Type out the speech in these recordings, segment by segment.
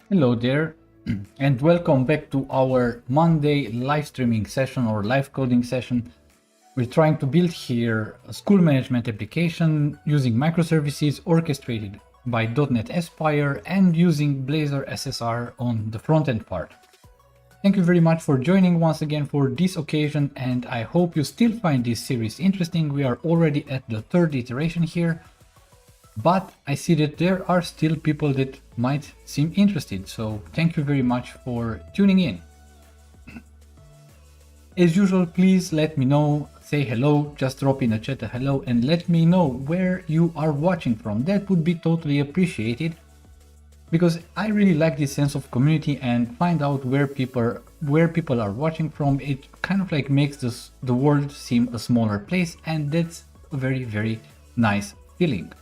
Hello there, and welcome back to our Monday live streaming session or live coding session. We're trying to build here a school management application using microservices orchestrated by .NET Aspire and using Blazor SSR on the front-end part. Thank you very much for joining once again for this occasion, and I hope you still find this series interesting. We are already at the third iteration here, but I see that there are still people that might seem interested, so thank you very much for tuning in. As usual, please let me know, say hello, just drop in a chat a hello and let me know where you are watching from. That would be totally appreciated. because I really like this sense of community and find out where people are watching from. It kind of like makes the world seem a smaller place, and that's a very nice feeling.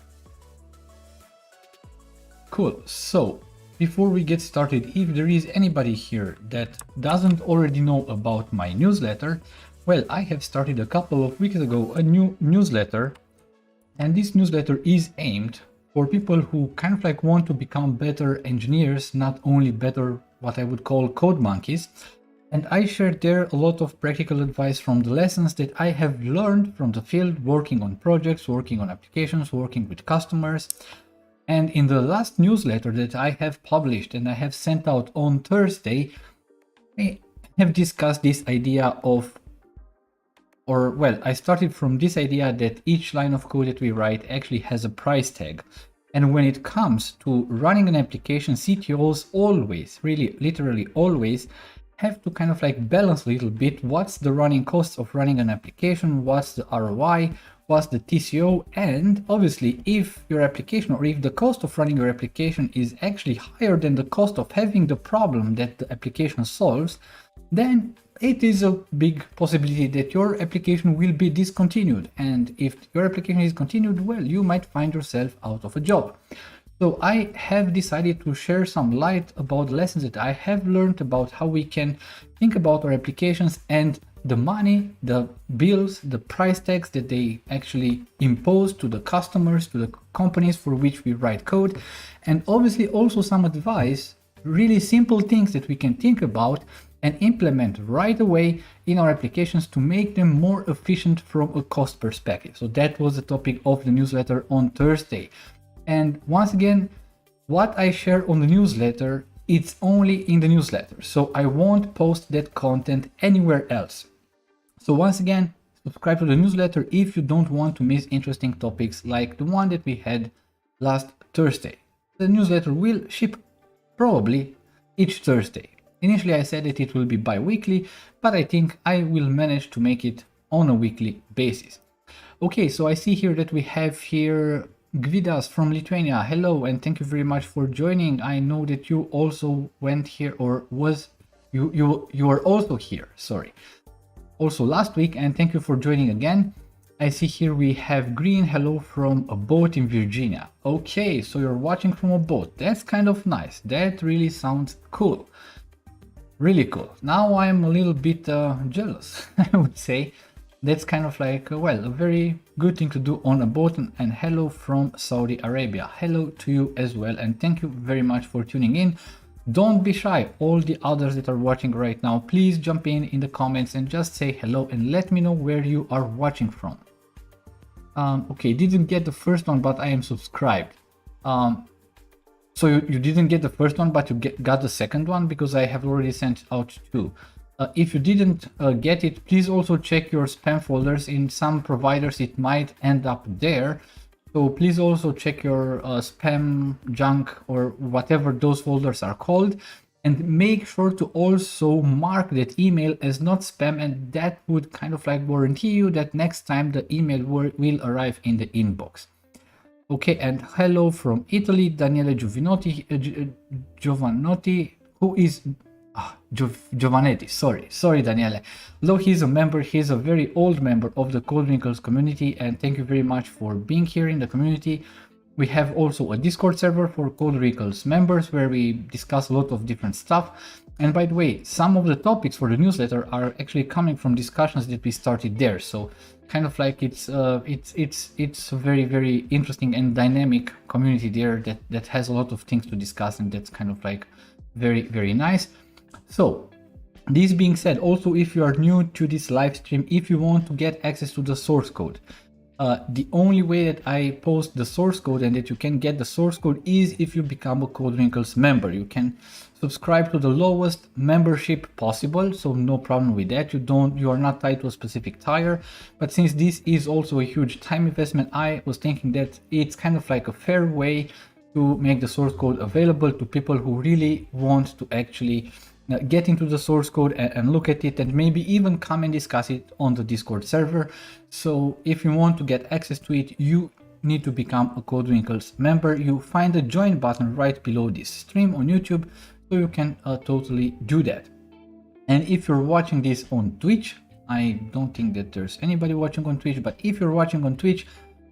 Cool. So before we get started, if there is anybody here that doesn't already know about my newsletter, well, I have started a couple of weeks ago a new newsletter, and this newsletter is aimed for people who kind of like want to become better engineers, not only better what I would call code monkeys. And I shared there a lot of practical advice from the lessons that I have learned from the field, working on projects, working on applications, working with customers. And in the last newsletter that I have published and I have sent out on Thursday, I have discussed this idea of, or well, I started from this idea that each line of code that we write actually has a price tag. And when it comes to running an application, CTOs always, really literally always, have to kind of like balance a little bit what's the running costs of running an application, what's the ROI, what's the TCO, and obviously if your application, or if the cost of running your application is actually higher than the cost of having the problem that the application solves, then it is a big possibility that your application will be discontinued. And if your application is discontinued, well, you might find yourself out of a job. So I have decided to share some light about lessons that I have learned about how we can think about our applications and the money, the bills, the price tags that they actually impose to the customers, to the companies for which we write code, and obviously also some advice, really simple things that we can think about and implement right away in our applications to make them more efficient from a cost perspective. So that was the topic of the newsletter on Thursday. And once again, what I share on the newsletter, it's only in the newsletter. So I won't post that content anywhere else. So once again, subscribe to the newsletter if you don't want to miss interesting topics like the one that we had last Thursday. The newsletter will ship probably each Thursday. Initially I said that it will be bi-weekly, but I think I will manage to make it on a weekly basis. Okay, so I see here that we have here Gvidas from Lithuania. Hello, and thank you very much for joining. I know that you also went here, or was you were also here, sorry, also last week, and thank you for joining again. I see here we have Green. Hello from a boat in Virginia. Okay, so you're watching from a boat. That's kind of nice. That really sounds cool. Really cool. Now I'm a little bit jealous, I would say. That's kind of like, well, a very good thing to do on a boat. And hello from Saudi Arabia. Hello to you as well. And thank you very much for tuning in. Don't be shy. All the others that are watching right now, please jump in the comments and just say hello and let me know where you are watching from. Okay, didn't get the first one, but I am subscribed. So you didn't get the first one, but you got the second one, because I have already sent out two. If you didn't get it, please also check your spam folders. In some providers it might end up there, so please also check your spam, junk, or whatever those folders are called, and make sure to also mark that email as not spam, and that would kind of like guarantee you that next time the email will arrive in the inbox. Okay, and hello from Italy, Daniele Giovanotti, who is Giovanetti, sorry Daniele. Though he's a member, he's a very old member of the Code Wrinkles community, and thank you very much for being here in the community. We have also a Discord server for Code Wrinkles members where we discuss a lot of different stuff. And by the way, some of the topics for the newsletter are actually coming from discussions that we started there. So kind of like it's a very interesting and dynamic community there that has a lot of things to discuss, and that's kind of like very nice. So this being said, also if you are new to this live stream, if you want to get access to the source code, the only way that I post the source code and that you can get the source code is if you become a Code Wrinkles member. You can subscribe to the lowest membership possible, so no problem with that. You are not tied to a specific tier, but since this is also a huge time investment, I was thinking that it's kind of like a fair way to make the source code available to people who really want to actually get into the source code and look at it, and maybe even come and discuss it on the Discord server. So if you want to get access to it, you need to become a CodeWinkles member, you find the join button right below this stream on YouTube, so you can totally do that. And if you're watching this on Twitch, I don't think that there's anybody watching on Twitch, but if you're watching on Twitch,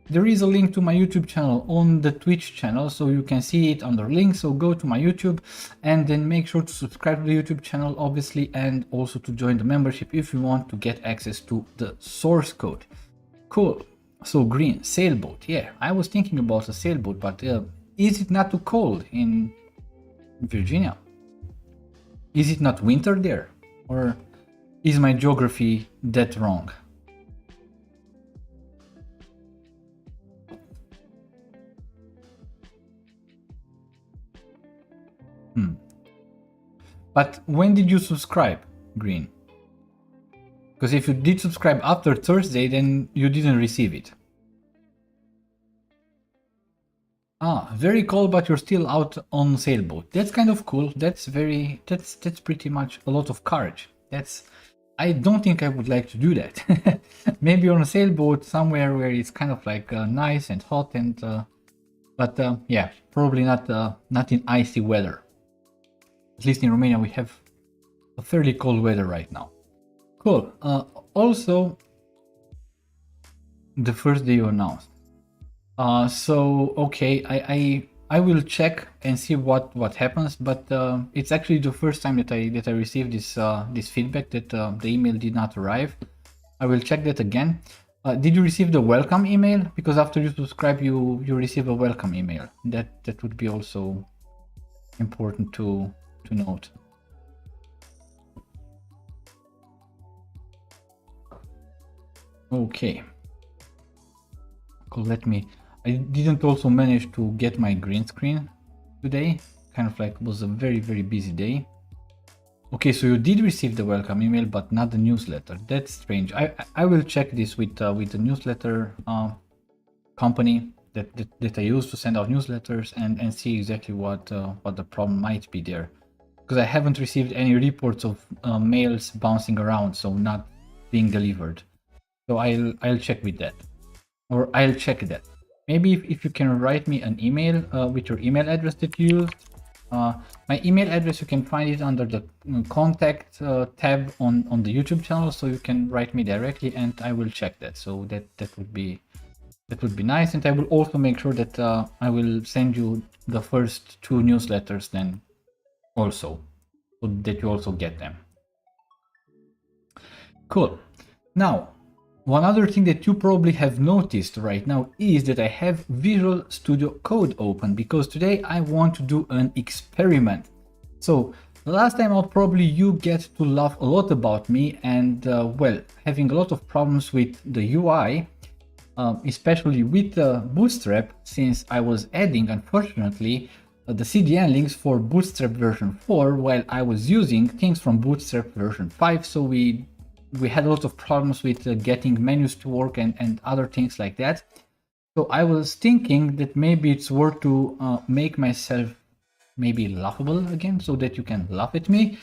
there is a link to my YouTube channel on the Twitch channel, so you can see it under links. So go to my YouTube and then make sure to subscribe to the YouTube channel, obviously, and also to join the membership if you want to get access to the source code. Cool. So green, sailboat. Yeah, I was thinking about a sailboat, but is it not too cold in Virginia? Is it not winter there? Or is my geography that wrong? But when did you subscribe, Green? Because if you did subscribe after Thursday, then you didn't receive it. Ah, very cold, but you're still out on sailboat. That's kind of cool. That's pretty much a lot of courage. I don't think I would like to do that. Maybe on a sailboat somewhere where it's kind of like nice and hot and but yeah, probably not in icy weather. At least in Romania we have a fairly cold weather right now. Cool. Also, the first day you announced. So okay, I will check and see what happens. But it's actually the first time that I received this feedback that the email did not arrive. I will check that again. Did you receive the welcome email? Because after you subscribe, you receive a welcome email. That would be also important to note. Okay. Cool. I didn't also manage to get my green screen today. Kind of like was a very busy day. Okay, so you did receive the welcome email, but not the newsletter. That's strange. I will check this with the newsletter company that I use to send out newsletters and see exactly what the problem might be there. Because I haven't received any reports of mails bouncing around, so not being delivered. So I'll check with that, or I'll check that. Maybe if you can write me an email with your email address that you used. My email address, you can find it under the contact tab on the YouTube channel, so you can write me directly and I will check that. So that would be nice, and I will also make sure that I will send you the first 2 newsletters then also, so that you also get them. Cool. Now, one other thing that you probably have noticed right now is that I have Visual Studio Code open, because today I want to do an experiment. So the last time probably you get to laugh a lot about me and well, having a lot of problems with the UI, especially with Bootstrap, since I was adding, unfortunately, the CDN links for Bootstrap version 4 while I was using things from Bootstrap version 5. So we had a lot of problems with getting menus to work and other things like that. So I was thinking that maybe it's worth to make myself maybe laughable again, so that you can laugh at me.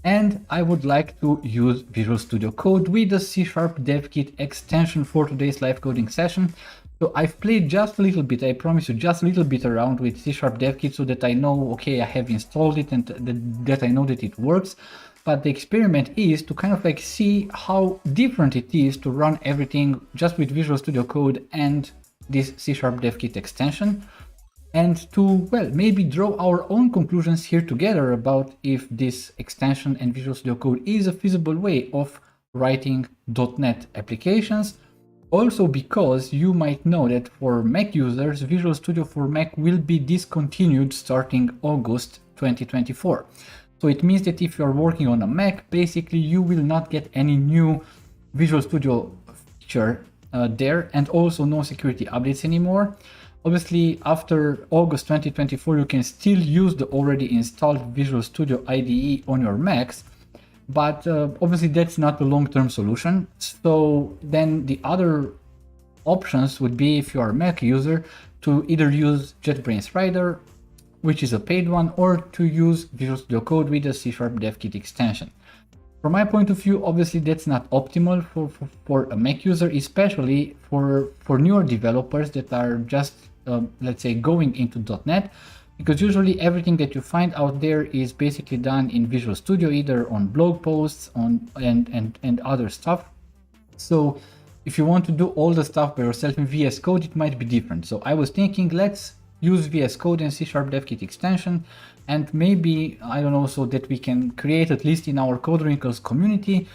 And I would like to use Visual Studio Code with the C# Dev Kit extension for today's live coding session. So I've played just a little bit, I promise you, just a little bit around with C# Dev Kit, so that I know, okay, I have installed it and that I know that it works. But the experiment is to kind of like see how different it is to run everything just with Visual Studio Code and this C# Dev Kit extension, and to, well, maybe draw our own conclusions here together about if this extension and Visual Studio Code is a feasible way of writing .NET applications. Also because you might know that for Mac users, Visual Studio for Mac will be discontinued starting August 2024. So it means that if you're working on a Mac, basically you will not get any new Visual Studio feature there, and also no security updates anymore. Obviously, after August 2024, you can still use the already installed Visual Studio IDE on your Macs, but obviously that's not a long-term solution. So then the other options would be, if you're a Mac user, to either use JetBrains Rider, which is a paid one, or to use Visual Studio Code with the C# Dev Kit extension. From my point of view, obviously that's not optimal for a Mac user, especially for newer developers that are just, let's say, going into .NET, because usually everything that you find out there is basically done in Visual Studio, either on blog posts and other stuff. So if you want to do all the stuff by yourself in VS Code, it might be different. So I was thinking, let's use VS Code and C# DevKit extension, and maybe, I don't know, so that we can create, at least in our Code Wrinkles community,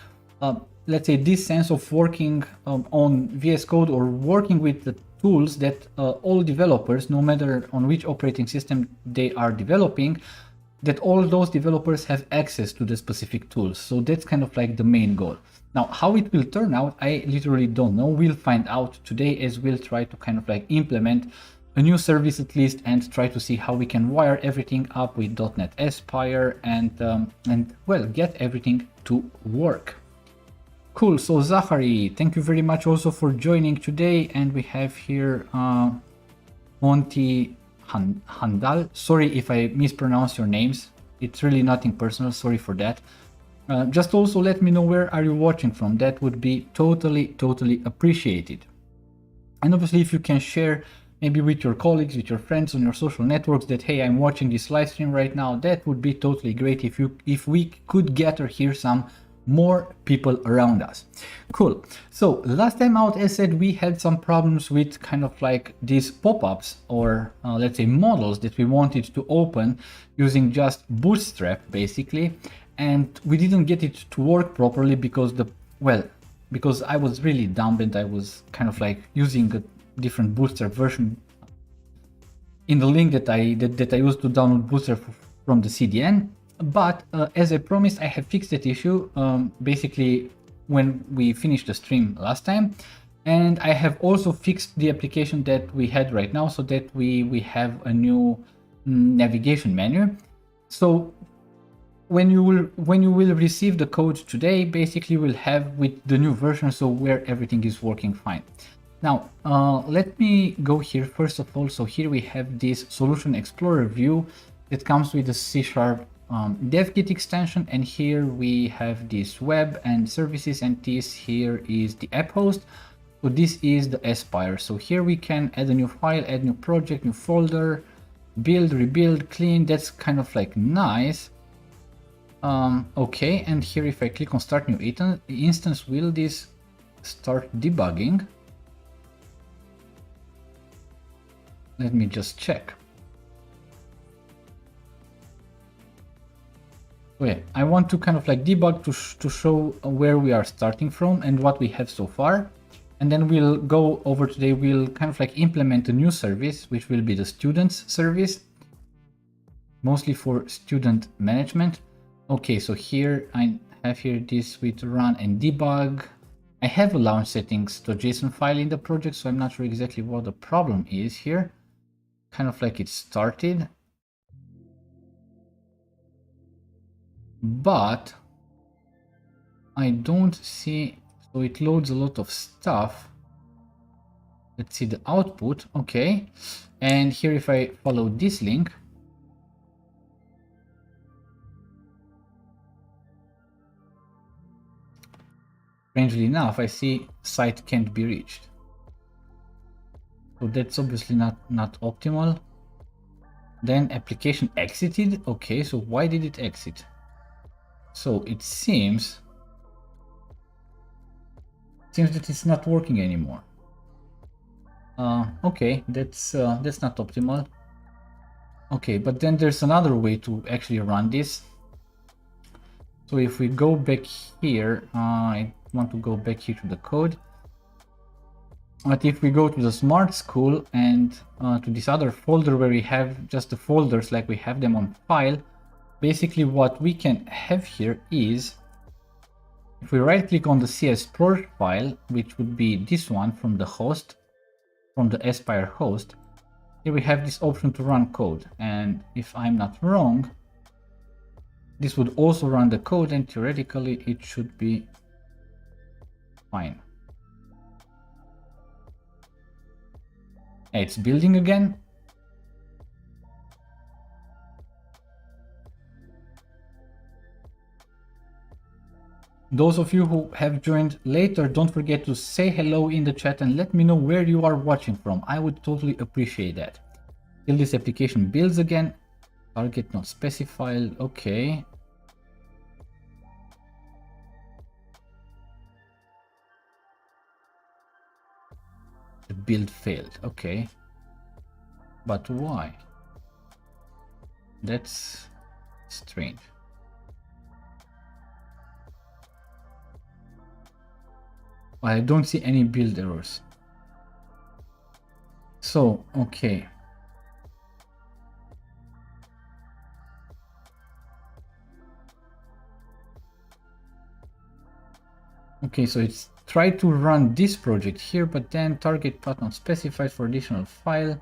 let's say this sense of working on VS Code, or working with the tools that all developers, no matter on which operating system they are developing, that all those developers have access to the specific tools. So that's kind of like the main goal. Now, how it will turn out, I literally don't know. We'll find out today, as we'll try to kind of like implement a new service at least, and try to see how we can wire everything up with .NET Aspire and well, get everything to work. Cool. So Zachary, thank you very much also for joining today. And we have here Monty Handal. Sorry if I mispronounce your names. It's really nothing personal. Sorry for that. Just also let me know where are you watching from. That would be totally appreciated. And obviously, if you can share maybe with your colleagues, with your friends on your social networks that, hey, I'm watching this live stream right now, that would be totally great if we could gather here some more people around us. Cool. So last time out, as said, we had some problems with kind of like these pop-ups, or let's say models that we wanted to open using just Bootstrap basically, and we didn't get it to work properly because because I was really dumb and I was kind of like using a different Bootstrap version in the link that I used to download Bootstrap from the CDN. But as I promised, I have fixed that issue basically when we finished the stream last time, and I have also fixed the application that we had right now, so that we have a new navigation menu. So when you will receive the code today, basically we'll have with the new version, so where everything is working fine. Now let me go here first of all. So here we have this Solution Explorer view that comes with the C# DevKit extension, and here we have this web and services, and this here is the app host. So this is the Aspire. So here we can add a new file, add new project, new folder, build, rebuild, clean. That's kind of like nice. Okay, and here if I click on start new instance, will this start debugging? Let me just check. So yeah, I want to kind of like debug to show where we are starting from and what we have so far. And then we'll go over today, we'll kind of like implement a new service, which will be the students service, mostly for student management. Okay, so here I have here this with run and debug. I have a launch settings to JSON file in the project, so I'm not sure exactly what the problem is here. Kind of like it started, but I don't see, so it loads a lot of stuff. Let's see the output. Okay, and here if I follow this link, strangely enough, I see site can't be reached. So that's obviously not optimal. Then application exited. Okay, so why did it exit? So it seems that it's not working anymore. Okay, that's not optimal. Okay, but then there's another way to actually run this. So if we go back here, I want to go back here to the code. But if we go to the Smart School and to this other folder where we have just the folders like we have them on file, basically what we can have here is, if we right click on the CSproj file, which would be this one from the host, from the Aspire host, here we have this option to run code. And if I'm not wrong, this would also run the code, and theoretically it should be fine. It's building again. Those of you who have joined later, don't forget to say hello in the chat and let me know where you are watching from. I would totally appreciate that. Till this application builds again. Target not specified. Okay. The build failed. Okay. But why? That's strange. I don't see any build errors. So, okay. Okay, so it's tried to run this project here, but then target path not specified for additional file,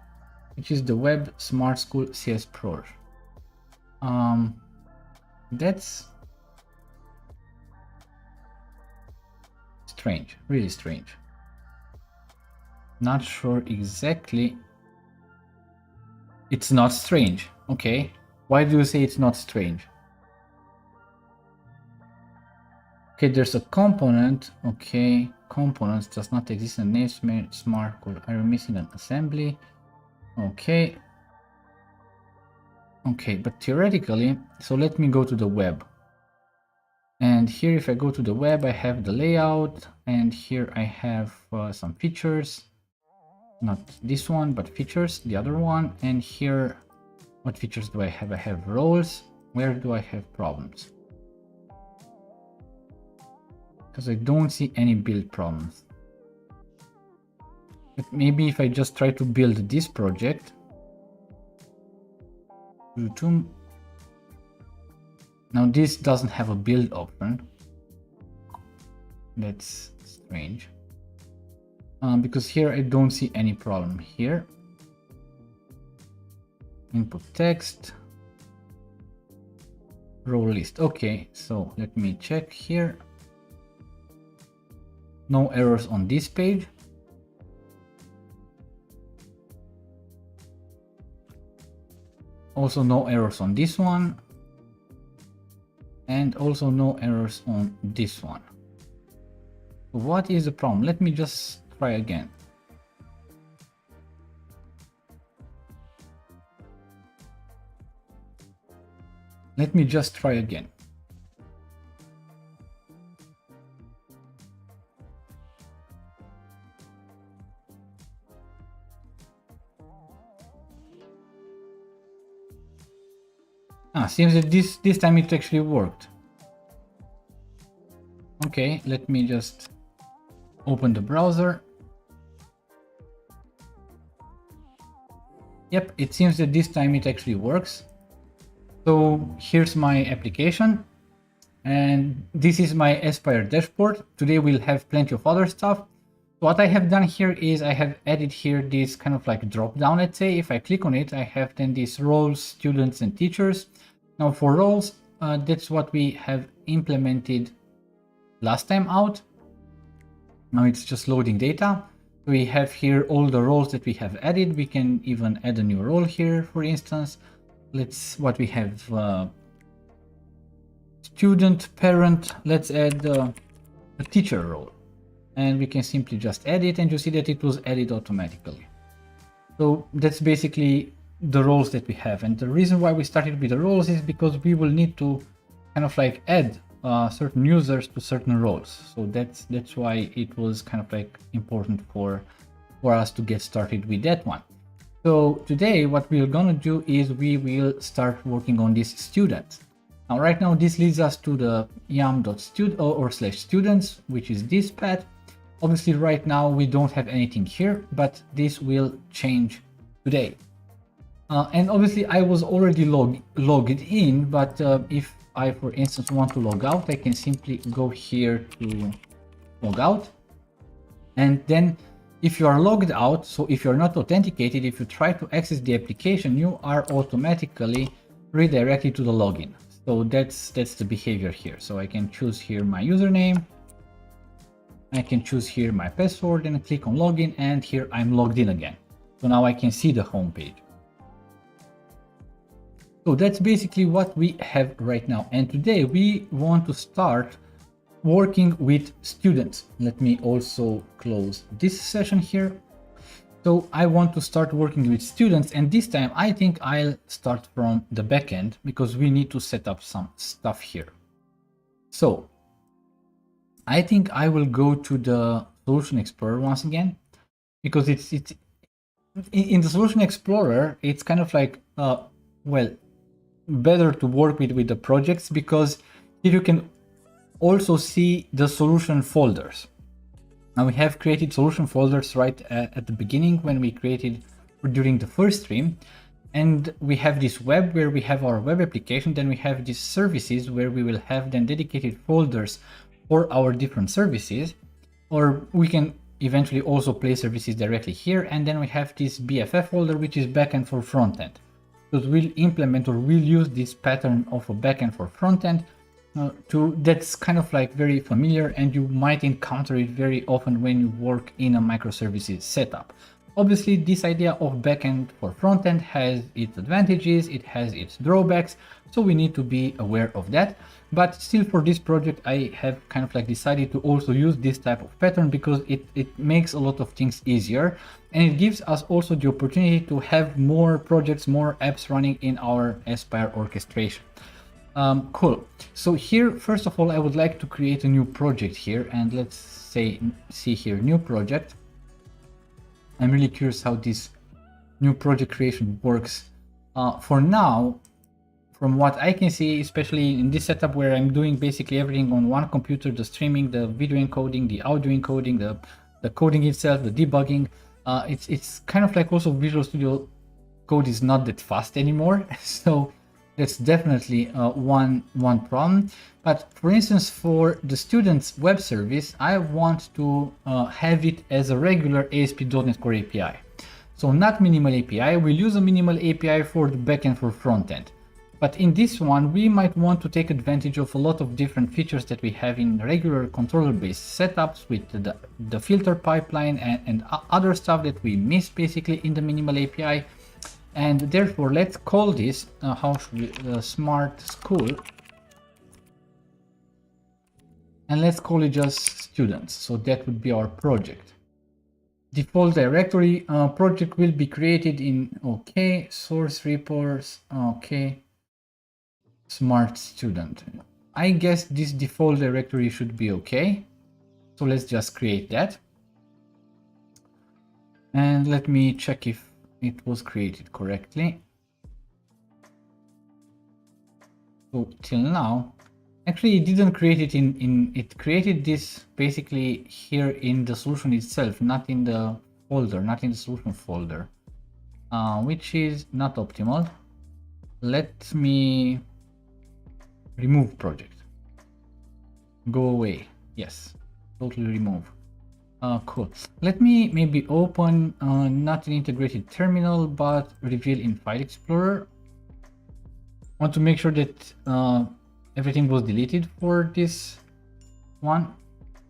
which is the web smart school CS Pro. That's strange, really strange. Not sure exactly. It's not strange. Okay. Why do you say it's not strange? Okay, there's a component. Okay, components does not exist in name smart code. Are you missing an assembly? Okay. Okay, but theoretically, so let me go to the web. And here, if I go to the web, I have the layout, and here I have some features. Not this one, but features, the other one. And here, what features do I have? I have roles. Where do I have problems? Because I don't see any build problems. But maybe if I just try to build this project. Now this doesn't have a build option. That's strange. Because here I don't see any problem here. Input text. Role list. Okay, so let me check here. No errors on this page. Also no errors on this one. And also no errors on this one. What is the problem? Let me just try again. Let me just try again. Seems that this time it actually worked. Okay, let me just open the browser. Yep, it seems that this time it actually works. So here's my application, and this is my Aspire dashboard. Today we'll have plenty of other stuff. What I have done here is I have added here this kind of like drop down, let's say. If I click on it, I have then these roles, students and teachers. Now for roles, that's what we have implemented last time out. Now it's just loading data. We have here all the roles that we have added. We can even add a new role here, for instance. What we have, student, parent, let's add a teacher role. And we can simply just add it, and you see that it was added automatically. So that's basically the roles that we have. And the reason why we started with the roles is because we will need to kind of like add certain users to certain roles. So that's why it was kind of like important for us to get started with that one. So today what we're gonna do is we will start working on this student. Now right now this leads us to the yum.students, which is this path. Obviously right now we don't have anything here, but this will change today. And obviously I was already logged in, but if I, for instance, want to log out, I can simply go here to log out. And then if you are logged out, so if you're not authenticated, if you try to access the application, you are automatically redirected to the login. So that's the behavior here. So I can choose here my username. I can choose here my password and click on login, and here I'm logged in again. So now I can see the home page. So that's basically what we have right now. And today we want to start working with students. Let me also close this session here. So I want to start working with students, and this time I think I'll start from the backend because we need to set up some stuff here. So I think I will go to the Solution Explorer once again, because it's in the Solution Explorer, it's kind of like, well, better to work with the projects, because here you can also see the solution folders. Now we have created solution folders right at the beginning when we created during the first stream. And we have this web where we have our web application. Then we have these services where we will have then dedicated folders for our different services. Or we can eventually also place services directly here. And then we have this BFF folder, which is backend for frontend. So we'll implement, or we'll use this pattern of a backend for frontend. That's kind of like very familiar, and you might encounter it very often when you work in a microservices setup. Obviously, this idea of backend for frontend has its advantages, it has its drawbacks, so we need to be aware of that. But still, for this project, I have kind of like decided to also use this type of pattern because it makes a lot of things easier, and it gives us also the opportunity to have more projects, more apps running in our Aspire orchestration. Cool. So here, first of all, I would like to create a new project here, and let's see here, new project. I'm really curious how this new project creation works. For now, from what I can see, especially in this setup where I'm doing basically everything on one computer, the streaming, the video encoding, the audio encoding, the coding itself, the debugging, it's kind of like also Visual Studio Code is not that fast anymore. So that's definitely one problem. But for instance, for the students web service, I want to have it as a regular ASP.NET Core API. So not minimal API, we'll use a minimal API for the backend for frontend. But in this one, we might want to take advantage of a lot of different features that we have in regular controller-based setups with the filter pipeline and other stuff that we miss basically in the minimal API. And therefore, let's call this, Smart School. And let's call it just students. So that would be our project. Default directory, project will be created in, okay, source repos, okay, Smart Student. I guess this default directory should be okay. So let's just create that. And let me check if it was created correctly. So till now, actually it didn't create it it created this basically here in the solution itself, not in the folder, not in the solution folder, which is not optimal. Let me remove project. Go away. Yes, totally remove. Cool. Let me maybe open not an integrated terminal, but reveal in File Explorer. I want to make sure that everything was deleted for this one.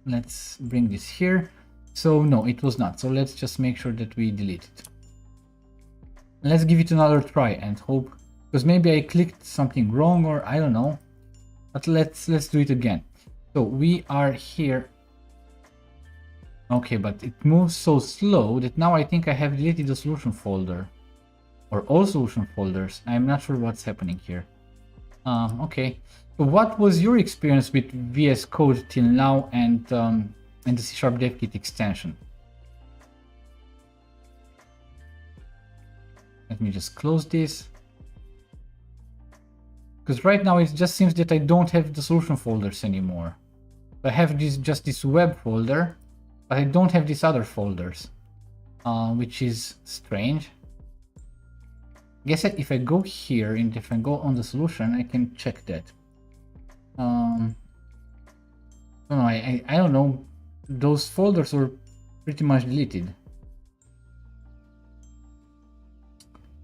Let's bring this here. So no, it was not. So let's just make sure that we delete it. Let's give it another try and hope, because maybe I clicked something wrong or I don't know. But let's do it again. So we are here. Okay, but it moves so slow that now I think I have deleted the solution folder, or all solution folders. I'm not sure what's happening here. Okay, so what was your experience with VS Code till now and the C# Dev Kit extension? Let me just close this, because right now it just seems that I don't have the solution folders anymore. I have just this web folder, but I don't have these other folders, which is strange. I guess if I go here and if I go on the solution, I can check that. I don't know. Those folders were pretty much deleted.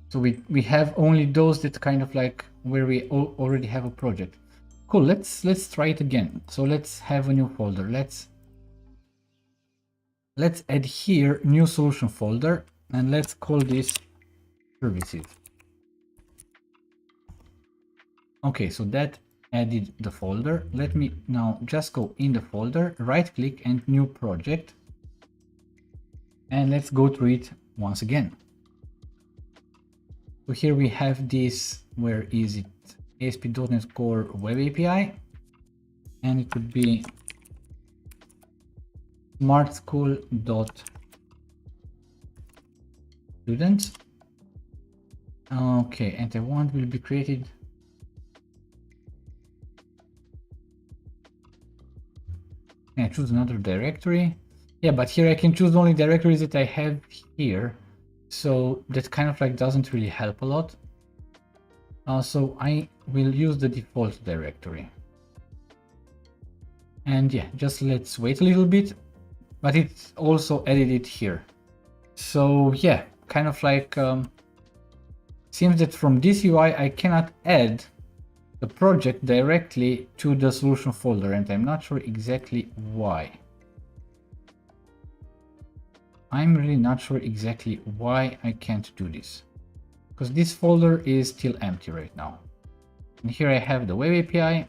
So we have only those that kind of like where we already have a project. Cool. Let's try it again. So let's have a new folder. Let's add here new solution folder, and let's call this services. Okay, so that added the folder. Let me now just go in the folder, right click and new project. And let's go through it once again. So here we have this, where is it? ASP.NET Core Web API. And it would be smartschool.students. Okay, and the one will be created. I choose another directory. Yeah, but here I can choose only directories that I have here. So that kind of like doesn't really help a lot. So I will use the default directory. And yeah, just let's wait a little bit, but it's also added it here. So yeah, kind of like seems that from this UI I cannot add the project directly to the solution folder, and I'm not sure exactly why. I'm really not sure exactly why I can't do this, because this folder is still empty right now. And here I have the web API.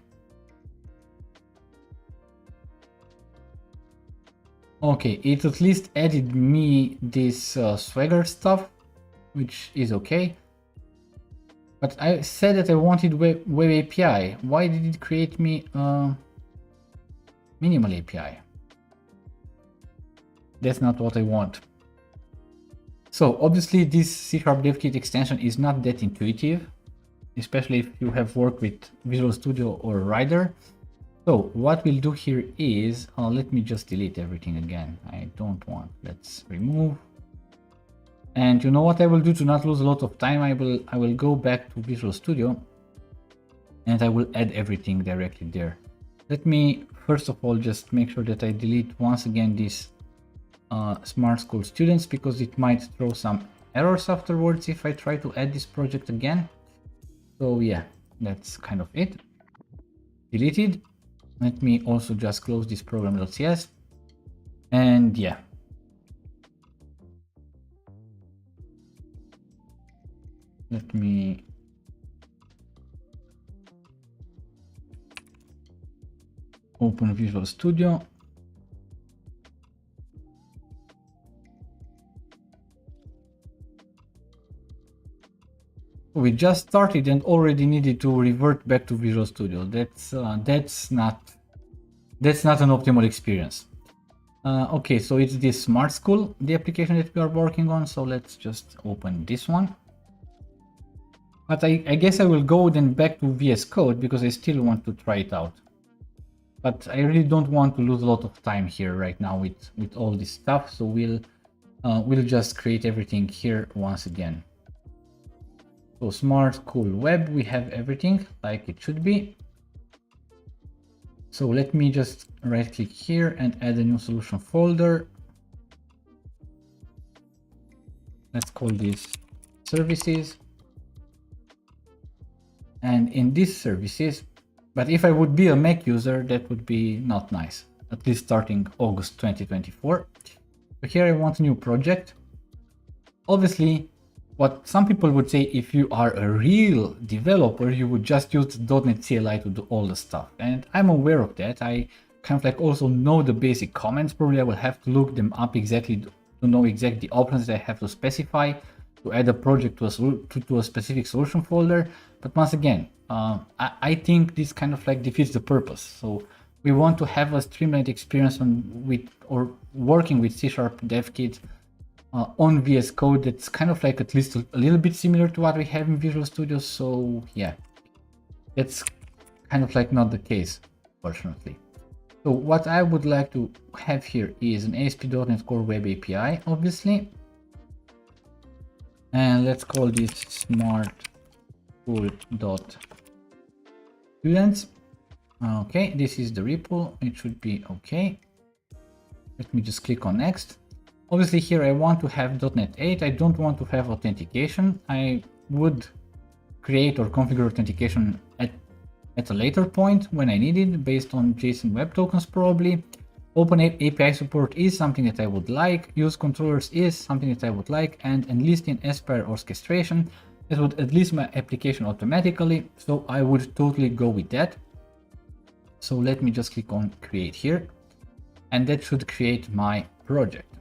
Okay, it at least added me this Swagger stuff, which is okay. But I said that I wanted web API. Why did it create me minimal API? That's not what I want. So obviously this C# DevKit extension is not that intuitive, especially if you have worked with Visual Studio or Rider. So what we'll do here is, let me just delete everything again. I don't want, let's remove. And you know what I will do to not lose a lot of time? I will go back to Visual Studio and I will add everything directly there. Let me first of all just make sure that I delete once again this Smart School students, because it might throw some errors afterwards if I try to add this project again. So yeah, that's kind of it. Deleted. Let me also just close this program.cs. And yeah. Let me open Visual Studio. We just started and already needed to revert back to Visual Studio. That's not an optimal experience. Okay, so it's this Smart School, the application that we are working on. So let's just open this one. But I guess I will go then back to VS Code because I still want to try it out. But I really don't want to lose a lot of time here right now with all this stuff. So we'll just create everything here once again. So Smart School Web, we have everything like it should be. So let me just right click here and add a new solution folder. Let's call this services. And in this services, but if I would be a Mac user, that would be not nice, at least starting August 2024. So here I want a new project. Obviously, what some people would say, if you are a real developer, you would just use .NET CLI to do all the stuff. And I'm aware of that. I kind of like also know the basic comments. Probably I will have to look them up exactly to know exactly the options that I have to specify to add a project to a specific solution folder. But once again, I think this kind of like defeats the purpose. So we want to have a streamlined experience working with C# DevKit on VS Code that's kind of like at least a little bit similar to what we have in Visual Studio. So yeah, that's kind of like not the case, fortunately. So what I would like to have here is an ASP.NET Core Web API, obviously. And let's call this Smart School.students. Okay, this is the repo. It should be okay. Let me just click on next. Obviously here I want to have .NET 8. I don't want to have authentication. I would create or configure authentication at a later point when I need it, based on JSON Web Tokens probably. Open API support is something that I would like. Use controllers is something that I would like. And enlisting Aspire orchestration, that would at least my application automatically. So I would totally go with that. So let me just click on create here, and that should create my project.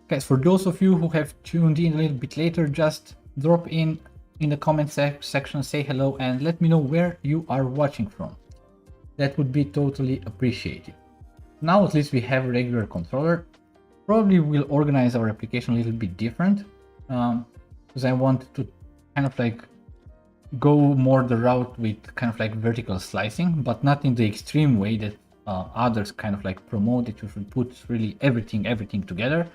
Guys, for those of you who have tuned in a little bit later, just drop in the comment section, say hello, and let me know where you are watching from. That would be totally appreciated. Now at least we have a regular controller. Probably we'll organize our application a little bit different, because I want to kind of like go more the route with kind of like vertical slicing, but not in the extreme way that others kind of like promote, that you should put really everything together.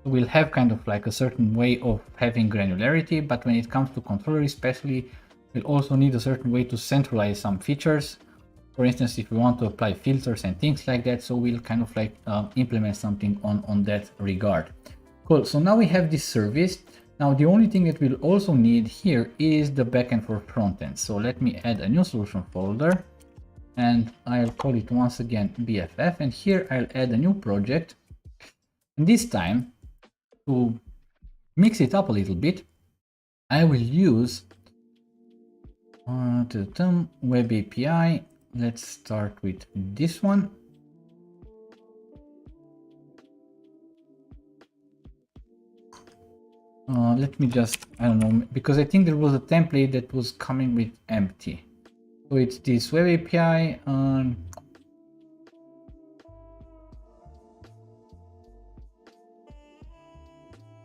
We'll have kind of like a certain way of having granularity, but when it comes to controller especially, we'll also need a certain way to centralize some features. For instance, if we want to apply filters and things like that, so we'll kind of like implement something on that regard. Cool, so now we have this service. Now the only thing that we'll also need here is the backend for frontend. So let me add a new solution folder, and I'll call it once again BFF, and here I'll add a new project. And this time, to mix it up a little bit, I will use Web API. Let's start with this one. Let me just, I don't know, because I think there was a template that was coming with empty. So it's this Web API.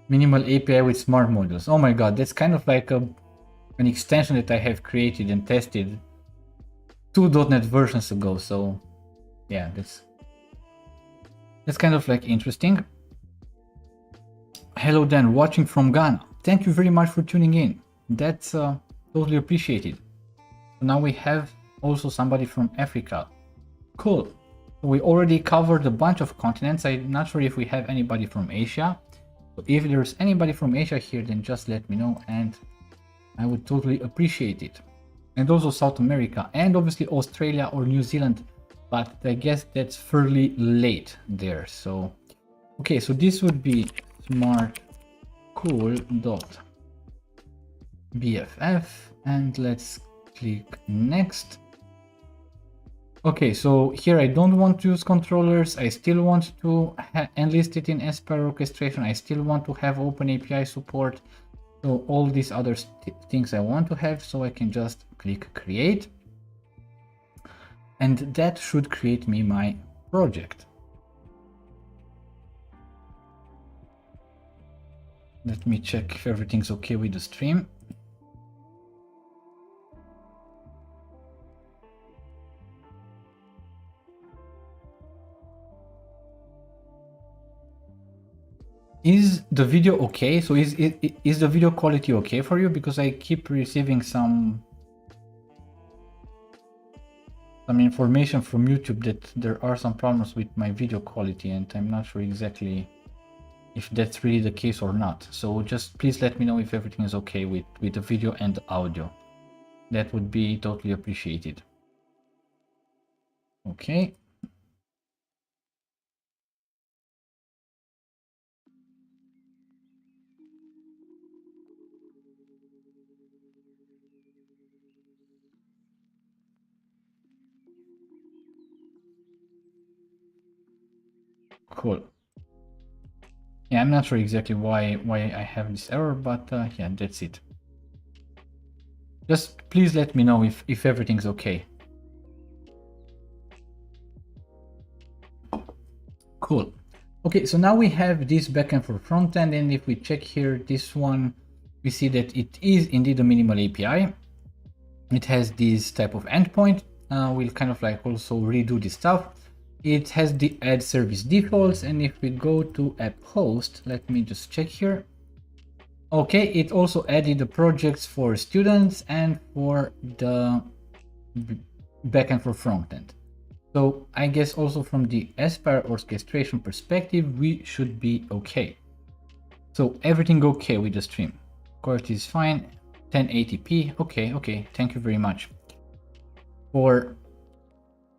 Minimal API with smart modules. Oh my god, that's kind of like an extension that I have created and tested 2 .NET versions ago. So yeah, that's kind of like interesting. Hello Dan, watching from Ghana. Thank you very much for tuning in. That's totally appreciated. So now we have also somebody from Africa. Cool. We already covered a bunch of continents. I'm not sure if we have anybody from Asia. So if there's anybody from Asia here, then just let me know and I would totally appreciate it. And also South America and obviously Australia or New Zealand, but I guess that's fairly late there. So okay, so this would be smartcool.bff and let's click next. Okay, so here I don't want to use controllers. I still want to enlist it in SPR orchestration. I still want to have OpenAPI support. So all these other things I want to have, so I can just click create. And that should create me my project. Let me check if everything's okay with the stream. Is the video okay? So is the video quality okay for you? Because I keep receiving some information from YouTube that there are some problems with my video quality, and I'm not sure exactly if that's really the case or not. So just please let me know if everything is okay with the video and the audio. That would be totally appreciated. Okay. Cool. Yeah, I'm not sure exactly why I have this error, but yeah, that's it. Just please let me know if everything's okay. Cool. Okay, so now we have this backend for frontend, and if we check here, this one, we see that it is indeed a minimal API. It has this type of endpoint. We'll kind of like also redo this stuff. It has the add service defaults, and if we go to app host, let me just check here. Okay, it also added the projects for students and for the backend for frontend. So I guess also from the SPR orchestration perspective, we should be okay. So everything okay with the stream. Quality is fine, 1080p. Okay, thank you very much for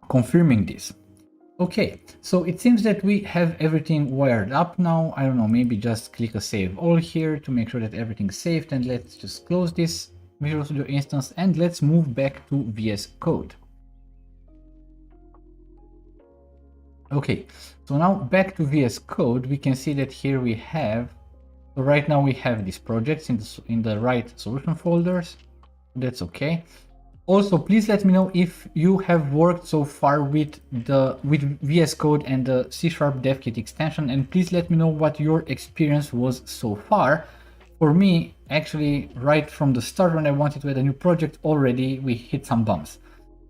confirming this. Okay, so it seems that we have everything wired up now. I don't know, maybe just click a save all here to make sure that everything's saved, and let's just close this. Visual Studio instance, and let's move back to VS Code. Okay, so now back to VS Code, we can see that here we have, so right now we have these projects in the right solution folders. That's okay. Also, please let me know if you have worked so far with VS Code and the C# Dev Kit extension, and please let me know what your experience was so far. For me, actually, right from the start when I wanted to add a new project, already we hit some bumps.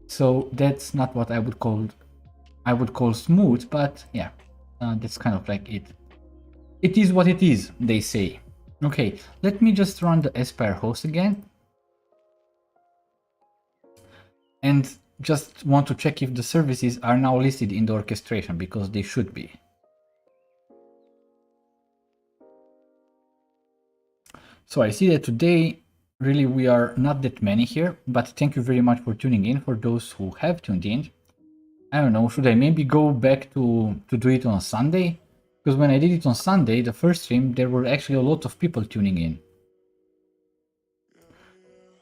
So that's not what I would call smooth, but yeah, that's kind of like it. It is what it is, they say. Okay, let me just run the Aspire host again. And just want to check if the services are now listed in the orchestration, because they should be. So I see that today, really, we are not that many here, but thank you very much for tuning in. For those who have tuned in, I don't know, should I maybe go back to do it on Sunday? Because when I did it on Sunday, the first stream, there were actually a lot of people tuning in.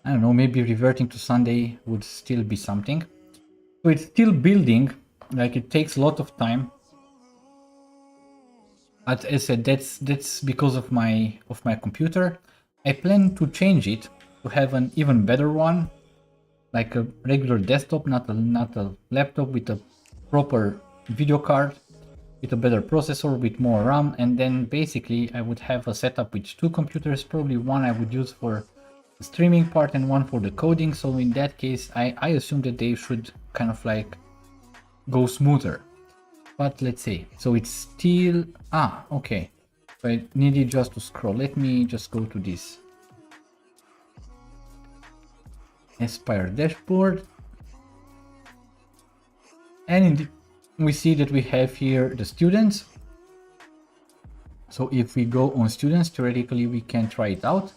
I don't know, maybe reverting to Sunday would still be something. So it's still building, like it takes a lot of time. As I said, that's because of my computer. I plan to change it to have an even better one, like a regular desktop, not a laptop, with a proper video card, with a better processor, with more RAM, and then basically I would have a setup with two computers, probably one I would use for the streaming part and one for the coding. So in that case, I assume that they should kind of like go smoother. But let's see. So it's still okay. So I needed just to scroll. Let me just go to this Aspire dashboard, and we see that we have here the students. So if we go on students, theoretically we can try it out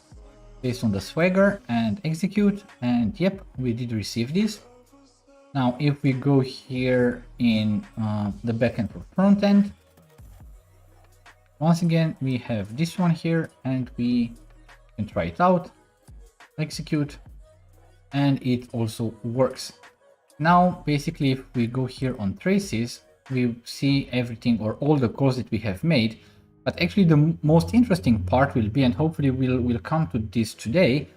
based on the Swagger and execute, and yep, we did receive this. Now if we go here in the backend for front end, once again we have this one here, and we can try it out, execute, and it also works. Now basically if we go here on traces, we see everything or all the calls that we have made. But actually the most interesting part will be, and hopefully we'll come to this today,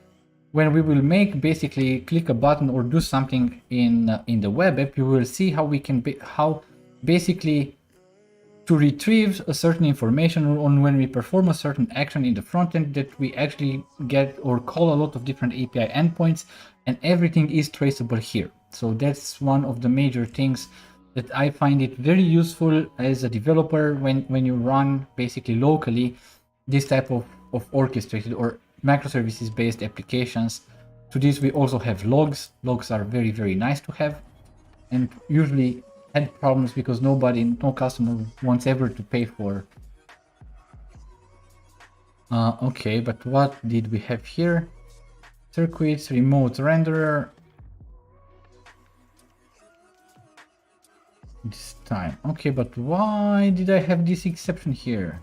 when we will make basically click a button or do something in the web app, you will see how we can how basically to retrieve a certain information on when we perform a certain action in the front end, that we actually get or call a lot of different API endpoints, and everything is traceable here. So that's one of the major things that I find it very useful as a developer when you run basically locally this type of orchestrated or microservices based applications. To this we also have logs. Logs are very, very nice to have, and usually had problems because no customer wants ever to pay for. Okay, but what did we have here? Circuits, remote renderer. This time. Okay, but why did I have this exception here?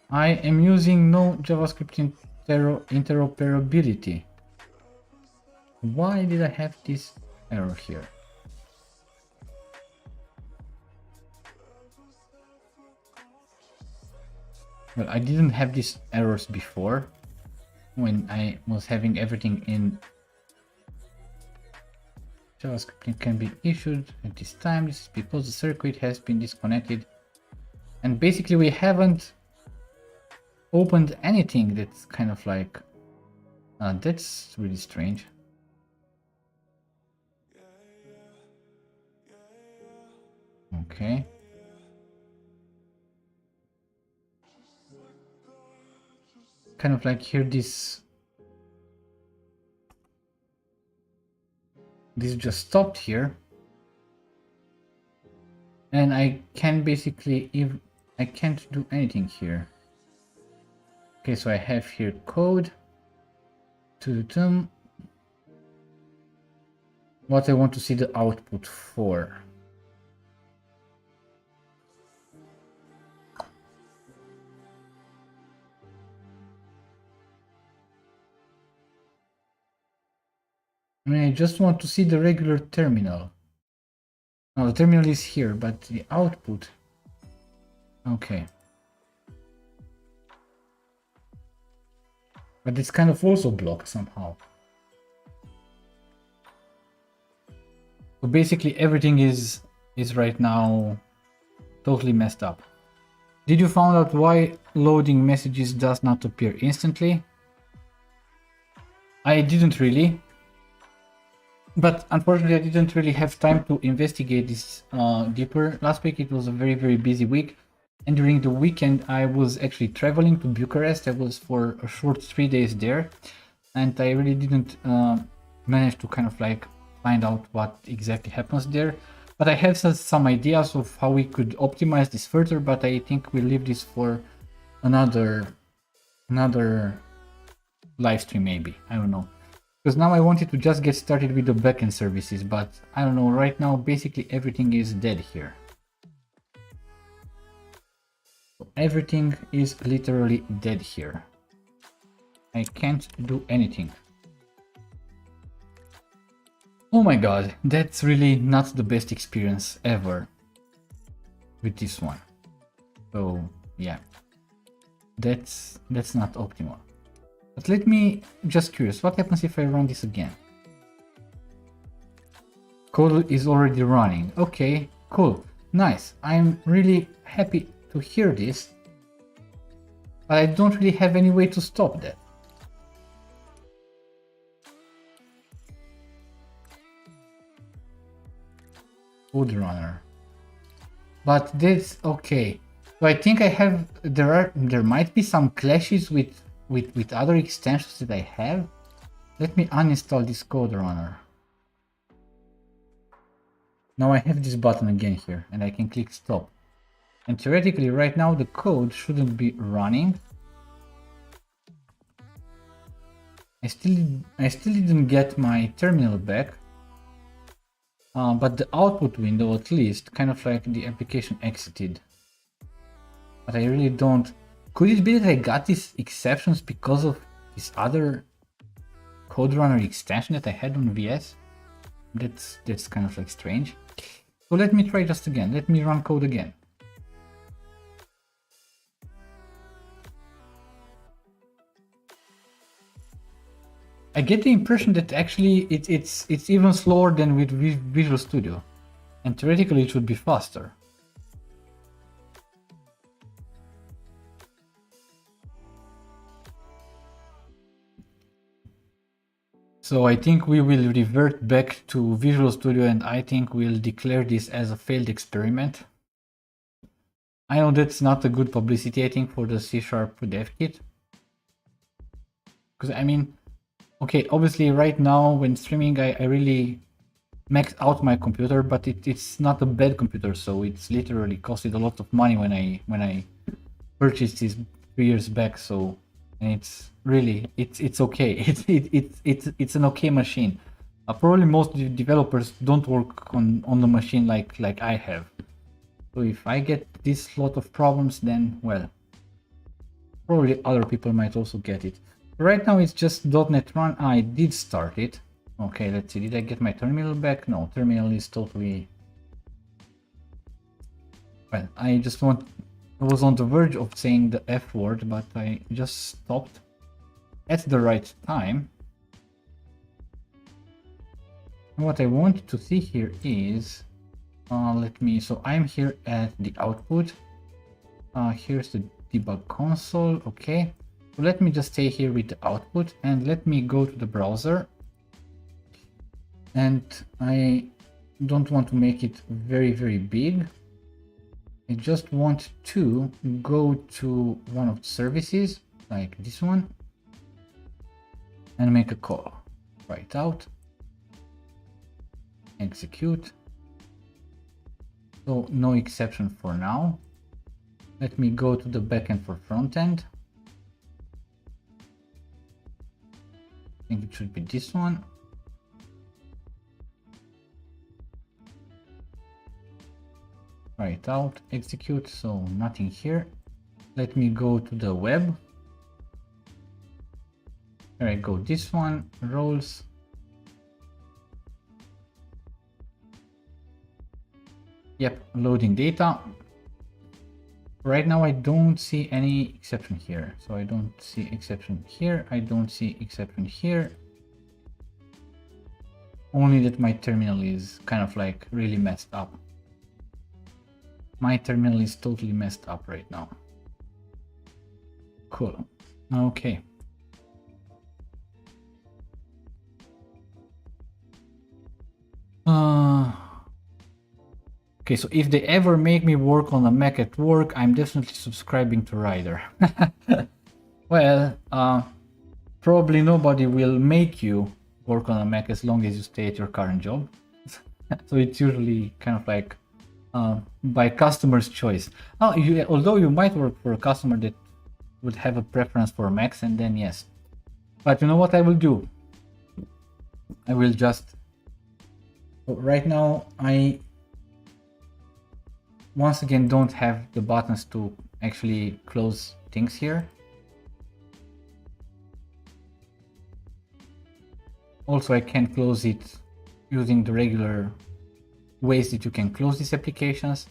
I am using no JavaScript interoperability. Why did I have this error here? Well, I didn't have these errors before when I was having everything in JavaScript can be issued at this time. This is because the circuit has been disconnected, and basically we haven't opened anything. That's kind of like that's really strange. Okay. Kind of like here this just stopped here, and I can basically I can't do anything here. Okay, so I have here code to them. What I want to see the output for. I mean, I just want to see the regular terminal. No, the terminal is here, but the output. Okay. But it's kind of also blocked somehow. So basically everything is right now totally messed up. Did you find out why loading messages does not appear instantly? I didn't really. But unfortunately, I didn't really have time to investigate this deeper. Last week it was a very, very busy week. And during the weekend, I was actually traveling to Bucharest. I was for a short 3 days there. And I really didn't manage to kind of like find out what exactly happens there. But I have some ideas of how we could optimize this further, but I think we'll leave this for another live stream maybe. I don't know. Because now I wanted to just get started with the backend services, but I don't know, right now basically everything is dead here. Everything is literally dead here. I can't do anything. Oh my god, that's really not the best experience ever with this one. So yeah, that's not optimal. But let me, just curious, what happens if I run this again? Code is already running. Okay, cool, nice. I'm really happy to hear this, but I don't really have any way to stop that. Code runner. But that's okay. So I think I have, there might be some clashes with other extensions that I have. Let me uninstall this code runner. Now I have this button again here and I can click stop. And theoretically right now the code shouldn't be running. I still didn't get my terminal back. But the output window at least, kind of like the application exited. But I really don't. Could it be that I got these exceptions because of this other code runner extension that I had on VS? That's kind of like strange. So let me try just again. Let me run code again. I get the impression that actually it's even slower than with Visual Studio, and theoretically it should be faster. So I think we will revert back to Visual Studio and I think we'll declare this as a failed experiment. I know that's not a good publicity, I think, for the C# dev kit. Because I mean, okay, obviously right now when streaming I really maxed out my computer, but it's not a bad computer, so it's literally costed a lot of money when I purchased this 3 years back. So, and it's really it's okay. It's an okay machine. Probably most developers don't work on the machine like I have. So if I get this lot of problems, then well, probably other people might also get it. Right now it's just .NET Run. I did start it. Okay, let's see. Did I get my terminal back? No, terminal is totally. Well, I was on the verge of saying the F word, but I just stopped at the right time. And what I want to see here is, so I'm here at the output. Here's the debug console. Okay, so let me just stay here with the output and let me go to the browser. And I don't want to make it very, very big. I just want to go to one of the services like this one and make a call. Write out, execute. So no exception for now. Let me go to the backend for front end. I think it should be this one. Write out, execute, so nothing here. Let me go to the web. Here I go, this one, roles. Yep, loading data. Right now I don't see any exception here. So I don't see exception here. I don't see exception here. Only that my terminal is kind of like really messed up. My terminal is totally messed up right now. Cool. Okay. Okay, so if they ever make me work on a Mac at work, I'm definitely subscribing to Rider. Well, probably nobody will make you work on a Mac as long as you stay at your current job. So it's usually kind of like by customer's choice. Although you might work for a customer that would have a preference for Macs, and then yes. But you know what I will do? I will just... Right now, I once again don't have the buttons to actually close things here. Also, I can close it using the regular ways that you can close these applications.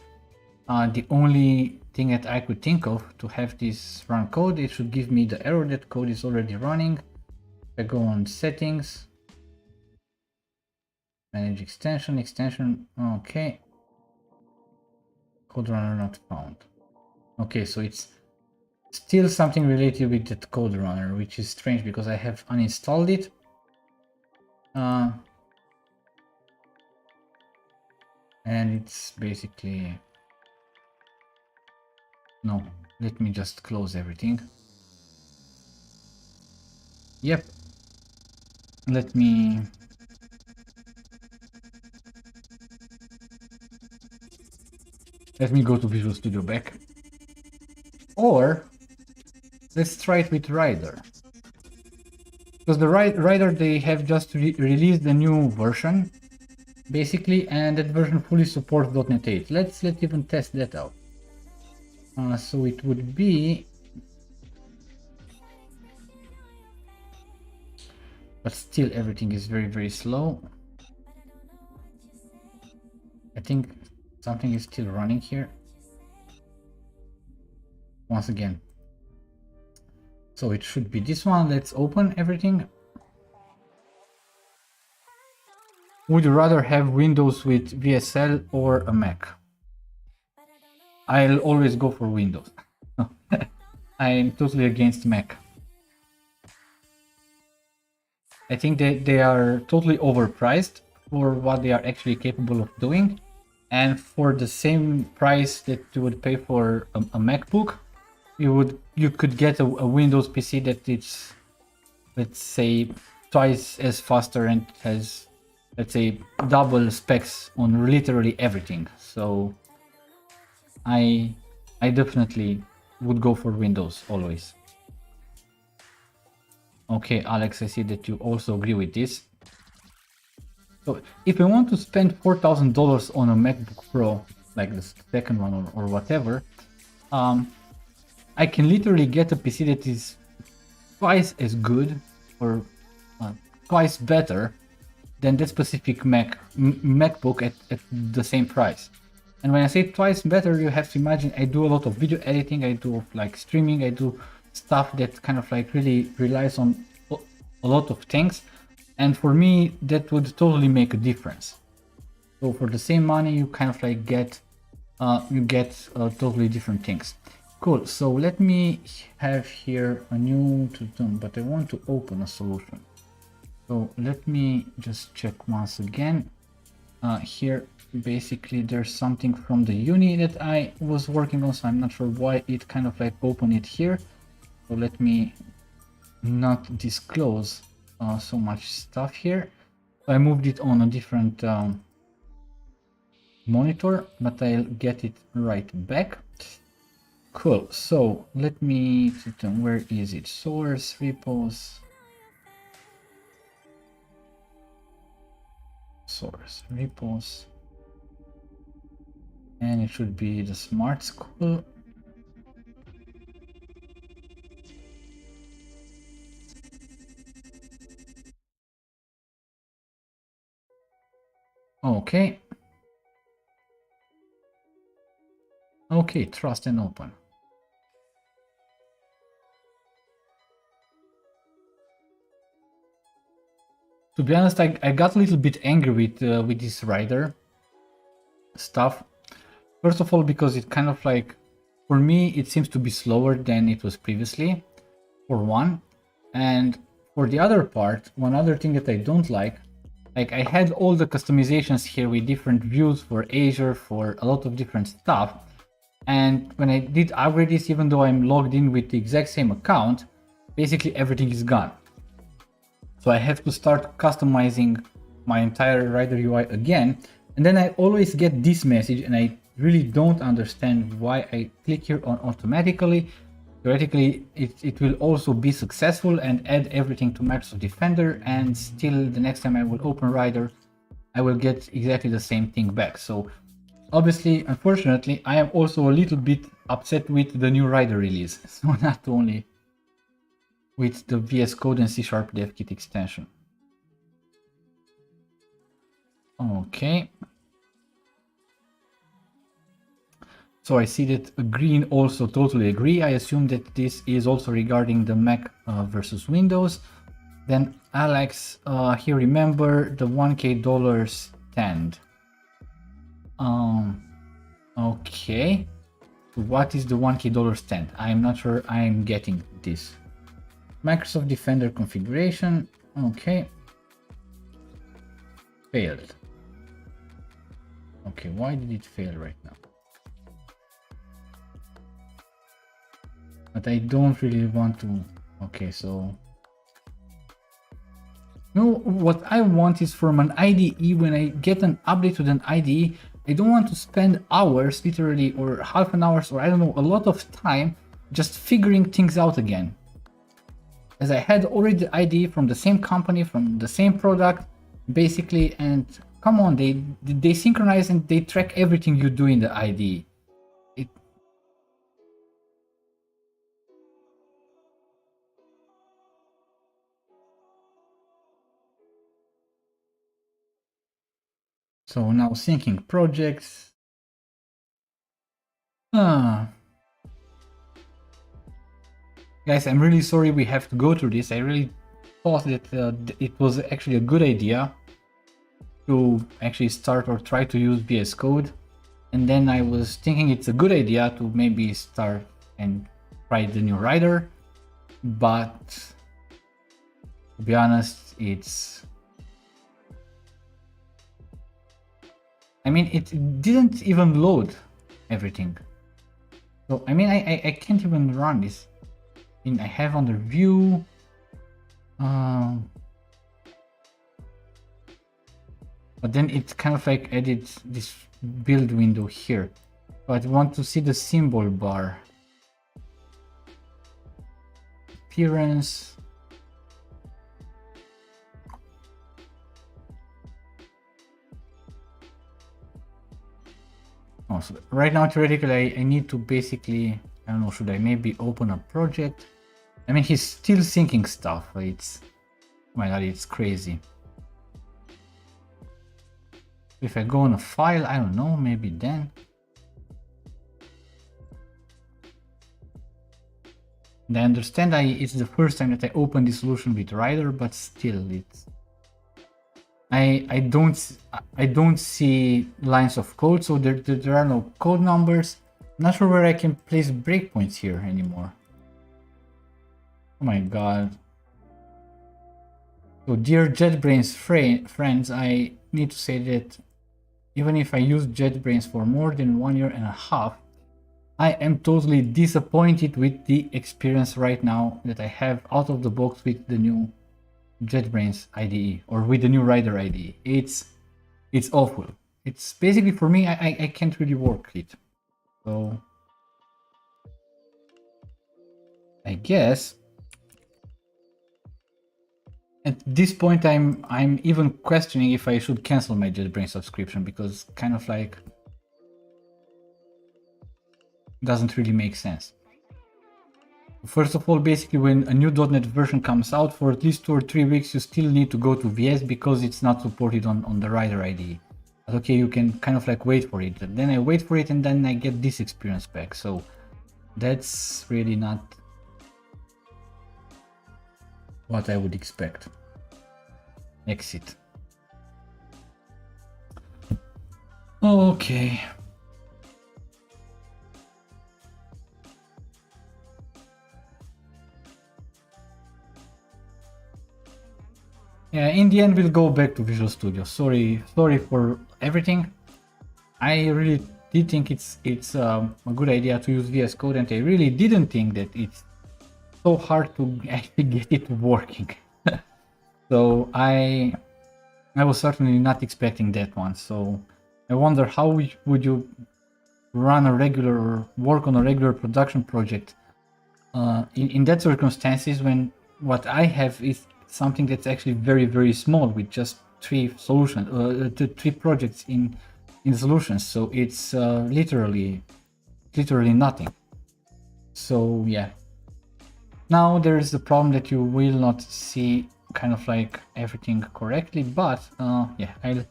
The only thing that I could think of to have this run code, it should give me the error that code is already running. I go on settings, manage extension, okay. Code runner not found. Okay, so it's still something related with that code runner, which is strange because I have uninstalled it. And it's basically... No, let me just close everything. Yep. Let me... go to Visual Studio back. Or let's try it with Rider. Because the Rider, they have just released a new version, basically, and that version fully supports .NET 8. Let's even test that out. So it would be... But still everything is very, very slow. I think something is still running here. Once again. So it should be this one. Let's open everything. Would you rather have Windows with VSL or a Mac? I'll always go for Windows. I'm totally against Mac. I think they are totally overpriced for what they are actually capable of doing. And for the same price that you would pay for a MacBook, you could get a Windows PC that it's, let's say, twice as faster and has, let's say, double specs on literally everything. So I definitely would go for Windows always. Okay, Alex, I see that you also agree with this. So if I want to spend $4,000 on a MacBook Pro, like the second one or whatever, I can literally get a PC that is twice as good or twice better than that specific MacBook at the same price. And when I say twice better, you have to imagine I do a lot of video editing, I do like streaming, I do stuff that kind of like really relies on a lot of things. And for me, that would totally make a difference. So for the same money, you kind of like get totally different things. Cool. So let me have here a new to-do, but I want to open a solution. So let me just check once again. Here, basically, there's something from the uni that I was working on, so I'm not sure why it kind of like opened it here. So let me not disclose so much stuff here. I moved it on a different monitor, but I'll get it right back. Cool. So let me, where is it? Source, repos, source, repos, and it should be the Smart School. Okay. Okay, trust and open. To be honest, I got a little bit angry with this rider stuff. First of all, because it kind of like, for me, it seems to be slower than it was previously, for one. And for the other part, one other thing that I don't like I had all the customizations here with different views for Azure, for a lot of different stuff. And when I did upgrade this, even though I'm logged in with the exact same account, basically everything is gone. So I have to start customizing my entire Rider UI again. And then I always get this message and I really don't understand why I click here on automatically. Theoretically, it will also be successful and add everything to Microsoft Defender, and still the next time I will open Rider, I will get exactly the same thing back. So obviously, unfortunately, I am also a little bit upset with the new Rider release. So not only with the VS Code and C# Dev Kit extension. Okay. So I see that Green also totally agree. I assume that this is also regarding the Mac versus Windows. Then Alex, he remember the $1K stand. Okay. What is the $1K stand? I'm not sure I'm getting this. Microsoft Defender configuration. Okay. Failed. Okay, why did it fail right now? But I don't really want to. Okay, so no, what I want is from an IDE, when I get an update to an IDE, I don't want to spend hours, literally, or half an hour, or I don't know, a lot of time just figuring things out again. As I had already the IDE from the same company, from the same product, basically, and come on, they synchronize and they track everything you do in the IDE. So now syncing projects. Guys, I'm really sorry we have to go through this. I really thought that it was actually a good idea to actually start or try to use VS Code. And then I was thinking it's a good idea to maybe start and try the new Rider. But to be honest, I mean, it didn't even load everything. So, I mean, I can't even run this. I have under view. But then it kind of like added this build window here. So I want to see the symbol bar. Appearance. Oh, so right now, theoretically, I need to basically, I don't know, should I maybe open a project? I mean, he's still syncing stuff. It's, oh my god, it's crazy. If I go on a file, I don't know, maybe then. And I understand it's the first time that I open this solution with Rider, but still, it's. I don't see lines of code, so there are no code numbers. I'm not sure where I can place breakpoints here anymore. Oh my god. So dear JetBrains friends, I need to say that even if I use JetBrains for more than 1.5 years, I am totally disappointed with the experience right now that I have out of the box with the new JetBrains IDE or with the new Rider IDE. It's awful. It's basically, for me, I can't really work it. So I guess at this point I'm even questioning if I should cancel my JetBrains subscription, because kind of like doesn't really make sense. First of all, basically, when a new .NET version comes out, for at least 2 or 3 weeks, you still need to go to VS because it's not supported on the Rider IDE. But okay, you can kind of like wait for it. But then I wait for it and then I get this experience back. So that's really not what I would expect. Exit. Okay. Yeah, in the end we'll go back to Visual Studio. Sorry for everything. I really did think it's a good idea to use VS Code, and I really didn't think that it's so hard to actually get it working. So I was certainly not expecting that one. So I wonder how would you run a regular or work on a regular production project in that circumstances when what I have is something that's actually very small with just three solutions, three projects in solutions. So it's literally nothing. So yeah. Now there is the problem that you will not see kind of like everything correctly, but yeah, I'll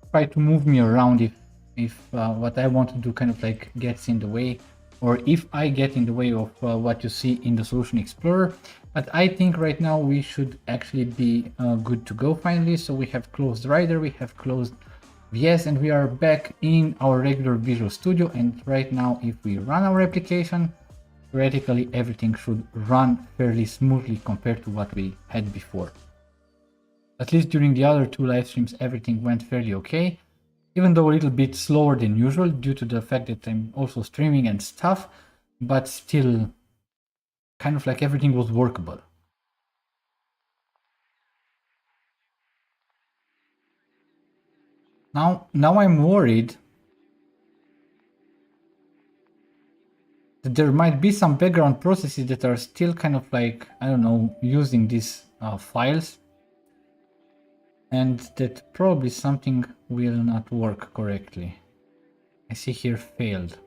try to move me around if what I want to do kind of like gets in the way, or if I get in the way of what you see in the Solution Explorer. But I think right now we should actually be good to go finally. So we have closed Rider, we have closed VS, and we are back in our regular Visual Studio. And right now, if we run our application, theoretically everything should run fairly smoothly compared to what we had before. At least during the other two live streams, everything went fairly okay, even though a little bit slower than usual due to the fact that I'm also streaming and stuff, but still kind of like everything was workable. Now I'm worried that there might be some background processes that are still kind of like, I don't know, using these files, and that probably something will not work correctly. I see here failed.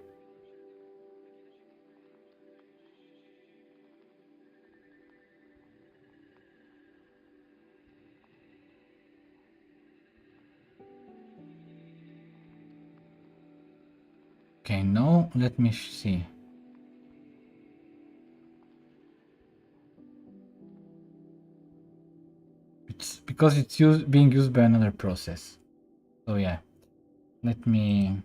Okay, no, let me see. It's because it's being used by another process. So yeah, let me...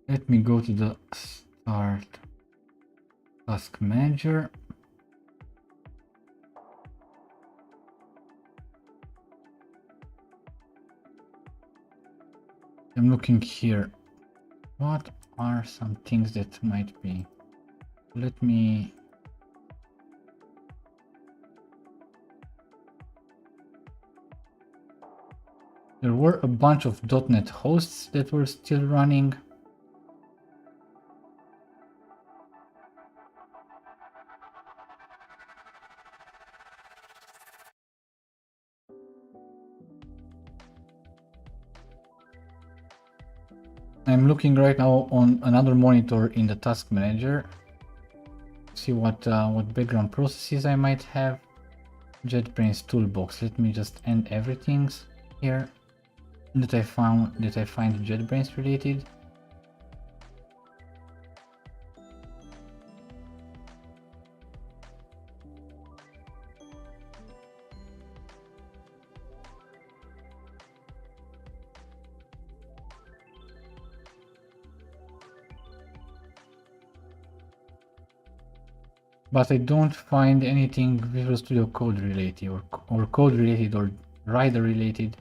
Let me go to the Start Task Manager. I'm looking here. What are some things that might be? Let me... There were a bunch of .NET hosts that were still running. I'm looking right now on another monitor in the Task Manager. See what background processes I might have. JetBrains Toolbox. Let me just end everything here that I find JetBrains related. But I don't find anything Visual Studio Code related or code related or Rider related.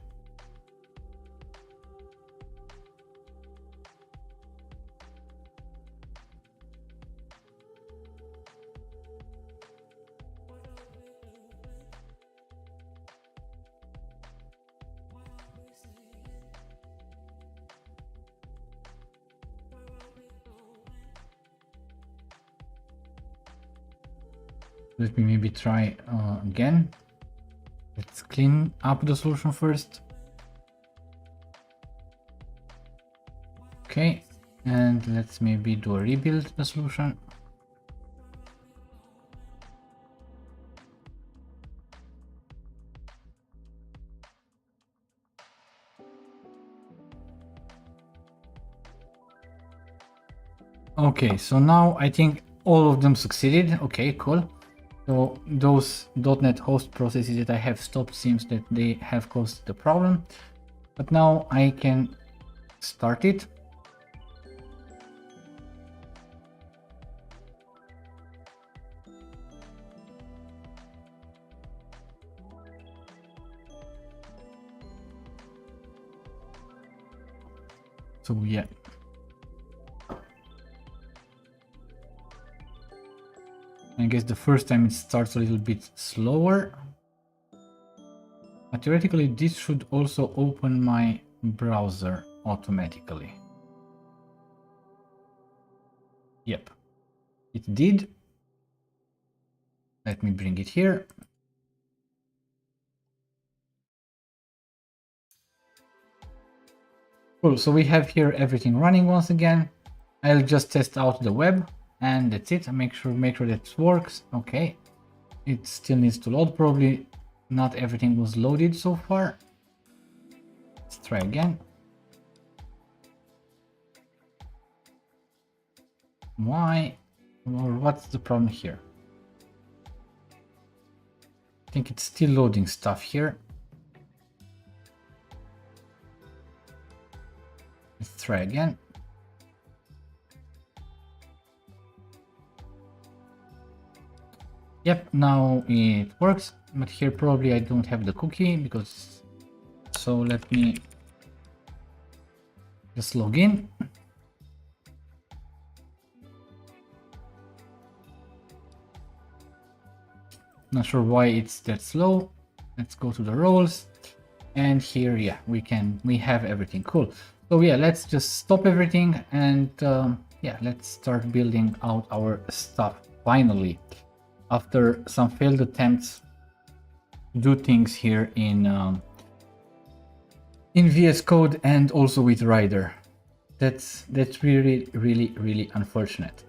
Let me maybe try again. Let's clean up the solution first. Okay, and let's maybe do a rebuild the solution. Okay, so now I think all of them succeeded. Okay, cool. So those .NET host processes that I have stopped, seems that they have caused the problem. But now I can start it. So yeah. I guess the first time it starts a little bit slower. But theoretically, this should also open my browser automatically. Yep, it did. Let me bring it here. Cool, so we have here everything running once again. I'll just test out the web and that's it. Make sure that works. Okay, it still needs to load. Probably not everything was loaded so far. Let's try again. Why, or what's the problem here? I think it's still loading stuff here. Let's try again. Yep, now it works, but here probably I don't have the cookie because, so let me just log in. Not sure why it's that slow. Let's go to the roles, and here, yeah, we have everything. Cool. So yeah, let's just stop everything and yeah, let's start building out our stuff finally. After some failed attempts to do things here in VS Code and also with Rider. That's really unfortunate.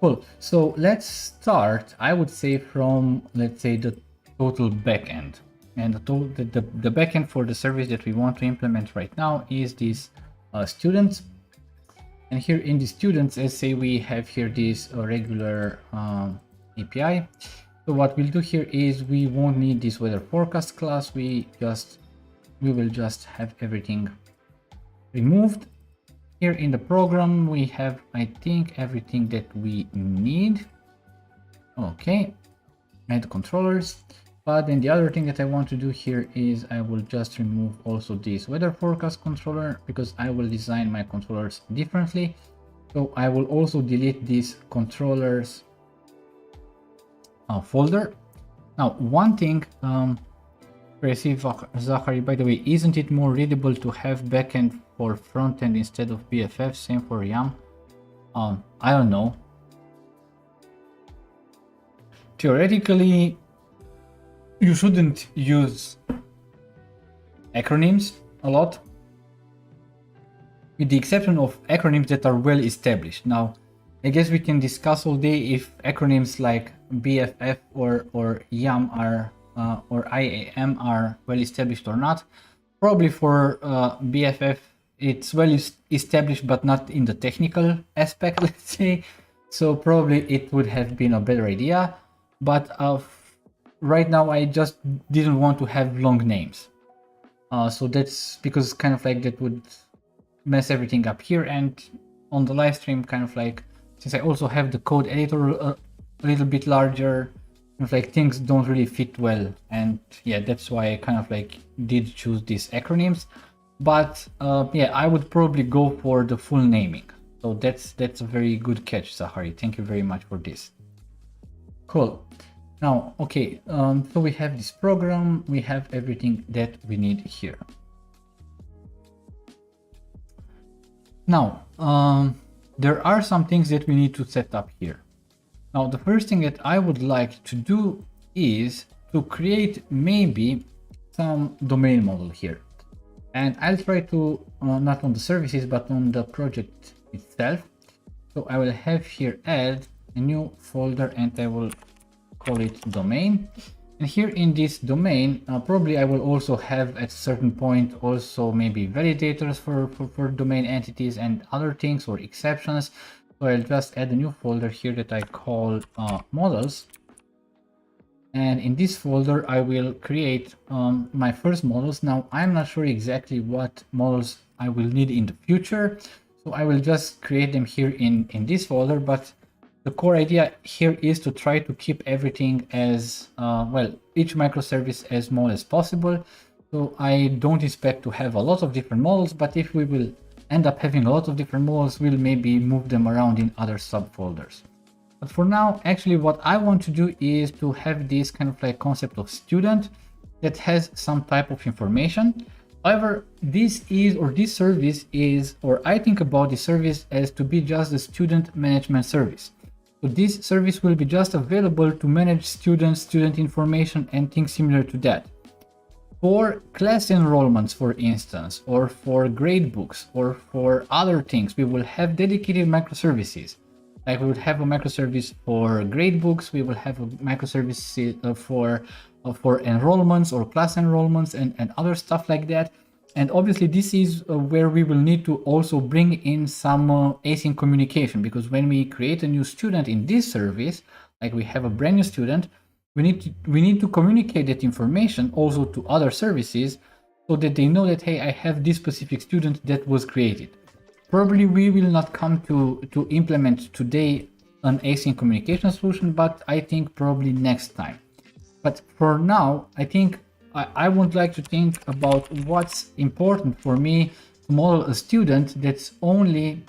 Cool. So let's start, I would say, from, let's say, the total backend. And the backend for the service that we want to implement right now is this students. And here in the students, let's say we have here this regular API. So what we'll do here is we won't need this weather forecast class. We will just have everything removed. Here in the program, we have, I think, everything that we need. Okay, add controllers. But then the other thing that I want to do here is I will just remove also this weather forecast controller because I will design my controllers differently. So I will also delete this controllers folder. Now, one thing, Zachary, by the way, isn't it more readable to have backend for frontend instead of BFF? Same for YAM. I don't know. Theoretically, you shouldn't use acronyms a lot, with the exception of acronyms that are well established. Now, I guess we can discuss all day if acronyms like BFF or YAM are or IAM are well established or not. Probably for BFF, it's well established, but not in the technical aspect, let's say. So probably it would have been a better idea. But right now, I just didn't want to have long names. So that's because kind of like that would mess everything up here. And on the live stream, kind of like, since I also have the code editor a little bit larger, kind of like things don't really fit well. And yeah, that's why I kind of like did choose these acronyms. But yeah, I would probably go for the full naming. So that's a very good catch, Zachary. Thank you very much for this. Cool. Now, okay, so we have this program, we have everything that we need here. Now, there are some things that we need to set up here. Now, the first thing that I would like to do is to create maybe some domain model here. And I'll try to, not on the services, but on the project itself. So I will have here add a new folder and I will call it domain. And here in this domain, probably I will also have at a certain point also maybe validators for domain entities and other things or exceptions. So I'll just add a new folder here that I call models. And in this folder, I will create my first models. Now, I'm not sure exactly what models I will need in the future. So I will just create them here in this folder. But the core idea here is to try to keep everything as, well, each microservice as small as possible. So I don't expect to have a lot of different models, but if we will end up having a lot of different models, we'll maybe move them around in other subfolders. But for now, actually what I want to do is to have this kind of like concept of student that has some type of information. However, this service is, or I think about the service as to be just the student management service. So this service will be just available to manage students, student information, and things similar to that. For class enrollments, for instance, or for grade books, or for other things, we will have dedicated microservices. Like we would have a microservice for grade books, we will have a microservice for enrollments or class enrollments and other stuff like that. And obviously this is where we will need to also bring in some async communication, because when we create a new student in this service, like we have a brand new student, we need to communicate that information also to other services so that they know that, hey, I have this specific student that was created. Probably we will not come to implement today an async communication solution, but I think probably next time. But for now, I think I would like to think about what's important for me to model a student that's only,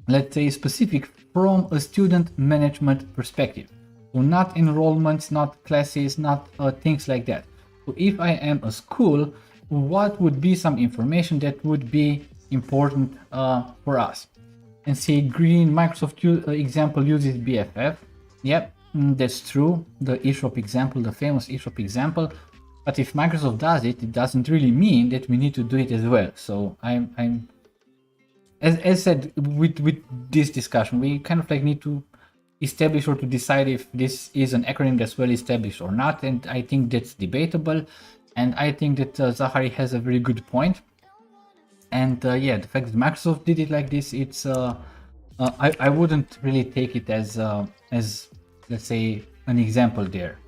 let's say, specific from a student management perspective. So not enrollments, not classes, not things like that. So if I am a school, what would be some information that would be important for us? And see, green Microsoft example uses BFF. Yep, that's true. The eShop example, the famous eShop example. But if Microsoft does it, it doesn't really mean that we need to do it as well. So I'm as said with this discussion, we kind of like need to establish or to decide if this is an acronym that's well established or not. And I think that's debatable. And I think that Zachary has a very good point. And yeah, the fact that Microsoft did it like this, it's I wouldn't really take it as let's say an example there.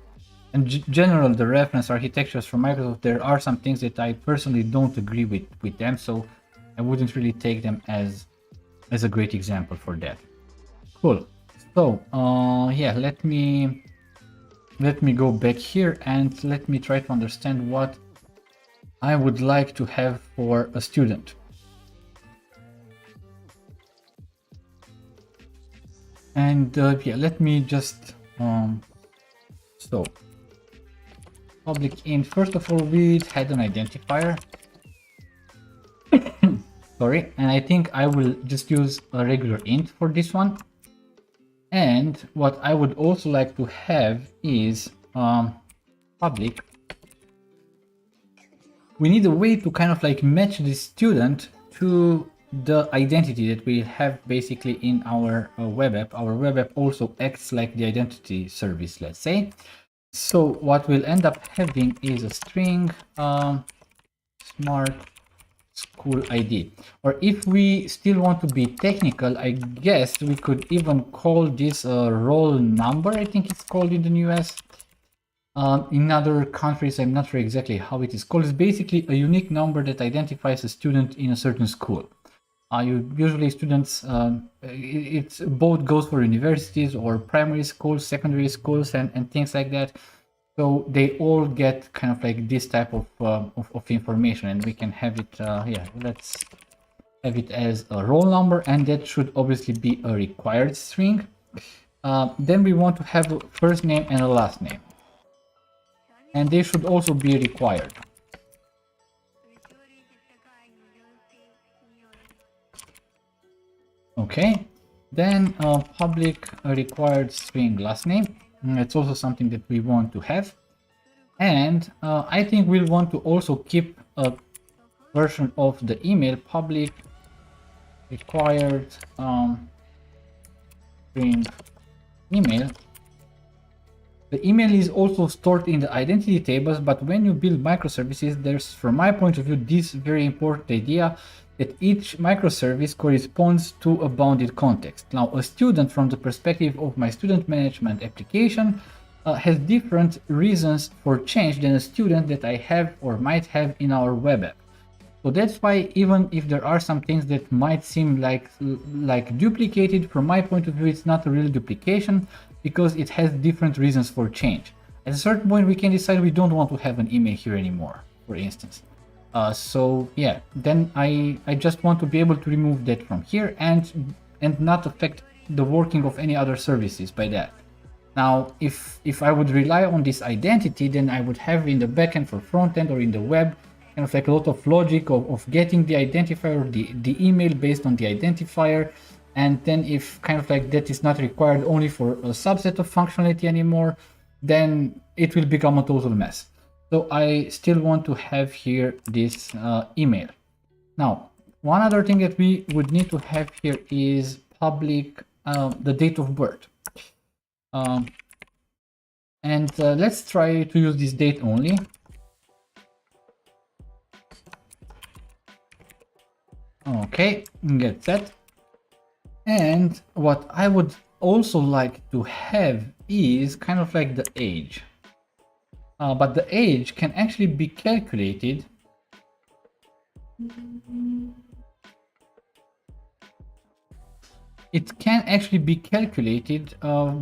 In general, the reference architectures from Microsoft, there are some things that I personally don't agree with them, so I wouldn't really take them as a great example for that. Cool. So yeah, let me go back here and let me try to understand what I would like to have for a student. And yeah, let me just so public int. First of all, we had an identifier. Sorry, and I think I will just use a regular int for this one. And what I would also like to have is public. We need a way to kind of like match the student to the identity that we have basically in our web app. Our web app also acts like the identity service, let's say. So what we'll end up having is a string smart school ID. Or if we still want to be technical, I guess we could even call this a roll number. I think it's called in the US. In other countries, I'm not sure exactly how it is called. It's basically a unique number that identifies a student in a certain school. Usually students, it's both goes for universities or primary schools, secondary schools, and things like that. So they all get kind of like this type of information, and we can have it, yeah, let's have it as a roll number, and that should obviously be a required string. Then we want to have a first name and a last name, and they should also be required. Okay, then public required string last name. It's also something that we want to have. And I think we'll want to also keep a version of the email, public required string email. The email is also stored in the identity tables, but when you build microservices, there's, from my point of view, this very important idea that each microservice corresponds to a bounded context. Now, a student from the perspective of my student management application has different reasons for change than a student that I have or might have in our web app. So that's why even if there are some things that might seem like duplicated, from my point of view, it's not a real duplication because it has different reasons for change. At a certain point, we can decide we don't want to have an email here anymore, for instance. So yeah, then I just want to be able to remove that from here and not affect the working of any other services by that. Now, if I would rely on this identity, then I would have in the backend for frontend or in the web kind of like a lot of logic of getting the identifier or the email based on the identifier. And then if kind of like that is not required only for a subset of functionality anymore, then it will become a total mess. So I still want to have here this email. Now, one other thing that we would need to have here is public, the date of birth. Let's try to use this date only. Okay, get that. And what I would also like to have is kind of like the age. But the age can actually be calculated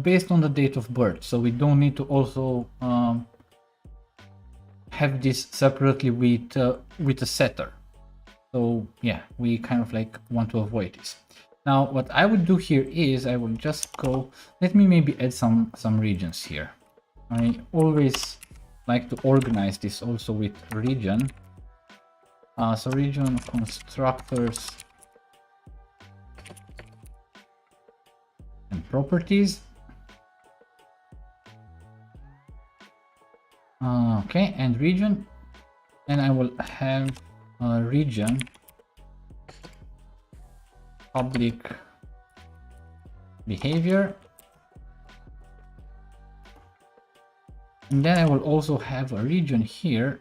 based on the date of birth. So we don't need to also have this separately with a setter. So yeah, we kind of like want to avoid this. Now, what I would do here is I will just go, let me maybe add some regions here. I always like to organize this also with region. So region, constructors, and properties. Okay, and region. And I will have a region public behavior, and then I will also have a region here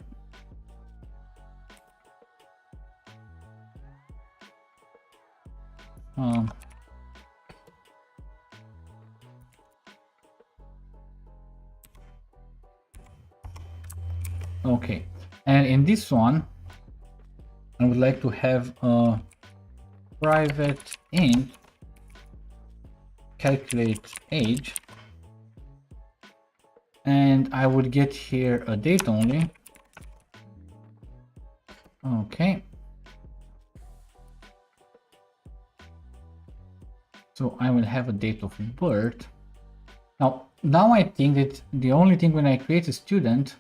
okay, and in this one I would like to have a private int calculate age, and I would get here a date only. Okay, so I will have a date of birth. Now I think that the only thing when I create a student,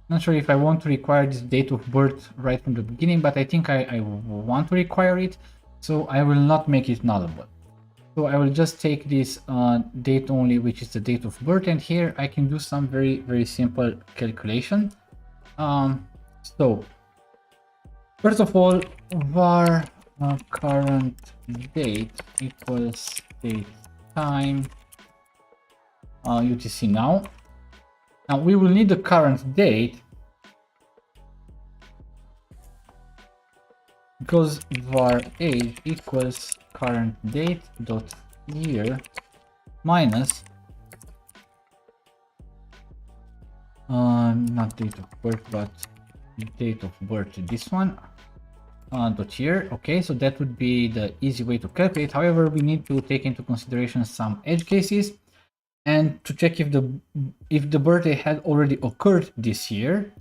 not sure if I want to require this date of birth right from the beginning, but I think I want to require it, so I will not make it nullable. So I will just take this date only, which is the date of birth, and here I can do some very simple calculation. So first of all, var current date equals date time UTC now. Now we will need the current date because var age equals current date dot year minus not date of birth but date of birth, this one dot year. Okay, so that would be the easy way to calculate. However, we need to take into consideration some edge cases and to check if the birthday had already occurred this year.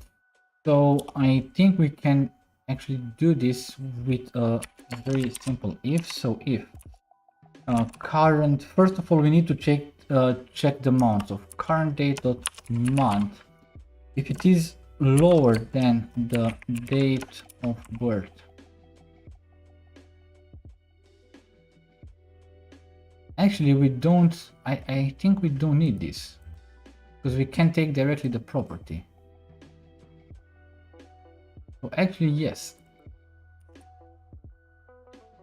So I think we can actually do this with a very simple if. So if current, first of all, we need to check the month of current date dot month. If it is lower than the date of birth, actually we don't, I think we don't need this because we can take directly the property. So actually yes,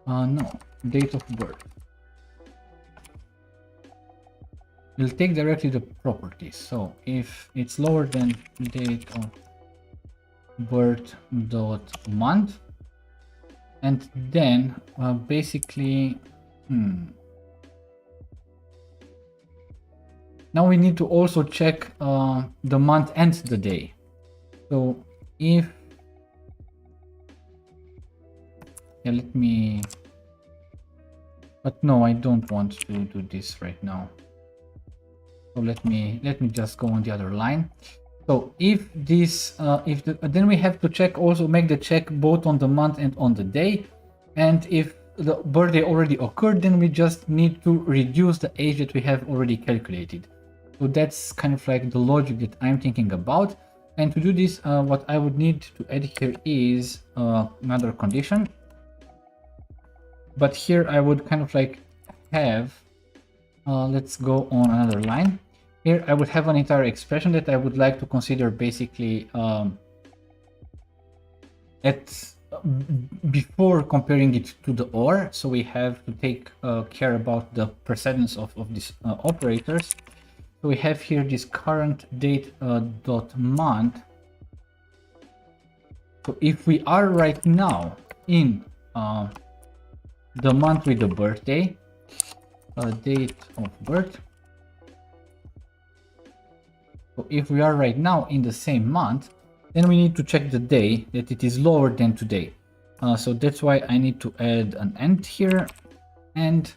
no, date of birth, we'll take directly the property. So if it's lower than date of birth dot month, And then basically, now we need to also check the month and the day. So if, yeah, let me, but no, I don't want to do this right now. So let me just go on the other line. So if this, then we have to check, also make the check both on the month and on the day. And if the birthday already occurred, then we just need to reduce the age that we have already calculated. So that's kind of like the logic that I'm thinking about. And to do this, what I would need to add here is another condition. But here I would kind of like have, let's go on another line. Here I would have an entire expression that I would like to consider basically before comparing it to the OR. So we have to take care about the precedence of these operators. So we have here this current date dot month. So if we are right now in the month with the birthday, date of birth. So if we are right now in the same month, then we need to check the day that it is lower than today. So that's why I need to add an end here, and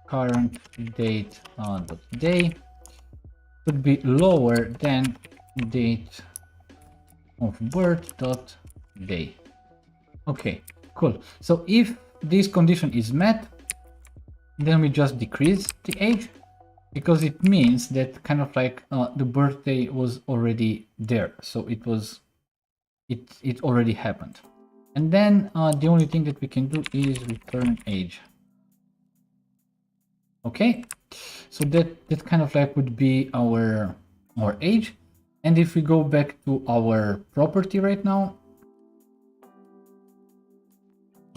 current date dot day should be lower than date of birth dot day. Okay, cool. So if this condition is met, then we just decrease the age, because it means that kind of like the birthday was already there, so it already happened. And then the only thing that we can do is return age. Okay, so that kind of like would be our age. And if we go back to our property right now,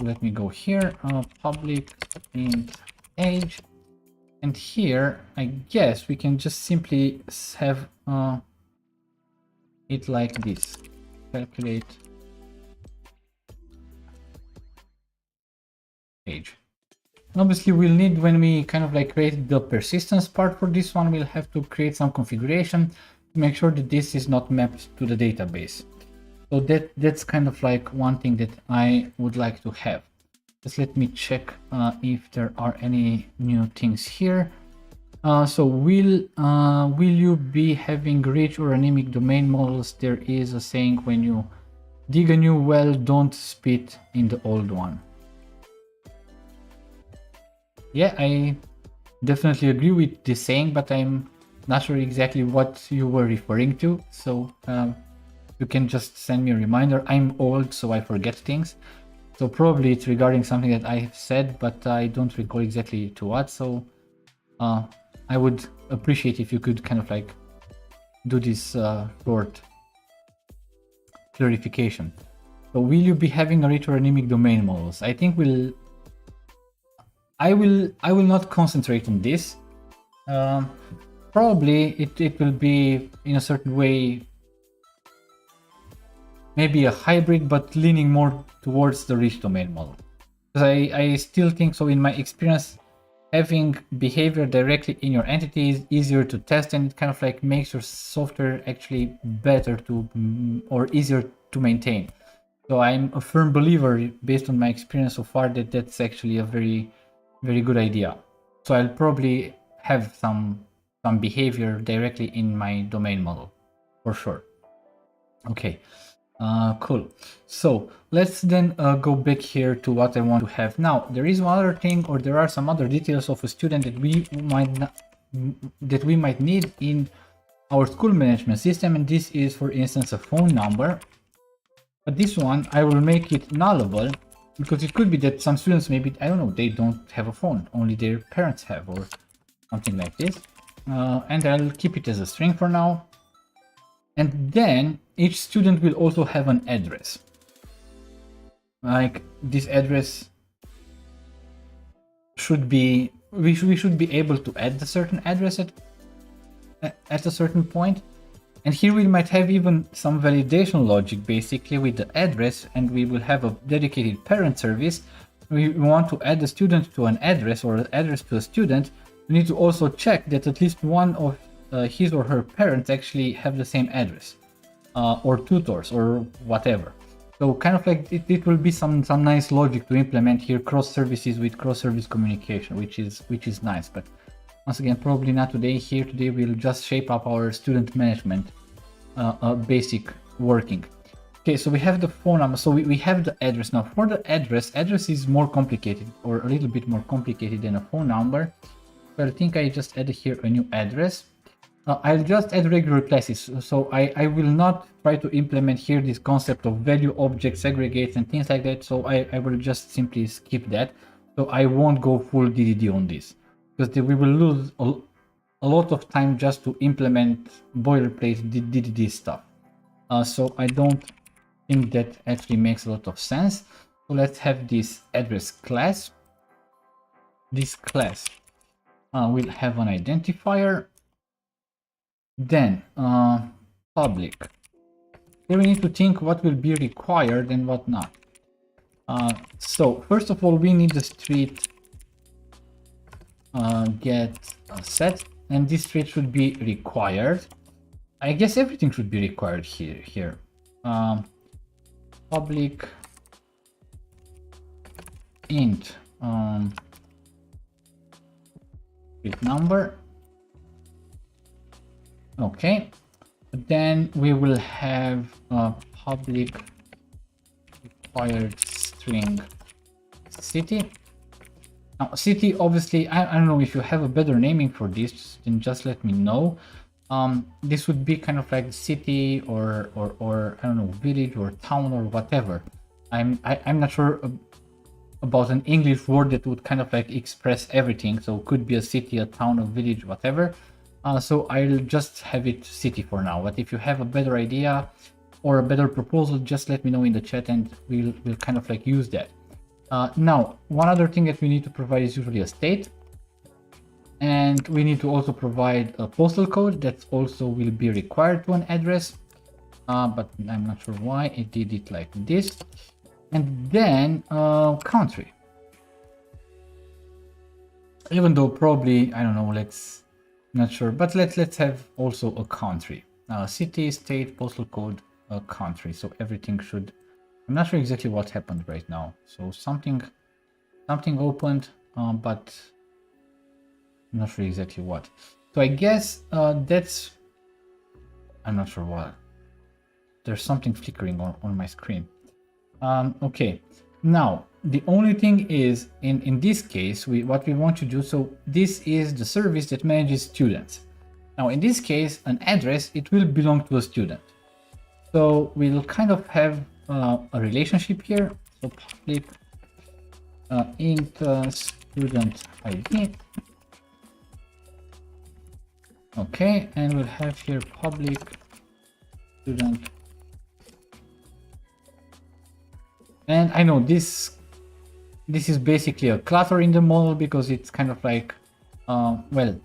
let me go here, public int age. And here, I guess we can just simply have it like this. Calculate age. And obviously, we'll need, when we kind of like create the persistence part for this one, we'll have to create some configuration to make sure that this is not mapped to the database. So that's kind of like one thing that I would like to have. Just let me check if there are any new things here. So will you be having rich or anemic domain models? There is a saying, when you dig a new well, don't spit in the old one. Yeah, I definitely agree with this saying, but I'm not sure exactly what you were referring to. So you can just send me a reminder. I'm old, so I forget things. So probably it's regarding something that I have said, but I don't recall exactly to what. So I would appreciate if you could kind of like do this short clarification. So will you be having a rich or anemic domain models? I think I will not concentrate on this. Probably it will be in a certain way, maybe a hybrid, but leaning more towards the rich domain model. Because I still think so, in my experience, having behavior directly in your entity is easier to test, and it kind of like makes your software actually better to, or easier to maintain. So I'm a firm believer, based on my experience so far, that that's actually a very, very good idea. So I'll probably have some behavior directly in my domain model, for sure. Okay. Cool. So let's then go back here to what I want to have. Now, there is one other thing, or there are some other details of a student that we might need in our school management system, and this is, for instance, a phone number. But this one, I will make it nullable, because it could be that some students, maybe, I don't know, they don't have a phone, only their parents have, or something like this. And I'll keep it as a string for now. And then each student will also have an address. Like this address should be, we should be able to add a certain address at a certain point. And here we might have even some validation logic basically with the address, and we will have a dedicated parent service. We want to add a student to an address or an address to a student. We need to also check that at least one of his or her parents actually have the same address, or tutors or whatever. So kind of like it will be some nice logic to implement here, cross services with cross service communication, which is nice. But once again, probably not today. Here today we'll just shape up our student management basic working. Okay, so we have the phone number, so we have the address. Now for the address is more complicated, or a little bit more complicated than a phone number. So I think I just added here a new address. I'll just add regular classes, so I will not try to implement here this concept of value objects, aggregates and things like that. So I will just simply skip that. So I won't go full DDD on this, because we will lose a lot of time just to implement boilerplate DDD stuff. So I don't think that actually makes a lot of sense. So let's have this address class. This class will have an identifier. Then public. Here we need to think what will be required and what not. So first of all, we need the street get set, and this street should be required. I guess everything should be required here. Public int street number. Okay, then we will have a public required string city. Now city, obviously, I don't know if you have a better naming for this, then just let me know. This would be kind of like city or I don't know, village or town or whatever. I'm not sure about an English word that would kind of like express everything. So it could be a city, a town, a village, whatever. So I'll just have it city for now. But if you have a better idea or a better proposal, just let me know in the chat and we'll kind of like use that. Now, one other thing that we need to provide is usually a state. And we need to also provide a postal code that also will be required to an address. But I'm not sure why it did it like this. And then country. Even though probably, I don't know, not sure, but let's have also a country. City, state, postal code, country. So everything should. I'm not sure exactly what happened right now. So something opened, but I'm not sure exactly what. So I guess that's. I'm not sure what. There's something flickering on my screen. Okay. Now the only thing is, in this case, what we want to do. So this is the service that manages students. Now in this case, an address, it will belong to a student. So we'll kind of have a relationship here. So public int student ID. Okay, and we'll have here public student. And I know this is basically a clutter in the model because it's kind of like, well,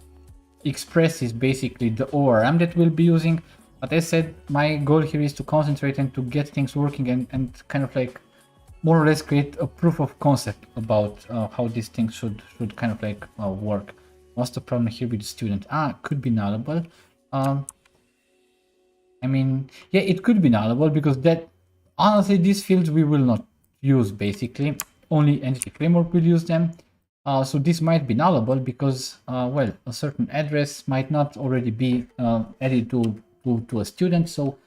express is basically the ORM that we'll be using. But as said, my goal here is to concentrate and to get things working and kind of like more or less create a proof of concept about how these things should kind of like work. What's the problem here with the student? Could be nullable. I mean, yeah, it could be nullable because that, honestly, these fields we will not use basically. Only Entity Framework will use them. So this might be nullable because, well, a certain address might not already be added to a student. So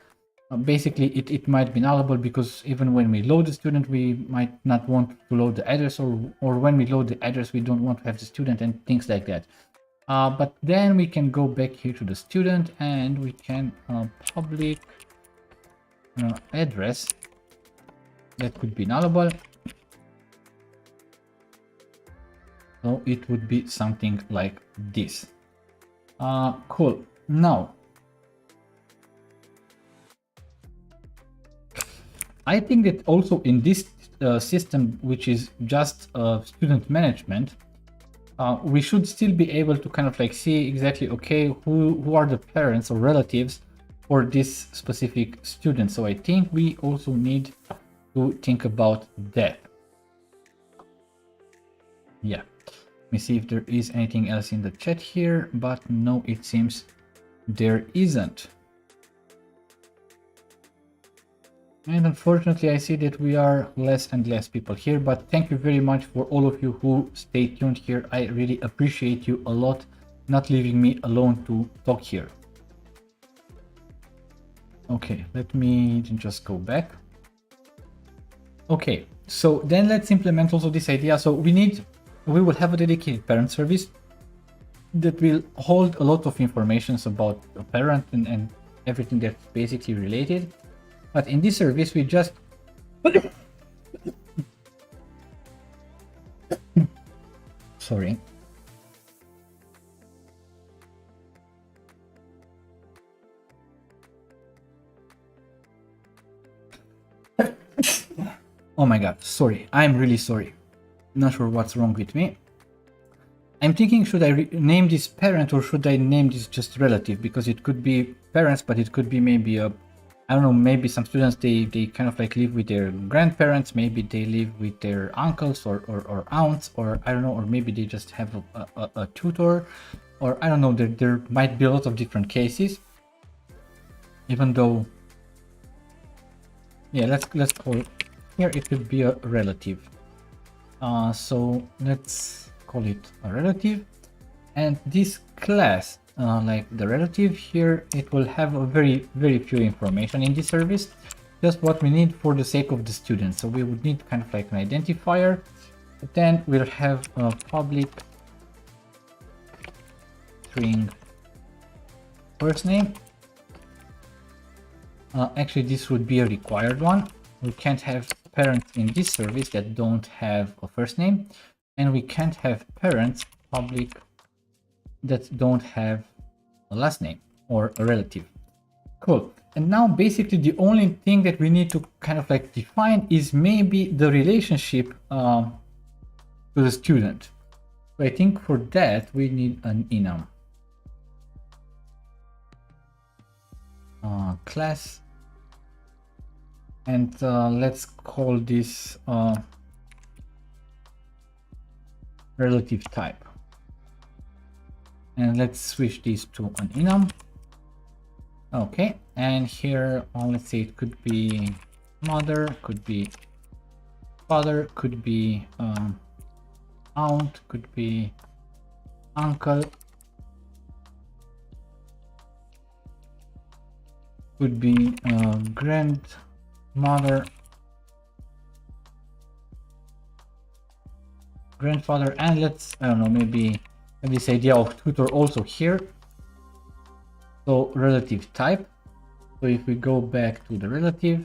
basically it might be nullable because even when we load the student, we might not want to load the address, or when we load the address, we don't want to have the student and things like that. But then we can go back here to the student and we can public address that could be nullable. So it would be something like this. Cool. Now, I think that also in this system, which is just student management, we should still be able to kind of like see exactly, okay, who are the parents or relatives for this specific student. So I think we also need to think about that. Yeah, let me see if there is anything else in the chat here, but no, it seems there isn't. And unfortunately, I see that we are less and less people here, but thank you very much for all of you who stay tuned here. I really appreciate you a lot, not leaving me alone to talk here. Okay, let me just go back. Okay, so then let's implement also this idea. So we will have a dedicated parent service that will hold a lot of information about a parent and everything that's basically related. But in this service, we just sorry. Oh my god, sorry. I'm really sorry. Not sure what's wrong with me. I'm thinking, should I name this parent or should I name this just relative? Because it could be parents, but it could be maybe a, I don't know, maybe some students, they kind of like live with their grandparents, maybe they live with their uncles or aunts, or I don't know, or maybe they just have a tutor, or I don't know, there might be a lot of different cases. Even though, yeah, let's call it, here it could be a relative. So let's call it a relative, and this class, like the relative here, it will have a very few information in this service, just what we need for the sake of the student. So we would need kind of like an identifier, but then we'll have a public string first name. Actually, this would be a required one. We can't have parents in this service that don't have a first name, and we can't have parents public that don't have a last name or a relative. Cool. And now basically the only thing that we need to kind of like define is maybe the relationship to the student. So I think for that we need an enum. Class, and let's call this relative type, and let's switch these to an enum. Okay, and here let's say it could be mother, could be father, could be aunt, could be uncle, could be grandmother, grandfather, and let's, I don't know, maybe this idea of tutor also here. So relative type. So if we go back to the relative,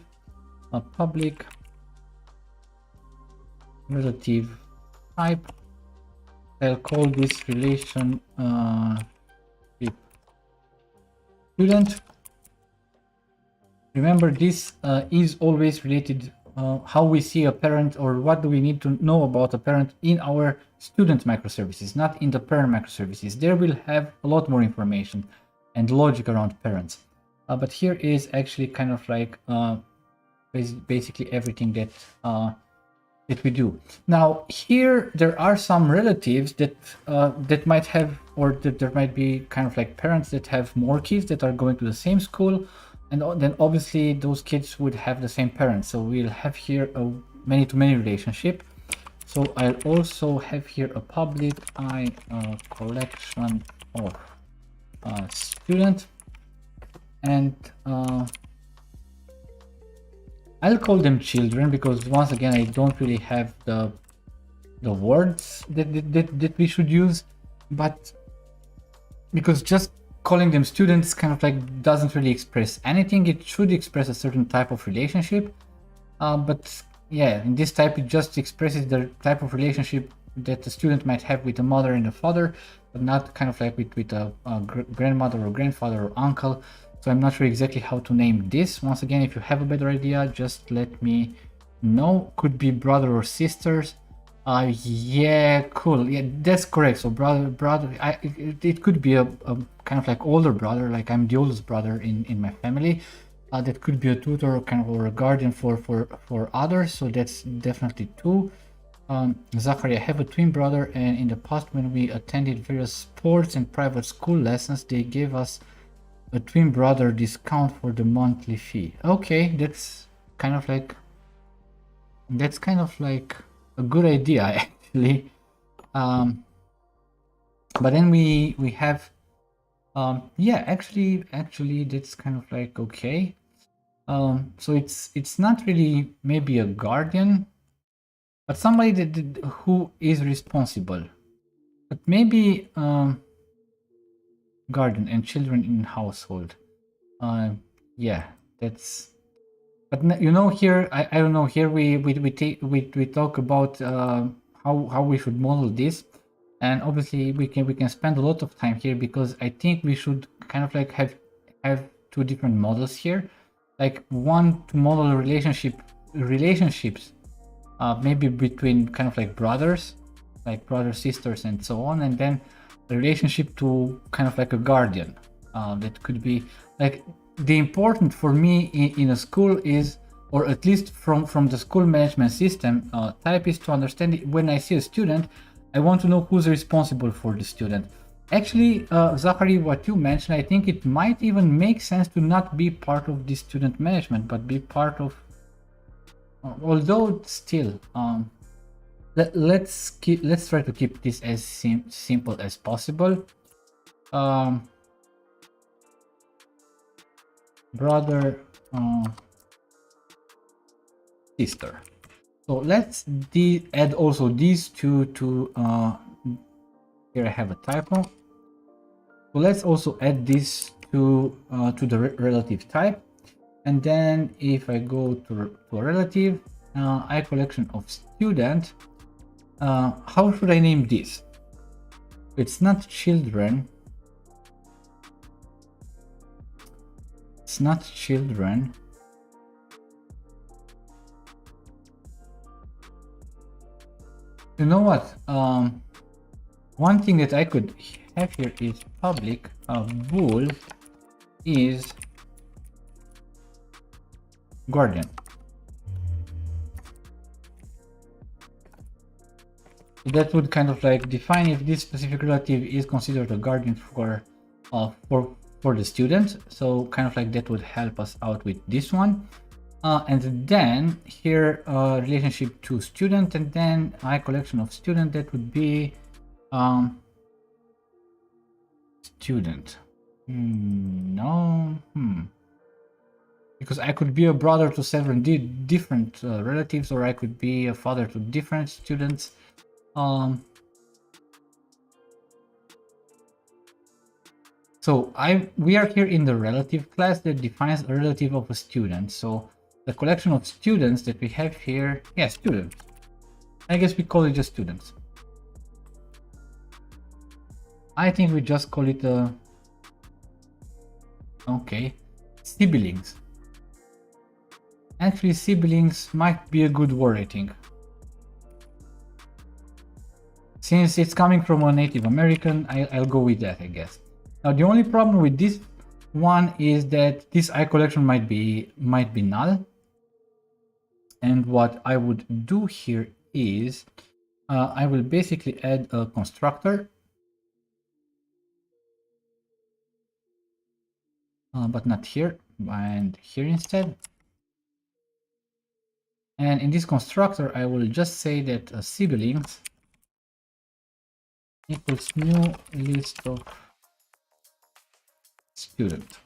public relative type, I'll call this relation student. Remember, this is always related how we see a parent, or what do we need to know about a parent in our student microservices, not in the parent microservices. There we'll have a lot more information and logic around parents. But here is actually kind of like basically everything that that we do. Now here there are some relatives that that might have, or that there might be kind of like parents that have more kids that are going to the same school, and then obviously those kids would have the same parents. So we'll have here a many-to-many relationship. So I'll also have here a public collection of student, and I'll call them children, because once again I don't really have the words that we should use, but because just calling them students kind of like doesn't really express anything. It should express a certain type of relationship, but yeah, in this type it just expresses the type of relationship that the student might have with a mother and a father, but not kind of like with a grandmother or grandfather or uncle. So I'm not sure exactly how to name this. Once again, if you have a better idea, just let me know. Could be brother or sisters, Yeah, cool. Yeah, that's correct. So brother, it could be a kind of like older brother, like I'm the oldest brother in my family. That could be a tutor, kind of, or a guardian for others. So that's definitely two. Zachary, I have a twin brother, and in the past, when we attended various sports and private school lessons, they gave us a twin brother discount for the monthly fee. Okay, that's kind of like a good idea actually. But then we have yeah, actually that's kind of like okay. So it's not really maybe a guardian, but somebody who is responsible. But maybe guardian and children in household. Yeah, that's. But you know, here I don't know. Here we talk about how we should model this, and obviously we can spend a lot of time here because I think we should kind of like have two different models here, like one to model relationships, maybe between kind of like brothers, like brothers, sisters, and so on, and then a relationship to kind of like a guardian. That could be like the important for me in a school is, or at least from the school management system type, is to understand it. When I see a student, I want to know who's responsible for the student. Actually, Zachary, what you mentioned, I think it might even make sense to not be part of the student management, but be part of, although still, let's try to keep this as simple as possible. Brother, sister. So let's add also these two to here I have a typo. So let's also add this to the relative type. And then if I go to a relative, I collection of student, how should I name this? It's not children. It's not children. You know what? One thing that I could have here is public bool is guardian. So that would kind of like define if this specific relative is considered a guardian for the student. So kind of like that would help us out with this one. And then here relationship to student, and then I collection of student, that would be student. Because I could be a brother to several different relatives, or I could be a father to different students. So we are here in the relative class that defines a relative of a student. So the collection of students that we have here, yeah, students. I guess we call it just students. I think we just call it okay, siblings. Actually, siblings might be a good word, I think. Since it's coming from a Native American, I'll go with that, I guess. Now, the only problem with this one is that this I collection might be null. And what I would do here is I will basically add a constructor, but not here, and here instead. And in this constructor, I will just say that siblings equals new list of student.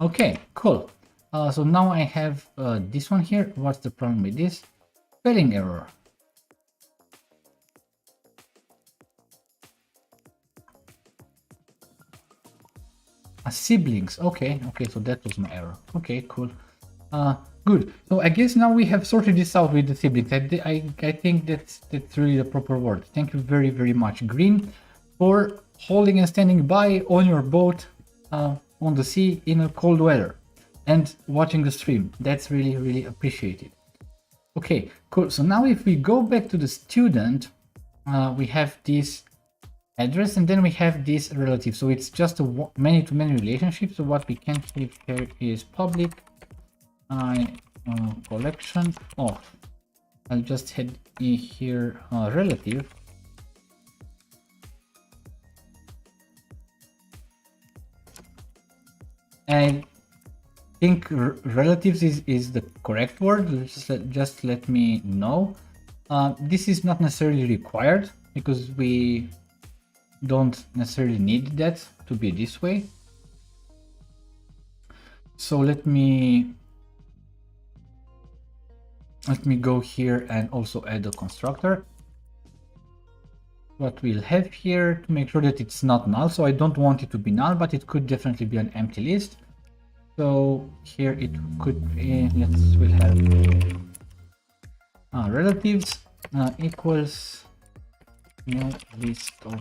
Okay, cool. So now I have this one here. What's the problem with this? Spelling error. Siblings. Okay, so that was my error. Okay, cool. Good. So I guess now we have sorted this out with the siblings. I think that's really the proper word. Thank you very, very much, Green, for holding and standing by on your boat on the sea in a cold weather and watching the stream. That's really, really appreciated. Okay, cool. So now if we go back to the student, we have this address and then we have this relative. So it's just a many-to-many relationship. So what we can have here is public collection of. I'll just head in here relative. I think relatives is the correct word. Just let me know. This is not necessarily required because we don't necessarily need that to be this way. So let me go here and also add a constructor. What we'll have here to make sure that it's not null. So I don't want it to be null, but it could definitely be an empty list. So here it could be, we'll have relatives equals new list of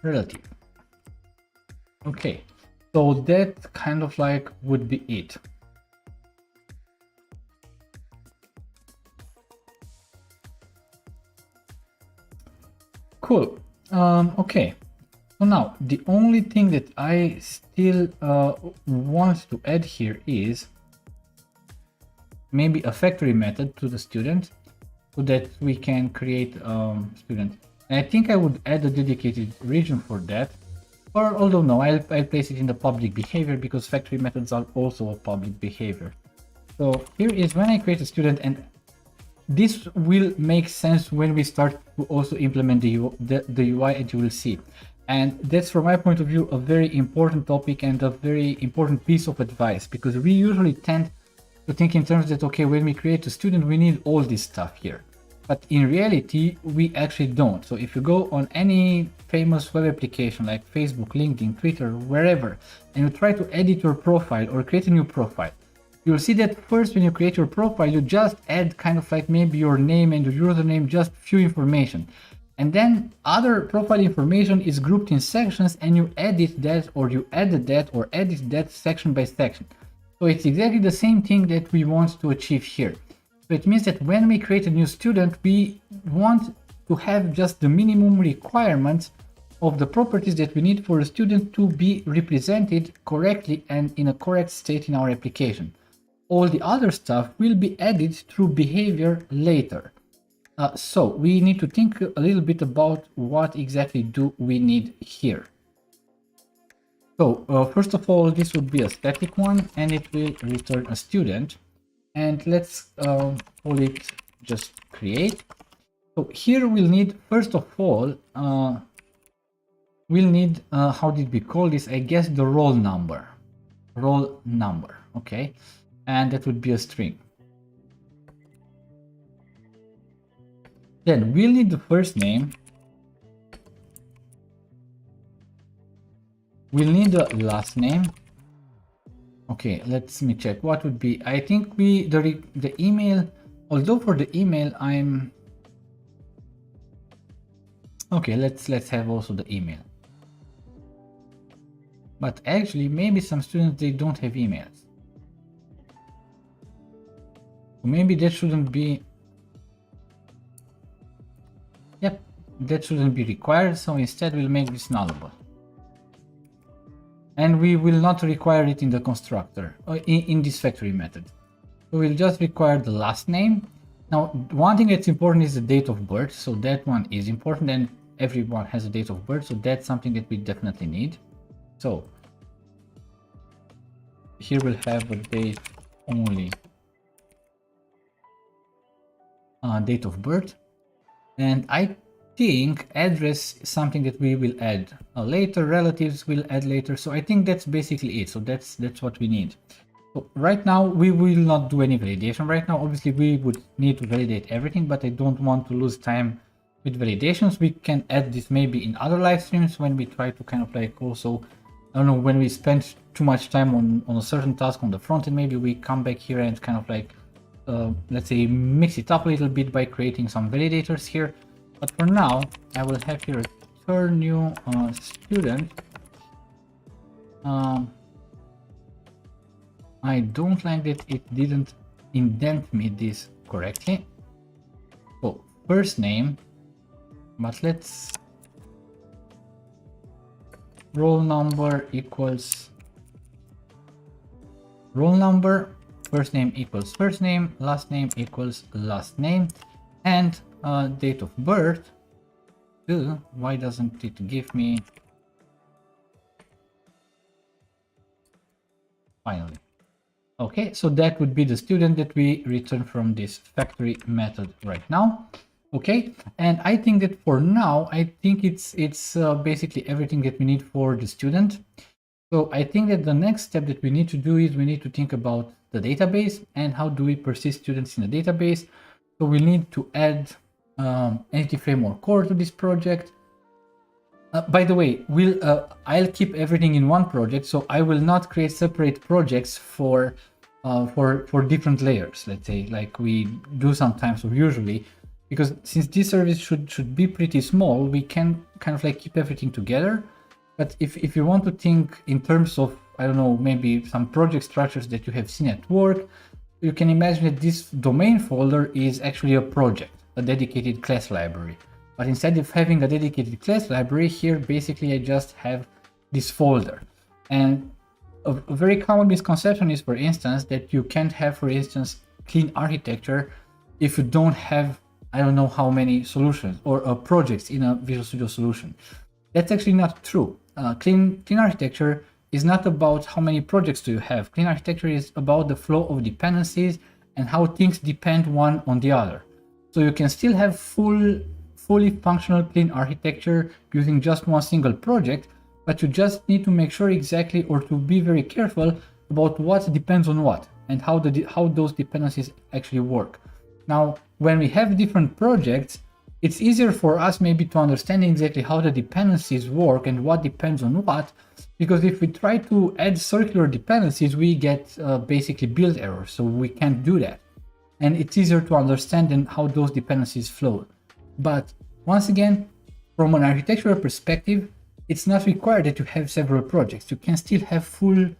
relative. Okay, so that kind of like would be it. Cool. Okay. So now the only thing that I still want to add here is maybe a factory method to the student so that we can create student. And I think I would add a dedicated region for that. Or although no, I'll place it in the public behavior because factory methods are also a public behavior. So here is when I create a student, and this will make sense when we start to also implement the UI, and you will see. And that's, from my point of view, a very important topic and a very important piece of advice, because we usually tend to think in terms that, okay, when we create a student, we need all this stuff here. But in reality, we actually don't. So if you go on any famous web application like Facebook, LinkedIn, Twitter, wherever, and you try to edit your profile or create a new profile, you'll see that first when you create your profile, you just add kind of like maybe your name and your username, just few information. And then other profile information is grouped in sections and you edit that, or you added that or edit that section by section. So it's exactly the same thing that we want to achieve here. So it means that when we create a new student, we want to have just the minimum requirements of the properties that we need for a student to be represented correctly and in a correct state in our application. All the other stuff will be added through behavior later. So we need to think a little bit about what exactly do we need here. So first of all, this would be a static one and it will return a student. And let's call it just create. So here we'll need, first of all, we'll need, how did we call this? I guess the roll number. Roll number, okay. And that would be a string. Then we'll need the first name. We'll need the last name. Okay, let me check. What would be? I think the email. Although for the email, I'm okay. Let's have also the email. But actually, maybe some students, they don't have emails. Maybe that shouldn't be. Yep, that shouldn't be required. So instead, we'll make this nullable. And we will not require it in the constructor, or in this factory method. So we'll just require the last name. Now, one thing that's important is the date of birth. So that one is important, and everyone has a date of birth. So that's something that we definitely need. So here we'll have a date only, date of birth. And I think address is something that we will add later, relatives will add later. So I think that's basically it. So that's what we need. So right now we will not do any validation. Right now, obviously we would need to validate everything, but I don't want to lose time with validations. We can add this maybe in other live streams when we try to kind of like also, I don't know, when we spend too much time on a certain task on the front end, maybe we come back here and kind of like, let's say, mix it up a little bit by creating some validators here. But for now, I will have here a return new student. I don't like that it didn't indent me this correctly. So first name, but let's roll number equals roll number, first name equals first name, last name equals last name, and date of birth. Why doesn't it give me? Finally. Okay, so that would be the student that we return from this factory method right now. Okay, and I think that for now, I think it's basically everything that we need for the student. So I think that the next step that we need to do is we need to think about the database and how do we persist students in the database. So we need to add Entity Framework Core to this project. By the way, I'll keep everything in one project, so I will not create separate projects for different layers. Let's say, like we do sometimes or usually, because since this service should be pretty small, we can kind of like keep everything together. But if you want to think in terms of, I don't know, maybe some project structures that you have seen at work, you can imagine that this domain folder is actually a project, a dedicated class library. But instead of having a dedicated class library here, basically I just have this folder. And a very common misconception is, for instance, that you can't have, for instance, clean architecture if you don't have, I don't know how many solutions or projects in a Visual Studio solution. That's actually not true. Clean architecture is not about how many projects do you have. Clean architecture is about the flow of dependencies and how things depend one on the other. So you can still have fully functional clean architecture using just one single project, but you just need to make sure exactly, or to be very careful about what depends on what and how those dependencies actually work. Now, when we have different projects, it's easier for us maybe to understand exactly how the dependencies work and what depends on what, because if we try to add circular dependencies, we get basically build errors, so we can't do that. And it's easier to understand then how those dependencies flow. But once again, from an architectural perspective, it's not required that you have several projects. You can still have fully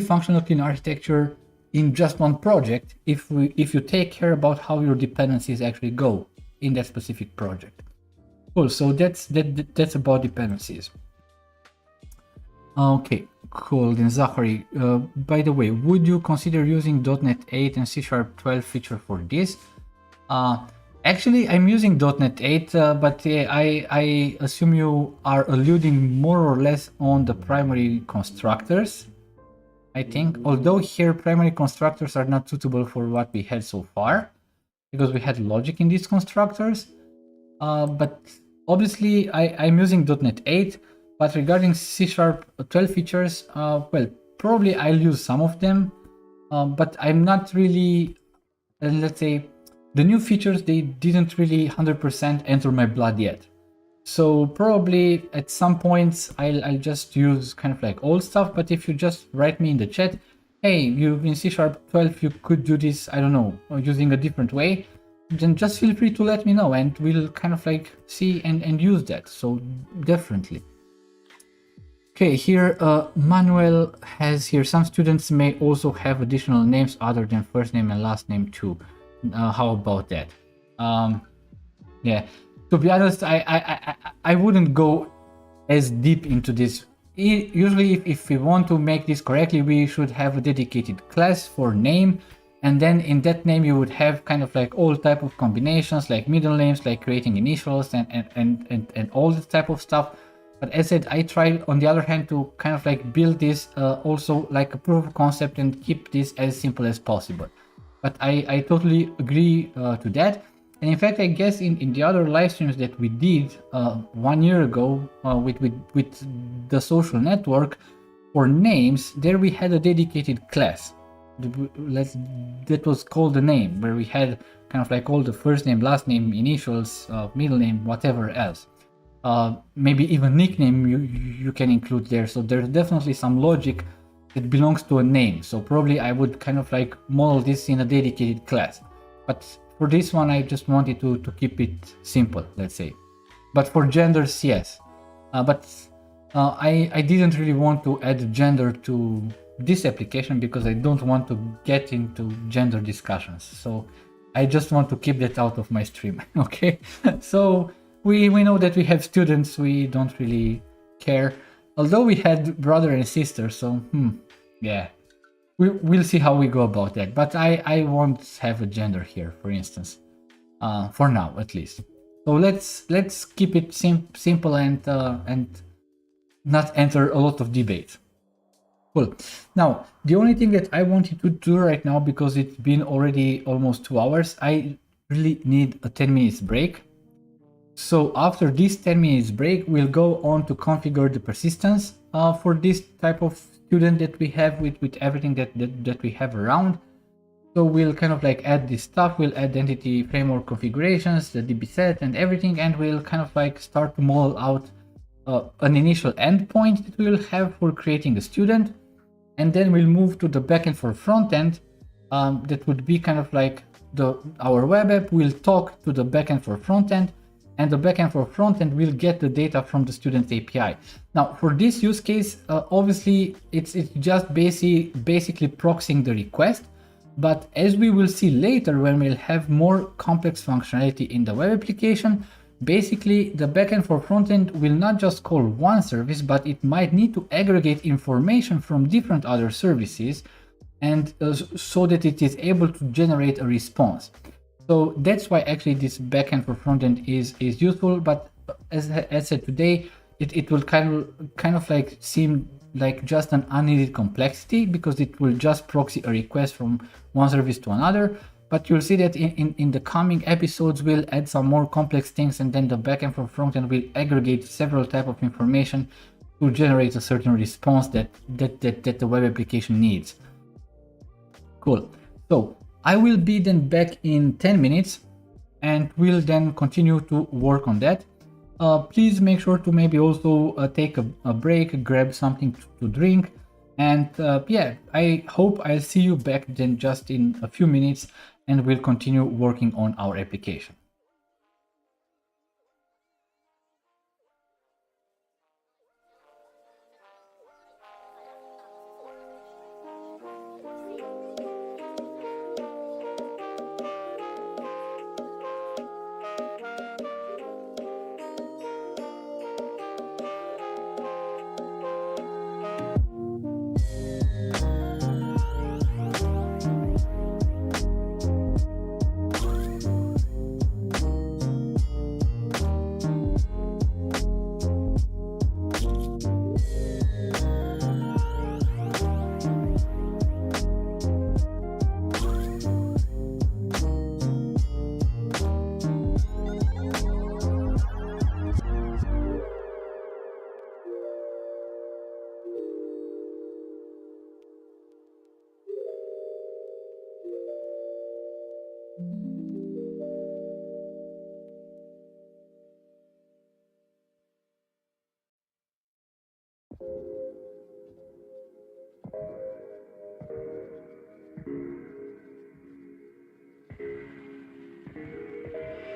functional clean architecture in just one project if you take care about how your dependencies actually go in that specific project. Cool. So that's about dependencies. Okay, cool. Then Zachary, by the way, would you consider using .NET 8 and C# 12 feature for this? Actually, I'm using .NET 8, but I assume you are alluding more or less on the primary constructors, I think. Although here primary constructors are not suitable for what we had so far, because we had logic in these constructors. But obviously I'm using .NET 8, but regarding C# 12 features, well, probably I'll use some of them, but I'm not really, let's say, the new features, they didn't really 100% enter my blood yet. So probably at some points I'll just use kind of like old stuff, but if you just write me in the chat, hey, you in C# 12 you could do this, I don't know, using a different way, then just feel free to let me know and we'll kind of like see and use that. So definitely. Okay, here Manuel has here, some students may also have additional names other than first name and last name too. How about that? Yeah, to be honest, I wouldn't go as deep into this. Usually if we want to make this correctly, we should have a dedicated class for name, and then in that name you would have kind of like all type of combinations, like middle names, like creating initials and all this type of stuff. But as I said, I tried on the other hand to kind of like build this also like a proof of concept and keep this as simple as possible. But I totally agree to that. And in fact, I guess in the other live streams that we did 1 year ago with the social network for names, there we had a dedicated class that was called the name, where we had kind of like all the first name, last name, initials, middle name, whatever else. Maybe even nickname you can include there. So there's definitely some logic that belongs to a name. So probably I would kind of like model this in a dedicated class. But for this one, I just wanted to keep it simple, let's say. But for genders, yes. But I didn't really want to add gender to this application because I don't want to get into gender discussions. So I just want to keep that out of my stream. Okay, so we know that we have students, we don't really care, although we had brother and sister, so yeah, we'll see how we go about that. But I won't have a gender here, for instance, for now at least. So let's keep it simple and not enter a lot of debate. Cool. Now, the only thing that I wanted to do right now, because it's been already almost 2 hours, I really need a 10 minutes break. So after this 10 minutes break, we'll go on to configure the persistence for this type of student that we have with everything that we have around. So we'll kind of like add this stuff, we'll add entity framework configurations, the DB set and everything, and we'll kind of like start to model out an initial endpoint that we will have for creating a student. And then we'll move to the backend for frontend. That would be kind of like our web app will talk to the backend for frontend, and the backend for frontend will get the data from the student API. Now, for this use case, obviously it's just basically proxying the request. But as we will see later, when we'll have more complex functionality in the web application, basically the backend for frontend will not just call one service, but it might need to aggregate information from different other services, and so that it is able to generate a response. So that's why actually this backend for frontend is useful. But as said today, it will kind of like seem like just an unneeded complexity, because it will just proxy a request from one service to another. But you'll see that in the coming episodes, we'll add some more complex things, and then the backend for frontend will aggregate several types of information to generate a certain response that the web application needs. Cool. So I will be then back in 10 minutes, and we'll then continue to work on that. Please make sure to maybe also take a break, grab something to drink. And yeah, I hope I'll see you back then just in a few minutes, and we'll continue working on our application.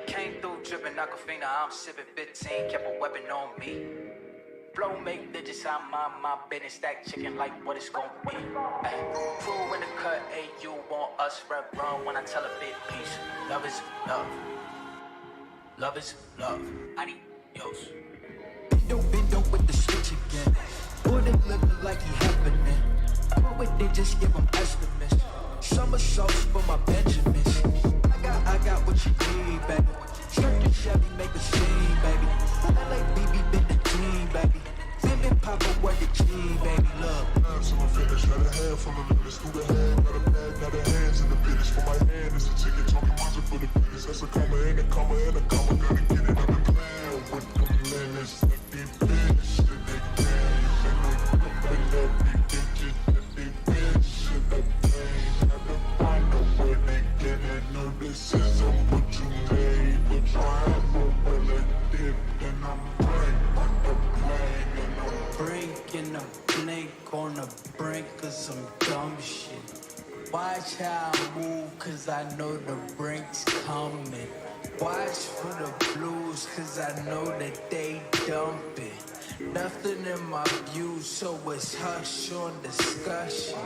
Came through dripping Aquafina, I'm sipping 15, kept a weapon on me. Flow make digits, I'm my business, stack chicken like what it's gon' be. Ay, crew in the cut, hey, you want us rep run when I tell a big piece. Love is love. Love is love. Adios. Bendo with the switch again. Put him living like he happening. But with they just give him estimates. Somersaults for my Benjamins. I got what you need, baby. Skirt and Chevy make a scene, baby. LA BB been the team, baby. Bim Papa work the team, baby. Love. So I'm finished, got a hand full of let's do the hand, got a bag, got a hands in the business. For my hand is a ticket, talking monster for the business. That's a comma and a comma and a comma. Gotta get it up and plan with the menace. Let me finish it again. And they come and let me get it. Let me finish it again. I don't find no where they get it. No, this isn't what you made. But I am a relative, and I'm breaking the plane. And I'm Breaking a blink on the brink of some dumb shit. Watch how I move, cause I know the brink's coming. Watch for the blues, cause I know that they dumping. Nothing in my view, so it's hush on discussion.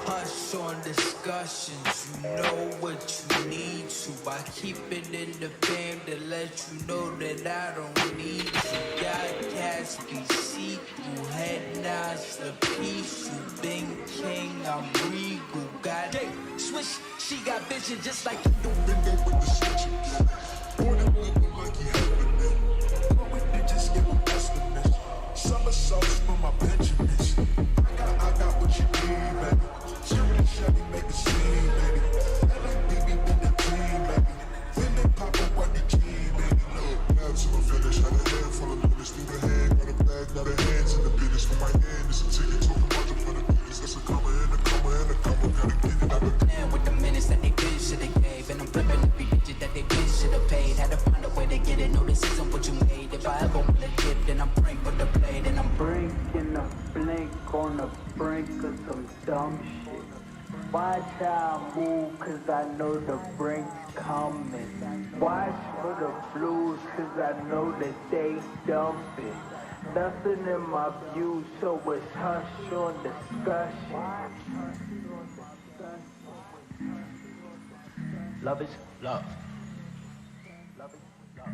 Hush on discussions, you know what you need to. I keep it in the fam to let you know that I don't need you. Got cats be see-through, head nods the peace. You been king, I'm regal. Got it, swish, she got vision just like you do. Been there with the switch again. Born and living like he having it. But with bitches, give him estimates. Somersaults from my Benjamins. I got what you need, baby. Shooting Chevy, make a scene, baby. LABB with the team, baby. Then they pop up on the team, baby. Look, to a finish, had a head full of business through the head. Got a bag, got a hands in the business. For my hand, it's a ticket, talking about for the business. That's a comma and a comma and a comma. Gotta get it, I've been playing with the minutes that they been should've gave. And I'm flipping every digit that they been should've paid. Had to find a way to get it, no, this isn't what you made. If I ever want a dip, then I'm praying for the blade. And I'm breaking a blink on the brink of some dumb shit. Watch how I move, cause I know the brink's coming. Watch for the blues, cause I know that they dumping. Nothing in my view, so it's hush on discussion. love is love. Love is love.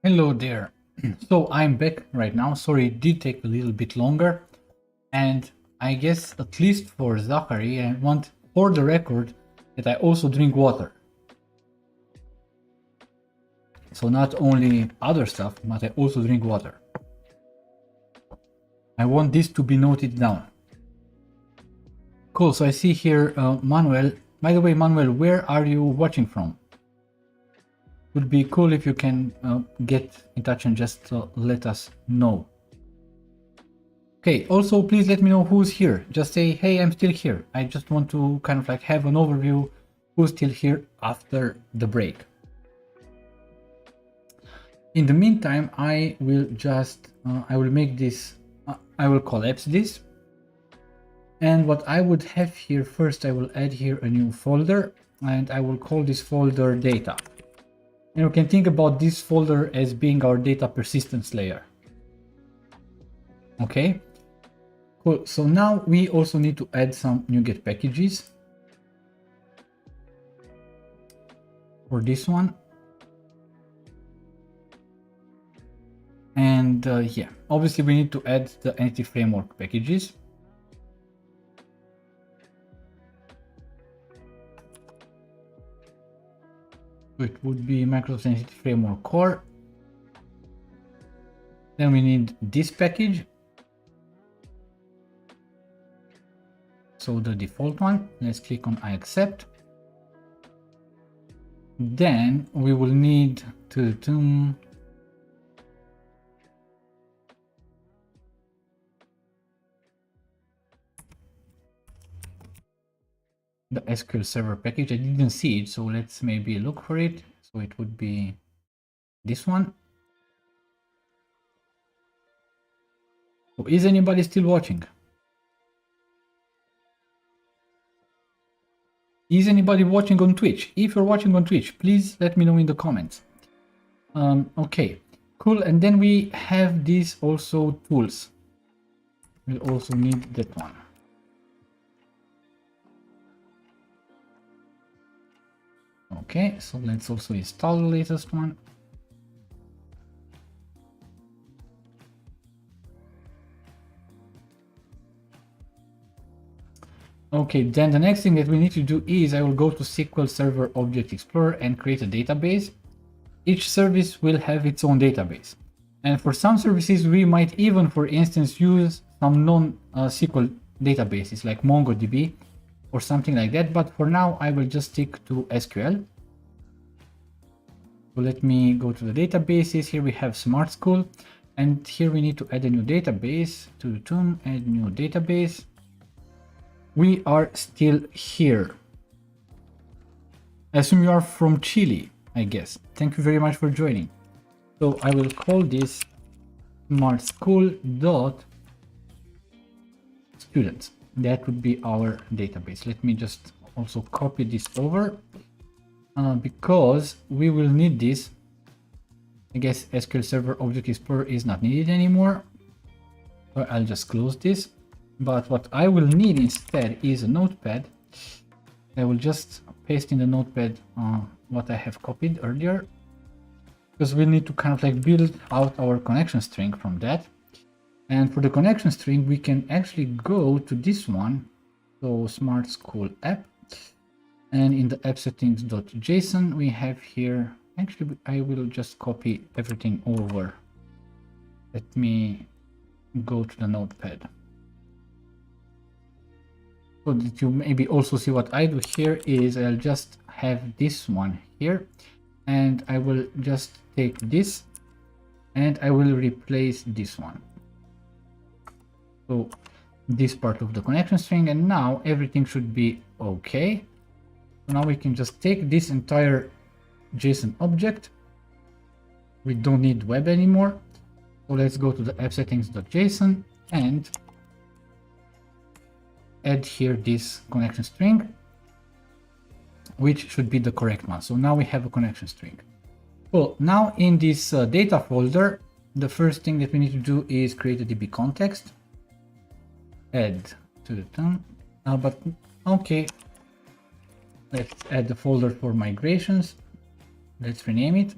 Hello there. So I'm back right now. Sorry, it did take a little bit longer. And I guess at least for Zachary, I want for the record that I also drink water. So not only other stuff, but I also drink water. I want this to be noted down. Cool, so I see here Manuel. By the way, Manuel, where are you watching from? Would be cool if you can get in touch and just let us know. Okay, also please let me know who's here. Just say, hey, I'm still here. I just want to kind of like have an overview who's still here after the break. In the meantime, I will just, I will make this, I will collapse this. And what I would have here first, I will add here a new folder and I will call this folder data. And you can think about this folder as being our data persistence layer. Okay, cool. So now we also need to add some NuGet packages for this one. And yeah, obviously we need to add the entity framework packages. It would be Microsoft Entity Framework Core. Then we need this package. So the default one, let's click on I accept. Then we will need to the SQL Server package. I didn't see it, so let's maybe look for it. So it would be this one. So is anybody still watching? Is anybody watching on Twitch? If you're watching on Twitch, please let me know in the comments. Okay, cool. And then we have these also tools. We'll also need that one. Okay, so let's also install the latest one. Okay, then the next thing that we need to do is I will go to SQL Server Object Explorer and create a database. Each service will have its own database. And for some services, we might even, for instance, use some non-SQL databases like MongoDB or something like that. But for now, I will just stick to SQL. So let me go to the databases. Here we have Smart School. And here we need to add a new database. Add new database. We are still here. I assume you are from Chile, I guess. Thank you very much for joining. So I will call this Smart School dot students. That would be our database. Let me just also copy this over because we will need this. I guess SQL Server Object Explorer is not needed anymore. So I'll just close this. But what I will need instead is a notepad. I will just paste in the notepad what I have copied earlier, because we need to kind of like build out our connection string from that. And for the connection string, we can actually go to this one. So Smart School app. And in the app settings.json, we have here, actually, I will just copy everything over. Let me go to the notepad. So that you maybe also see what I do here is I'll just have this one here and I will just take this and I will replace this one. So this part of the connection string, and now everything should be okay. So now we can just take this entire JSON object. We don't need web anymore. So let's go to the app settings.json and add here this connection string, which should be the correct one. So now we have a connection string. Well, now in this data folder, the first thing that we need to do is create a DB context. Add to the tongue. But okay, let's add the folder for migrations. Let's rename it.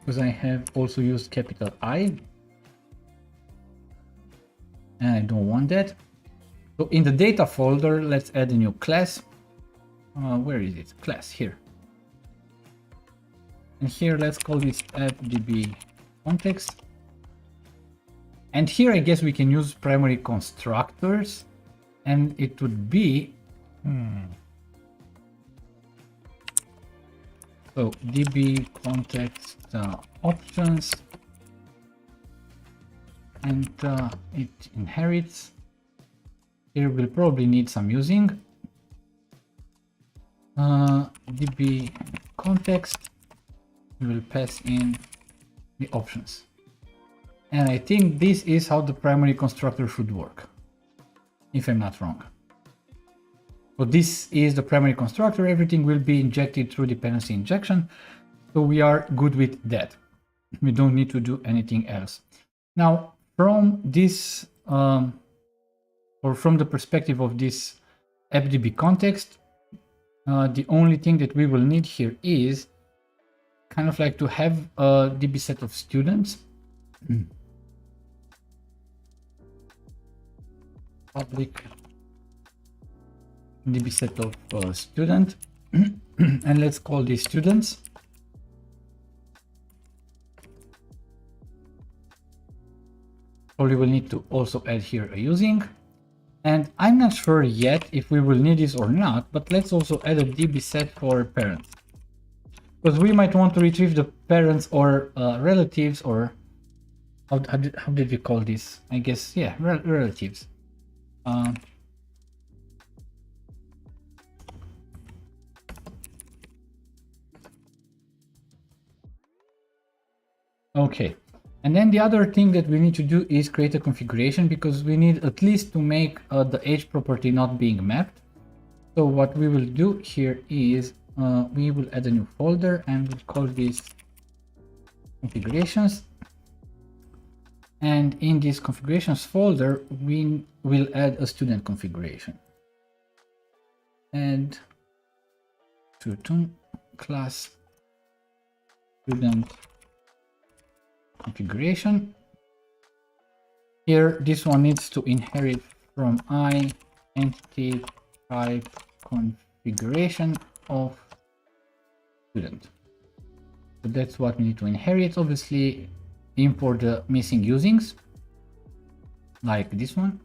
because I have also used capital I. And I don't want that. So in the data folder, let's add a new class. Where is it? Class here. And here, let's call this appdb context. And here, I guess we can use primary constructors, and it would be so db context options, and it inherits. Here we'll probably need some using. db context, we will pass in the options. And I think this is how the primary constructor should work, if I'm not wrong. So this is the primary constructor, everything will be injected through dependency injection. So we are good with that. We don't need to do anything else. Now, from this, or from the perspective of this appdb context, the only thing that we will need here is kind of like to have a db set of students. Public db set of student, and let's call these students. Probably will need to also add here a using, and I'm not sure yet if we will need this or not, but let's also add a db set for parents, because we might want to retrieve the parents or relatives, or how did we call this? I guess, yeah, relatives. Okay, and then the other thing that we need to do is create a configuration, because we need at least to make the age property not being mapped. So what we will do here is we will add a new folder and we'll call this configurations. And in this configurations folder, we will add a student configuration. Add to class student configuration. Here, this one needs to inherit from I entity type configuration of student. So that's what we need to inherit. Obviously, import the missing usings, like this one.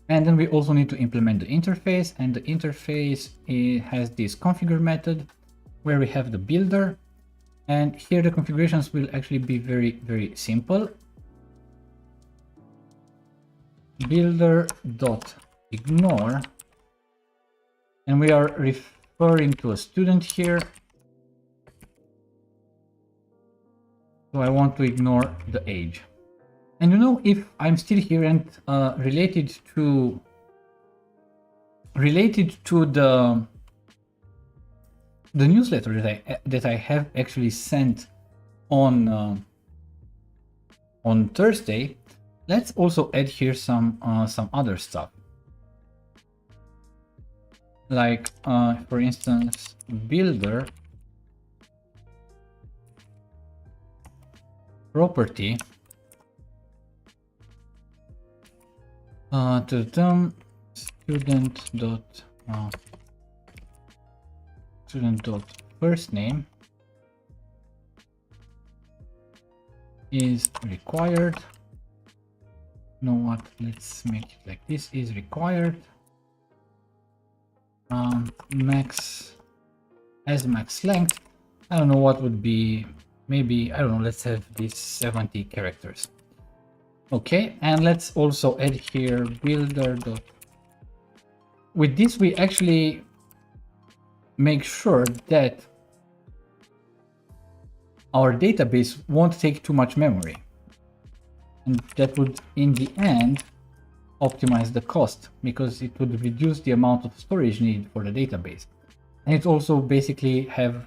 And then we also need to implement the interface, and the interface, it has this configure method where we have the builder. And here the configurations will actually be very, very simple. Builder.ignore, and we are referring to a student here. So I want to ignore the age. And you know, if I'm still here and related to the newsletter that I have actually sent on Thursday, let's also add here some other stuff. Like for instance, builder property to the term student dot first name is required. You know what? Let's make it like this: is required. Max length. I don't know what would be. Maybe, I don't know. Let's have these 70 characters. Okay, and let's also add here builder dot. With this, we actually make sure that our database won't take too much memory, and that would in the end optimize the cost, because it would reduce the amount of storage needed for the database, and it also basically have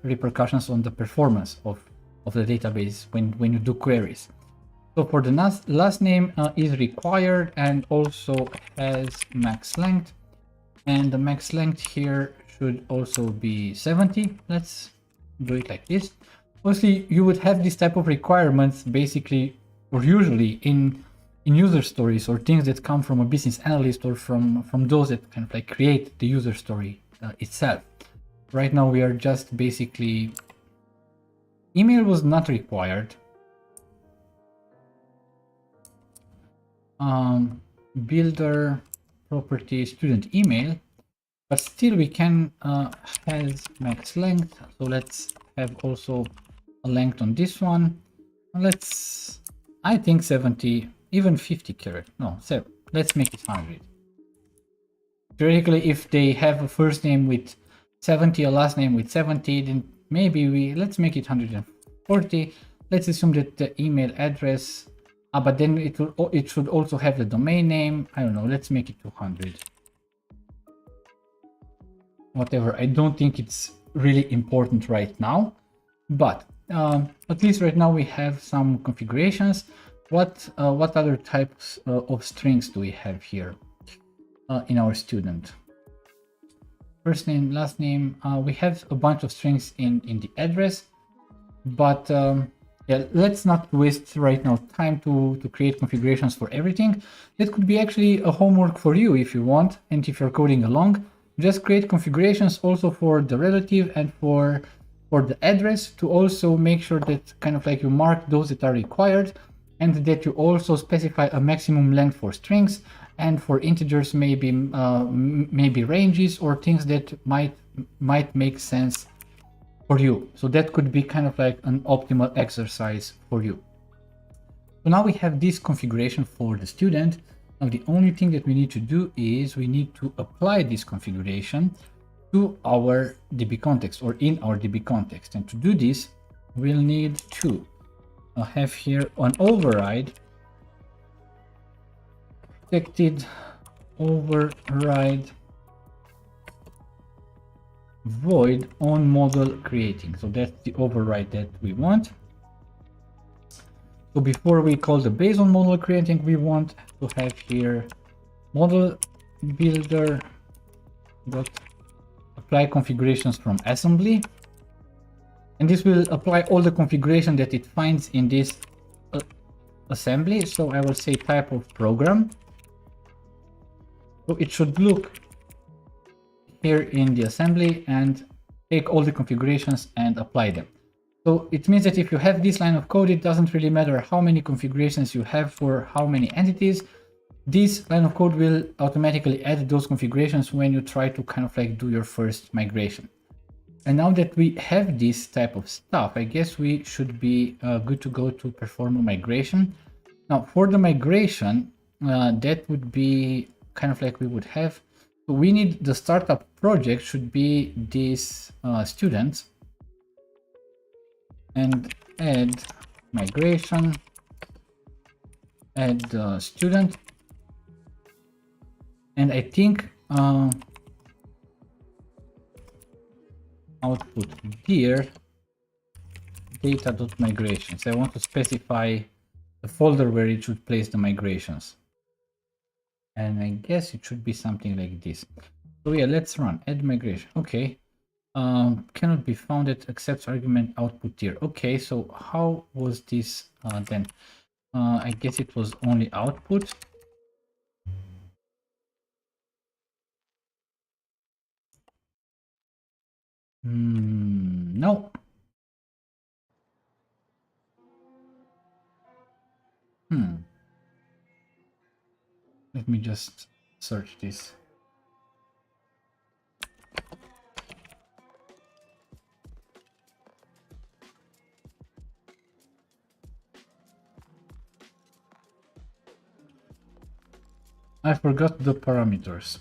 repercussions on the performance of the database when you do queries. So for the last name is required and also has max length, and the max length here should also be 70. Let's do it like this. Obviously, you would have this type of requirements basically, or usually in user stories or things that come from a business analyst or from those that kind of like create the user story itself. Right now, we are just basically, email was not required. Builder property student email, but still we can has max length. So let's have also a length on this one. Let's, I think 70, even 50 characters. No, so let's make it 100. Theoretically, if they have a first name with 70, a last name with 70, then maybe let's make it 140. Let's assume that the email address, but then it should also have the domain name. I don't know, let's make it 200. Whatever, I don't think it's really important right now, but at least right now we have some configurations. What other types of strings do we have here in our student? First name, last name. We have a bunch of strings in the address, but yeah, let's not waste right now time to create configurations for everything. That could be actually a homework for you if you want, and if you're coding along. Just create configurations also for the relative and for the address, to also make sure that kind of like you mark those that are required, and that you also specify a maximum length for strings, and for integers maybe maybe ranges or things that might make sense for you. So that could be kind of like an optimal exercise for you. So now we have this configuration for the student. Now the only thing that we need to do is we need to apply this configuration to our DB context, or in our DB context. And to do this, we'll need to have here an override, protected override void on model creating. So that's the override that we want. So before we call the base on model creating, we want to have here model builder dot apply configurations from assembly, and this will apply all the configuration that it finds in this assembly. So I will say type of program. So it should look here in the assembly and take all the configurations and apply them. So it means that if you have this line of code, it doesn't really matter how many configurations you have for how many entities. This line of code will automatically add those configurations when you try to kind of like do your first migration. And now that we have this type of stuff, I guess we should be good to go to perform a migration. Now for the migration, that would be kind of like we would have, so we need the startup project should be this student, and add migration, add student, and I think output dir data.migrations. I want to specify the folder where it should place the migrations, and I guess it should be something like this. So yeah, let's run add migration. Okay. Cannot be founded, accepts argument output tier. Okay, so how was this then? I guess it was only output. No. Let me just search this. I forgot the parameters.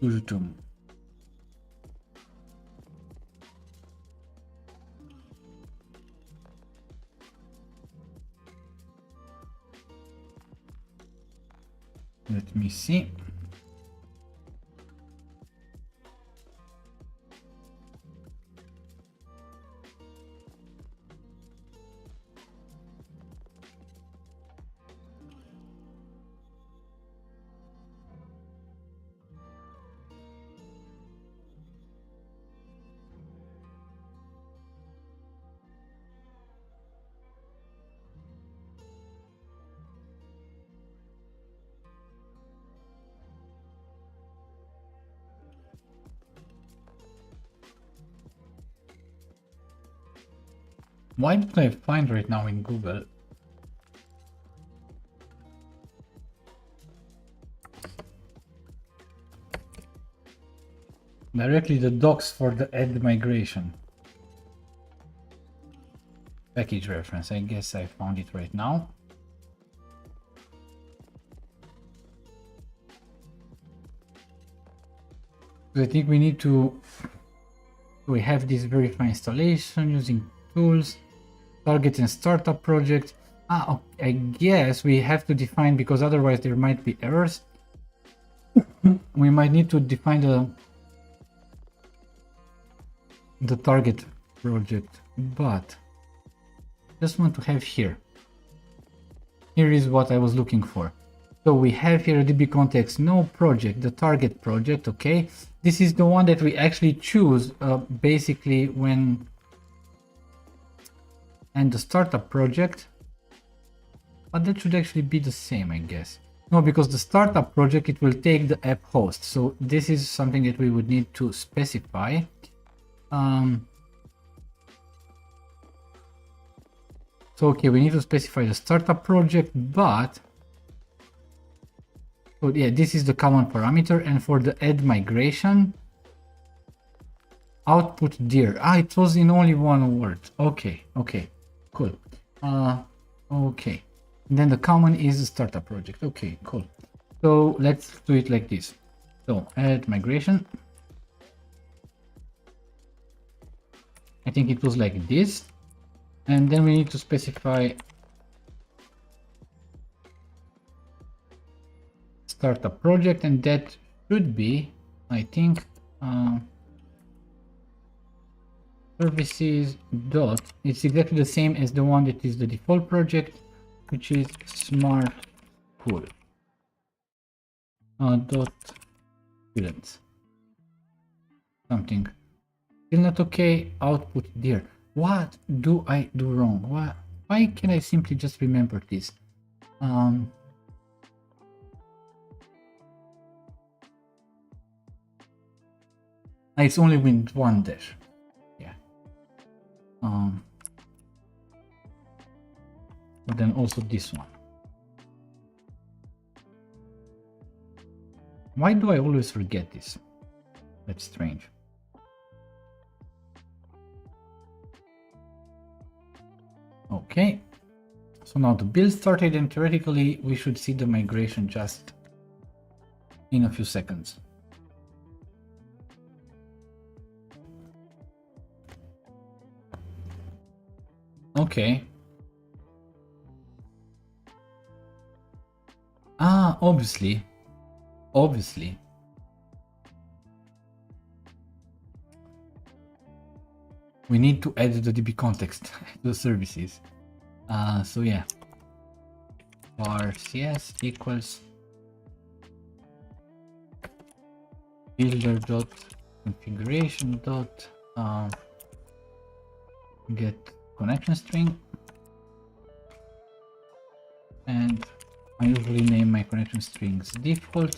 YouTube. Let me see. Why don't I find right now in Google? Directly the docs for the add migration. Package reference, I guess I found it right now. I think we need to, we have this verify installation using tools, target and startup project. I guess we have to define, because otherwise there might be errors. We might need to define the target project, but just want to have here. Here is what I was looking for. So we have here a DB context, no project, the target project, okay? This is the one that we actually choose basically when, and the startup project, but that should actually be the same, I guess. No, because the startup project, it will take the app host. So this is something that we would need to specify. So okay, we need to specify the startup project, but so yeah, this is the common parameter, and for the add migration, output dir. It was in only one word. Okay, cool. Okay, and then the common is the startup project. Okay, cool. So let's do it like this. So add migration. I think it was like this, and then we need to specify startup project, and that should be, I think, services dot, it's exactly the same as the one that is the default project, which is smart pool dot students something. Still not okay. Output dir. What do I do wrong? Why can I simply just remember this? It's only with one dash. Yeah. But then also this one. Why do I always forget this? That's strange. Okay. So now the build started, and theoretically we should see the migration just in a few seconds. Okay. Obviously. We need to add the DB context to the services. So yeah. var cs equals builder dot configuration dot get connection string, and I usually name my connection strings default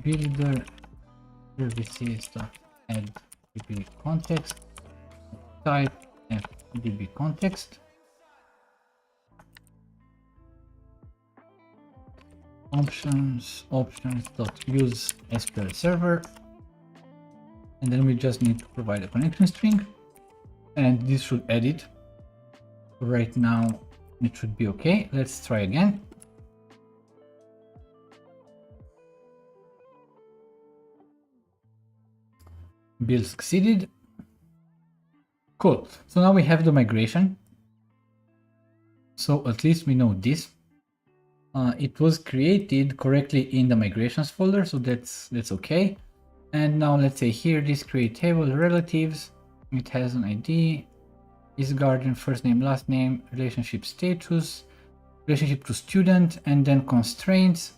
builder services dot add DB context, type fdb context, options dot use SQL server, and then we just need to provide a connection string, and this should add it. Right now it should be okay. Let's try again. Build succeeded. Cool. So now we have the migration. So at least we know this. It was created correctly in the migrations folder, so that's okay. And now let's say here, this create table relatives. It has an ID, is guardian, first name, last name, relationship status, relationship to student, and then constraints,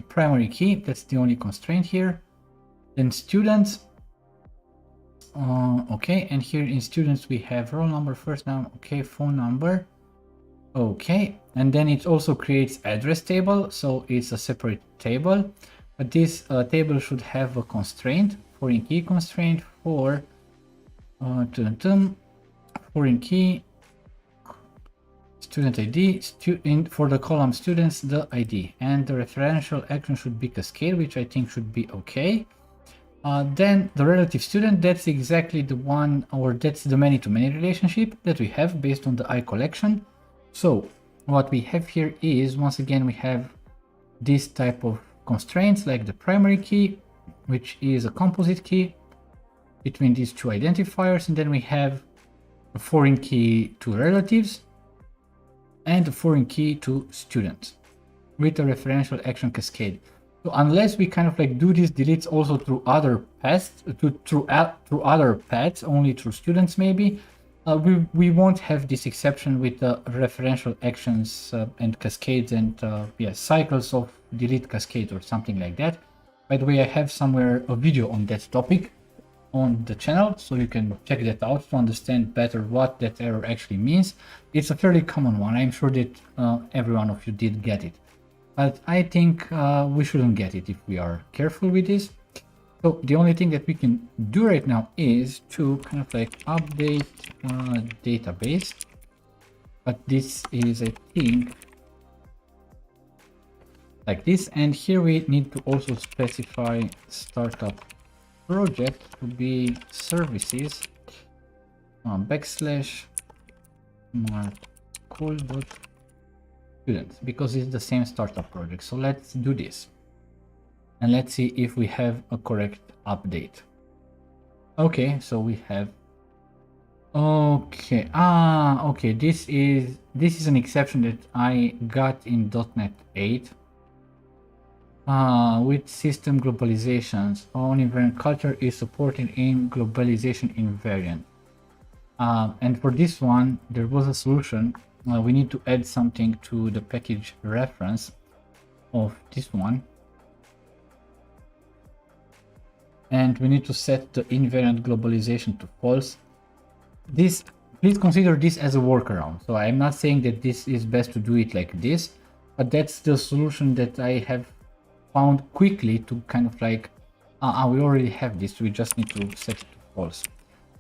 primary key. That's the only constraint here. Then students. Okay, and here in students we have roll number, first name, okay, phone number, okay, and then it also creates address table, so it's a separate table, but this table should have a constraint, foreign key constraint for foreign key, student ID, for the column students, the ID, and the referential action should be cascade, which I think should be okay. Then the relative student, that's exactly the one, or that's the many-to-many relationship that we have based on the I collection. So what we have here is, once again, we have this type of constraints like the primary key, which is a composite key between these two identifiers, and then we have a foreign key to relatives and a foreign key to students with a referential action cascade. So unless we kind of like do these deletes also through other paths, through other paths, only through students maybe, we won't have this exception with the referential actions and cascades and cycles of delete cascade or something like that. By the way, I have somewhere a video on that topic on the channel, so you can check that out to understand better what that error actually means. It's a fairly common one. I'm sure that every one of you did get it, but I think we shouldn't get it if we are careful with this. So the only thing that we can do right now is to kind of like update database, but this is, I think, like this, and here we need to also specify startup project to be services backslash students, because it's the same startup project. So let's do this and let's see if we have a correct update. Okay, so we have, okay, okay, this is an exception that I got in .NET 8 with system globalizations. On invariant culture is supported in globalization invariant, and for this one there was a solution. We need to add something to the package reference of this one, and we need to set the invariant globalization to false. This, please consider this as a workaround. So I'm not saying that this is best to do it like this, but that's the solution that I have found quickly to kind of like, we already have this, we just need to set it to false.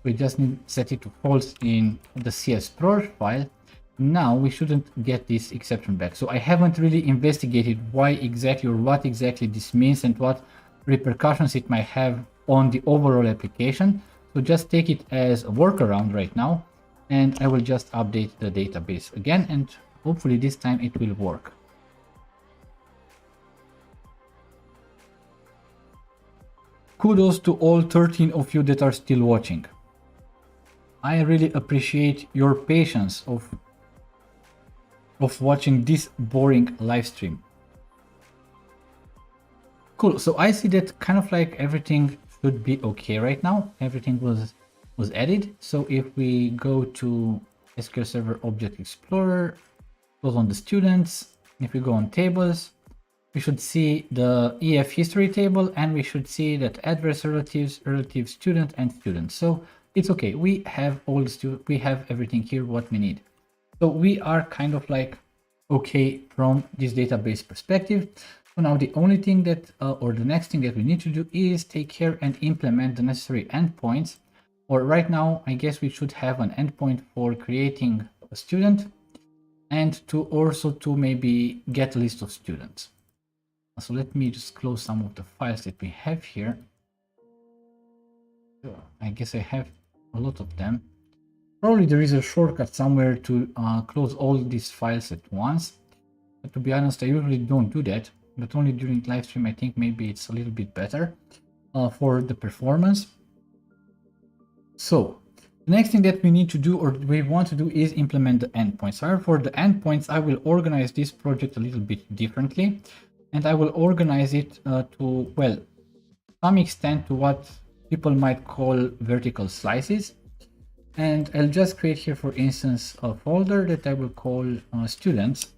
We just need to set it to false in the CS_proj file. Now we shouldn't get this exception back. So I haven't really investigated why exactly or what exactly this means and what repercussions it might have on the overall application. So just take it as a workaround right now, and I will just update the database again, and hopefully this time it will work. Kudos to all 13 of you that are still watching. I really appreciate your patience of watching this boring live stream. Cool, so I see that kind of like everything should be okay right now. Everything was added. So if we go to SQL Server Object Explorer, close on the students, if we go on tables, we should see the EF history table, and we should see that address, relatives, relative, student, and student. So it's okay. We have all the we have everything here what we need. So we are kind of like okay from this database perspective. So now the only thing that, or the next thing that we need to do is take care and implement the necessary endpoints. Or right now, I guess we should have an endpoint for creating a student, and to also to maybe get a list of students. So let me just close some of the files that we have here. I guess I have a lot of them. Probably there is a shortcut somewhere to close all these files at once. But to be honest, I usually don't do that, but only during live stream. I think maybe it's a little bit better for the performance. So the next thing that we need to do, or we want to do, is implement the endpoints. However, for the endpoints, I will organize this project a little bit differently. And I will organize it to, well, some extent to what people might call vertical slices. And I'll just create here, for instance, a folder that I will call students.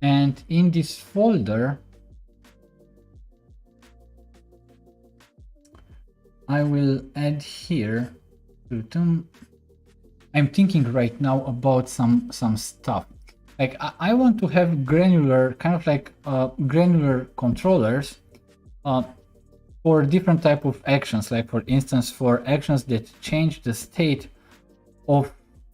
And in this folder, I will add here, I'm thinking right now about some stuff. Like I want to have granular, kind of like granular controllers for for different type of actions, like for instance, for actions that change the state of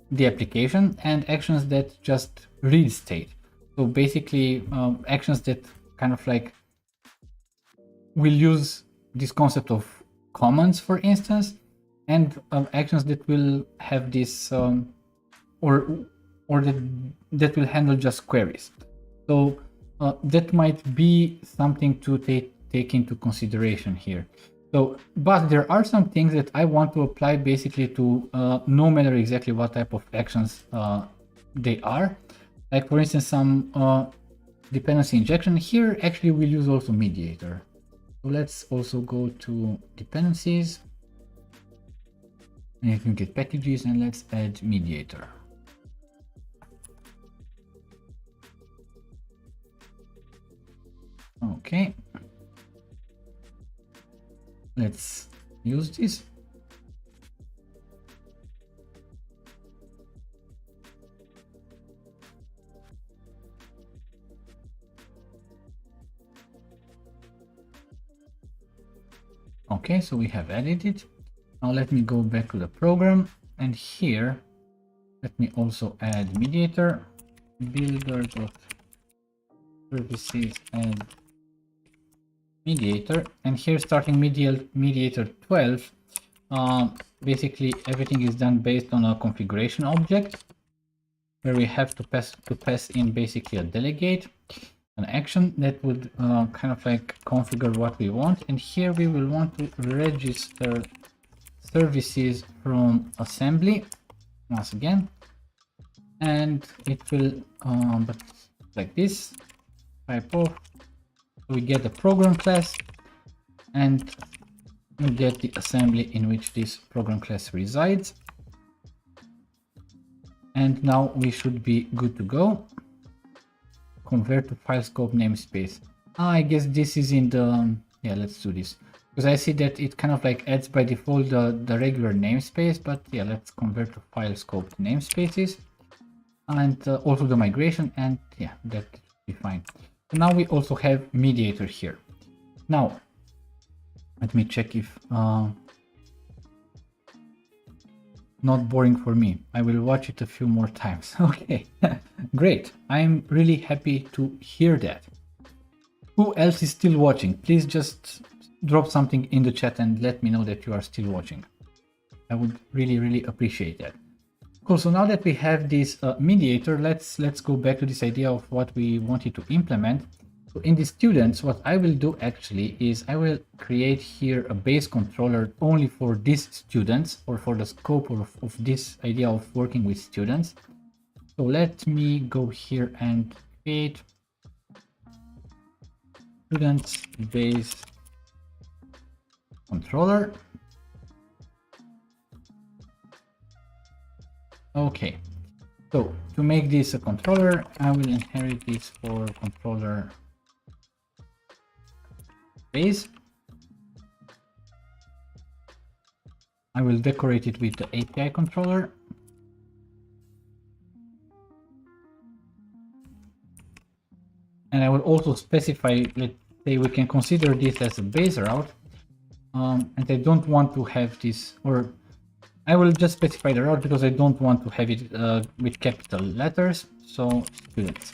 the application and actions that just read state. So basically actions that kind of like will use this concept of commands, for instance, and actions that will have this or that will handle just queries. So that might be something to take into consideration here. So, but there are some things that I want to apply basically to no matter exactly what type of actions they are. Like for instance, some dependency injection. Here actually we'll use also Mediator. So let's also go to dependencies. And you can get packages and let's add Mediator. Okay. Let's use this. Okay, so we have added it. Now let me go back to the program, and here let me also add Mediator, builder.services and Mediator, and here starting Mediator 12, basically everything is done based on a configuration object where we have to pass in basically a delegate, an action that would kind of like configure what we want, and here we will want to register services from assembly once again, and it will but like this type of, we get the program class and we get the assembly in which this program class resides, and now we should be good to go. Convert to file scope namespace. I guess this is in the, yeah, let's do this, because I see that it kind of like adds by default the regular namespace, but yeah, let's convert to file scope namespaces, and also the migration, and yeah, that should be fine. So now we also have Mediator here. Now let me check if not boring for me. I will watch it a few more times. Okay, great. I'm really happy to hear that. Who else is still watching? Please just drop something in the chat and let me know that you are still watching. I would really appreciate that. Cool. So now that we have this Mediator, let's go back to this idea of what we wanted to implement. So in the students, what I will do actually is I will create here a base controller only for these students, or for the scope of this idea of working with students. So let me go here and create students base controller. Okay, so to make this a controller, I will inherit this for controller base. I will decorate it with the API controller. And I will also specify, let's say we can consider this as a base route. And I don't want to have this, or I will just specify the route because I don't want to have it with capital letters. So students.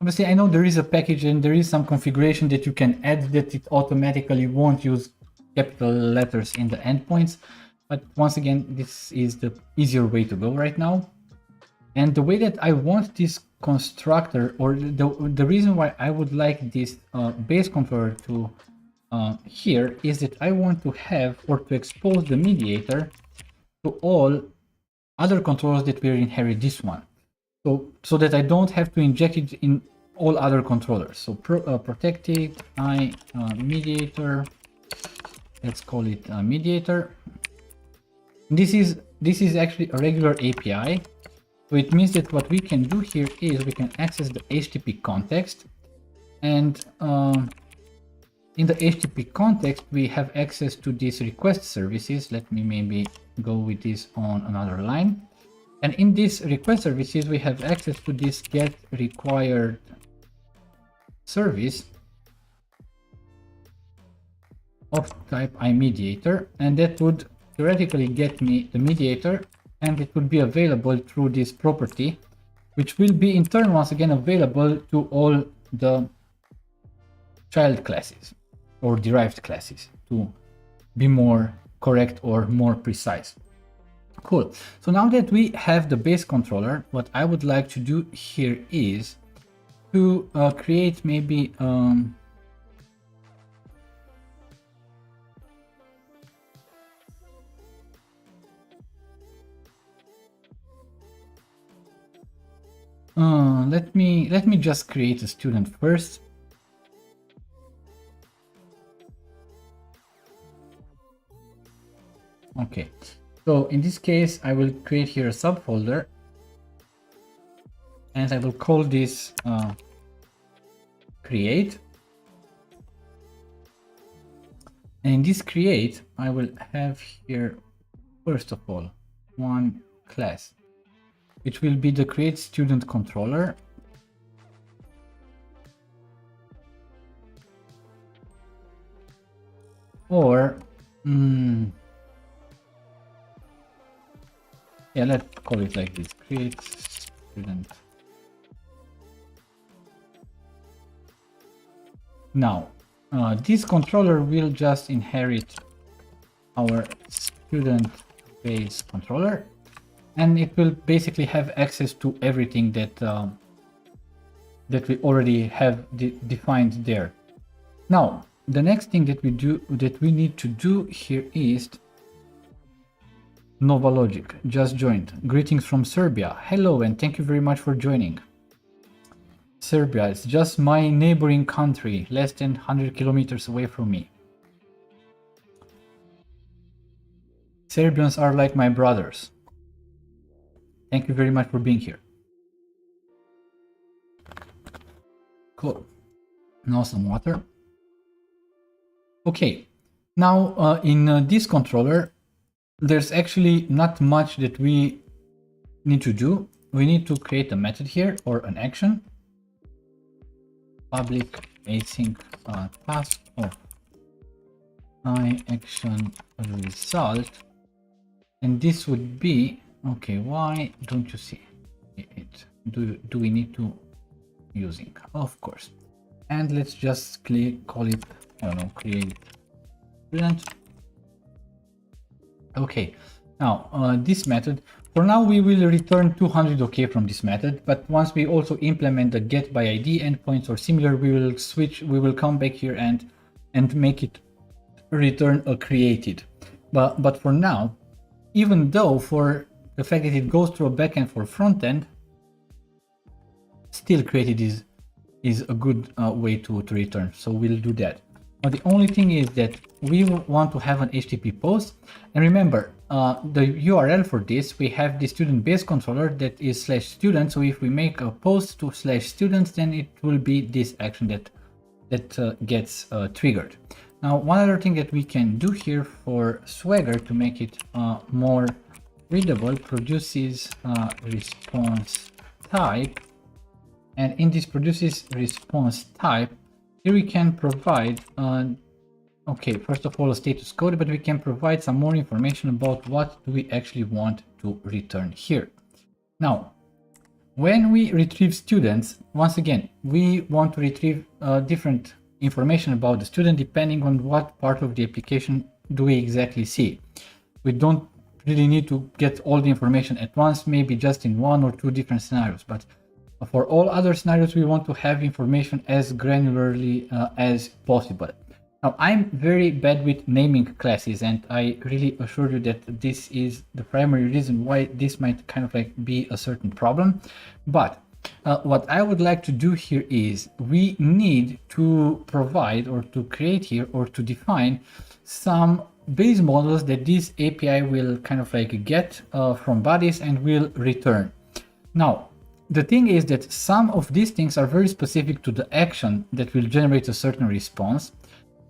Obviously, I know there is a package and there is some configuration that you can add that it automatically won't use capital letters in the endpoints. But once again, this is the easier way to go right now. And the way that I want this constructor, or the reason why I would like this base controller to here, is that I want to have, or to expose the Mediator to all other controllers that will inherit this one. So that I don't have to inject it in all other controllers. So protected Mediator, let's call it Mediator. This is actually a regular API. So it means that what we can do here is we can access the HTTP context, and in the HTTP context we have access to these request services. Let me maybe go with this on another line. And in these request services, we have access to this get required service. of type iMediator, and that would theoretically get me the mediator, and it would be available through this property, which will be in turn once again available to all the child classes or derived classes, to be more correct or more precise. Cool. So now that we have the base controller, what I would like to do here is to create maybe let me just create a student first. Okay, so in this case I will create here a subfolder, and I will call this create, and in this create I will have here first of all one class which will be the create student controller, or yeah, let's call it like this, create student. Now this controller will just inherit our student base controller, and it will basically have access to everything that that we already have defined there. Now the next thing that we need to do here is Nova Logic just joined. Greetings from Serbia. Hello, and thank you very much for joining. Serbia is just my neighboring country, less than 100 kilometers away from me. Serbians are like my brothers. Thank you very much for being here. Cool. Now some water. Okay, now in this controller there's actually not much that we need to do. We need to create a method here, or an action, public async task of action result, and this would be, okay, why don't you see it? Do we need to using? Of course. And let's just call it, I don't know, create student. Okay, now this method, for now we will return 200 okay from this method, but once we also implement the get by id endpoints or similar, we will come back here and make it return a created. But for now, even though for the fact that it goes through a backend for front end, still created is a good way to return, so we'll do that. Now the only thing is that we want to have an HTTP post, and remember the URL for this, we have the student base controller that is /student, so if we make a post to /students, then it will be this action that gets triggered. Now one other thing that we can do here for Swagger to make it more readable, produces response type, and in this produces response type, here we can provide okay, first of all a status code, but we can provide some more information about what do we actually want to return here. Now when we retrieve students, once again we want to retrieve different information about the student depending on what part of the application do we exactly see. We don't really need to get all the information at once, maybe just in one or two different scenarios, but for all other scenarios we want to have information as granularly as possible. Now I'm very bad with naming classes, and I really assure you that this is the primary reason why this might kind of like be a certain problem. But what I would like to do here is we need to provide or to create here or to define some base models that this API will kind of like get from bodies and will return. Now the thing is that some of these things are very specific to the action that will generate a certain response,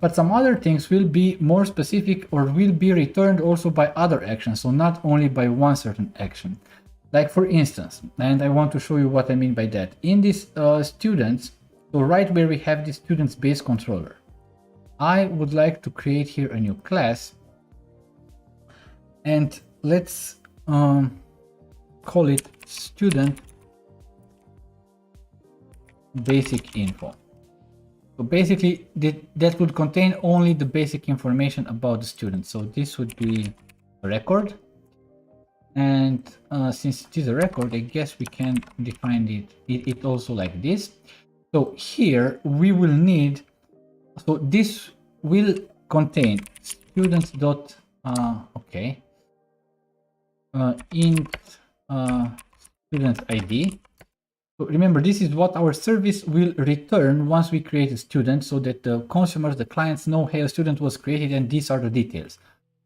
but some other things will be more specific or will be returned also by other actions, so not only by one certain action. Like for instance, and I want to show you what I mean by that, in this students, so right where we have the students base controller, I would like to create here a new class, and let's call it student basic info. So basically that would contain only the basic information about the student. So this would be a record, and since it is a record, I guess we can define it also like this. So here we will need, so this will contain students dot int student ID. So remember, this is what our service will return once we create a student, so that the consumers, the clients know, hey, a student was created and these are the details.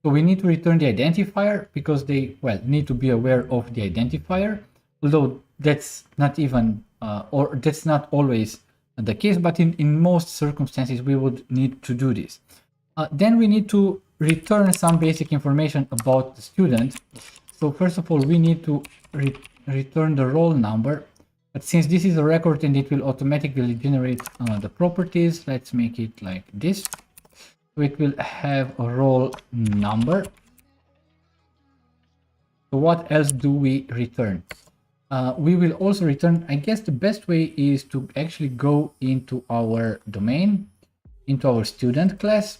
So we need to return the identifier because they, well, need to be aware of the identifier, although that's not even, or that's not always the case, but in most circumstances, we would need to do this. Then we need to return some basic information about the student. So first of all, we need to return the roll number. But since this is a record and it will automatically generate the properties, let's make it like this. So it will have a roll number. So what else do we return? We will also return, I guess the best way is to actually go into our domain, into our student class.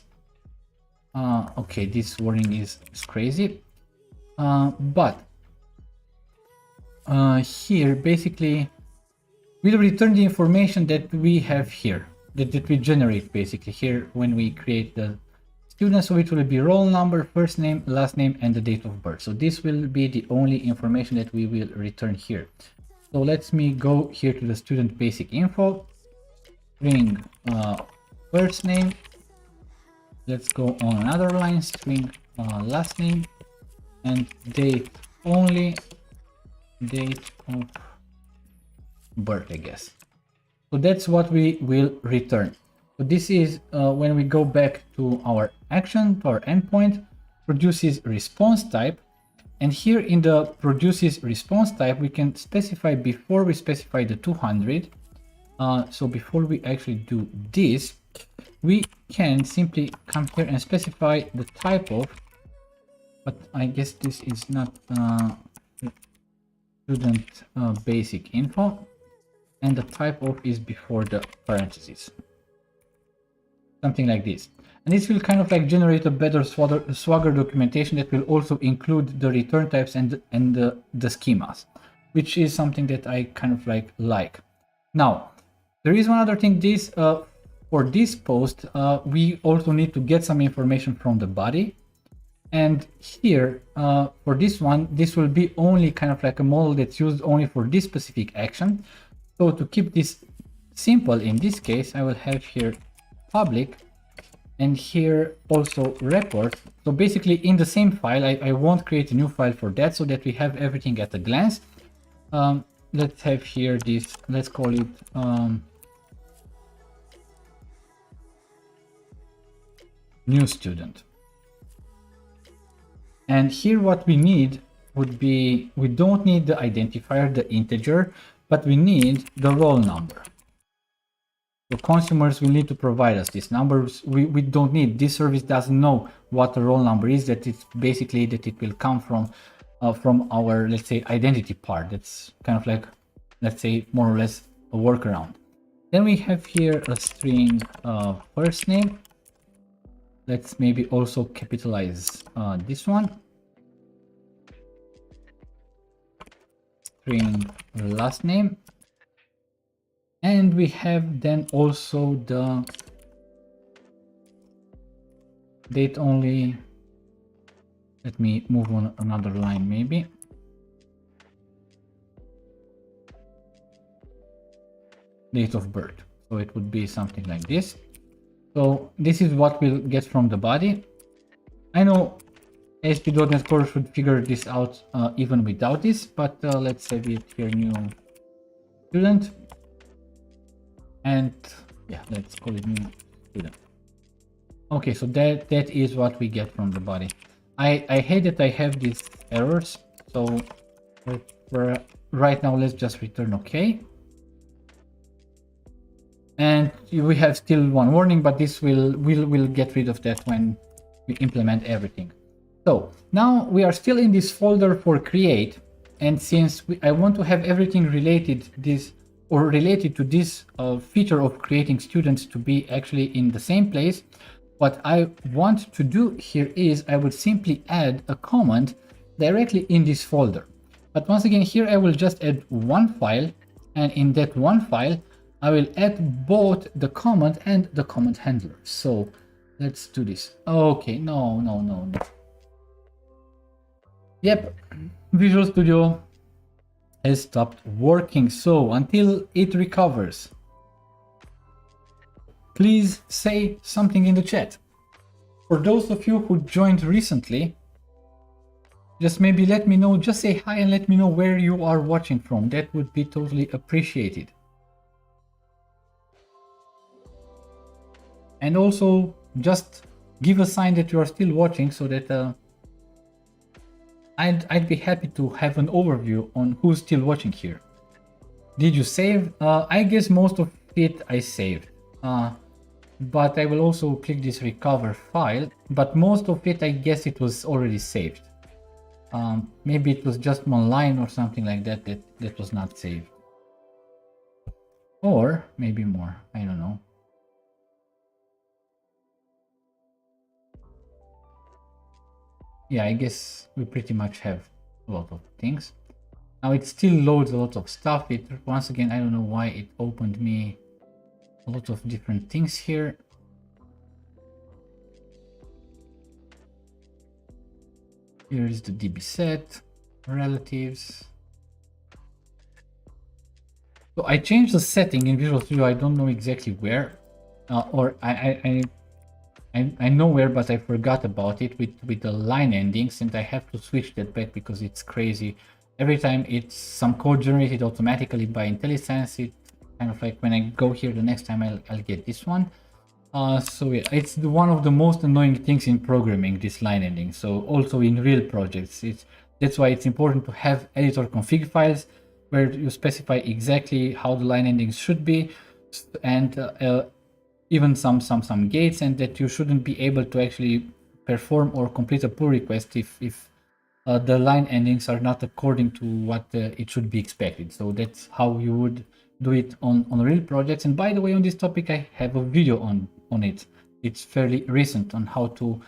Okay, this wording is crazy. But here basically we'll return the information that we have here, that we generate basically here when we create the student. So it will be roll number, first name, last name, and the date of birth. So this will be the only information that we will return here. So let me go here to the student basic info, string first name. Let's go on another line, string last name, and date only, date of birth, I guess. So that's what we will return. So this is when we go back to our action, to our endpoint, produces response type. And here in the produces response type, we can specify before we specify the 200. So before we actually do this, we can simply come here and specify the type of, but I guess this is not student basic info, and the type of is before the parentheses, something like this. And this will kind of like generate a better Swagger documentation that will also include the return types and the schemas, which is something that I kind of like. Now, there is one other thing. This for this post, we also need to get some information from the body. And here, for this one, this will be only kind of like a model that's used only for this specific action. So to keep this simple, in this case, I will have here public, and here also report. So basically in the same file, I won't create a new file for that, so that we have everything at a glance. Let's have here this, let's call it new student. And here what we need would be, we don't need the identifier, the integer, but we need the roll number. The consumers will need to provide us these numbers. We don't need, this service doesn't know what the roll number is, that it's basically that it will come from our, let's say, identity part. That's kind of like, let's say, more or less a workaround. Then we have here a string first name. Let's maybe also capitalize this one. String last name. And we have then also the date only. Let me move on another line maybe. Date of birth. So it would be something like this. So this is what we'll get from the body. I know ASP.NET Core should figure this out even without this, but let's have it here, new student. And yeah, let's call it new student. Okay, so that is what we get from the body. I hate that I have these errors. So for right now, let's just return okay. And we have still one warning, but this we'll get rid of that when we implement everything. So now we are still in this folder for create, and since I want to have everything related related to this feature of creating students to be actually in the same place, what I want to do here is I would simply add a command directly in this folder. But once again, here I will just add one file, and in that one file I will add both the command and the command handler. So let's do this. Okay, no. Yep, Visual Studio has stopped working, so until it recovers, please say something in the chat. For those of you who joined recently, just maybe let me know, just say hi and let me know where you are watching from. That would be totally appreciated. And also just give a sign that you are still watching so that I'd be happy to have an overview on who's still watching here. Did you save? I guess most of it I saved. But I will also click this recover file, but most of it I guess it was already saved. Maybe it was just one line or something like that that was not saved. Or maybe more, I don't know. Yeah, I guess we pretty much have a lot of things. Now it still loads a lot of stuff. Once again, I don't know why it opened me a lot of different things here. Here is the DB set, relatives. So I changed the setting in Visual Studio. I don't know exactly where, or I know where, but I forgot about it with the line endings, and I have to switch that back because it's crazy. Every time it's some code generated automatically by IntelliSense, it kind of like when I go here the next time I'll get this one. So yeah, it's one of the most annoying things in programming, this line ending. So also in real projects, that's why it's important to have editor config files where you specify exactly how the line endings should be, and even some gates, and that you shouldn't be able to actually perform or complete a pull request if the line endings are not according to what it should be expected. So that's how you would do it on real projects. And by the way, on this topic I have a video on it. It's fairly recent on how to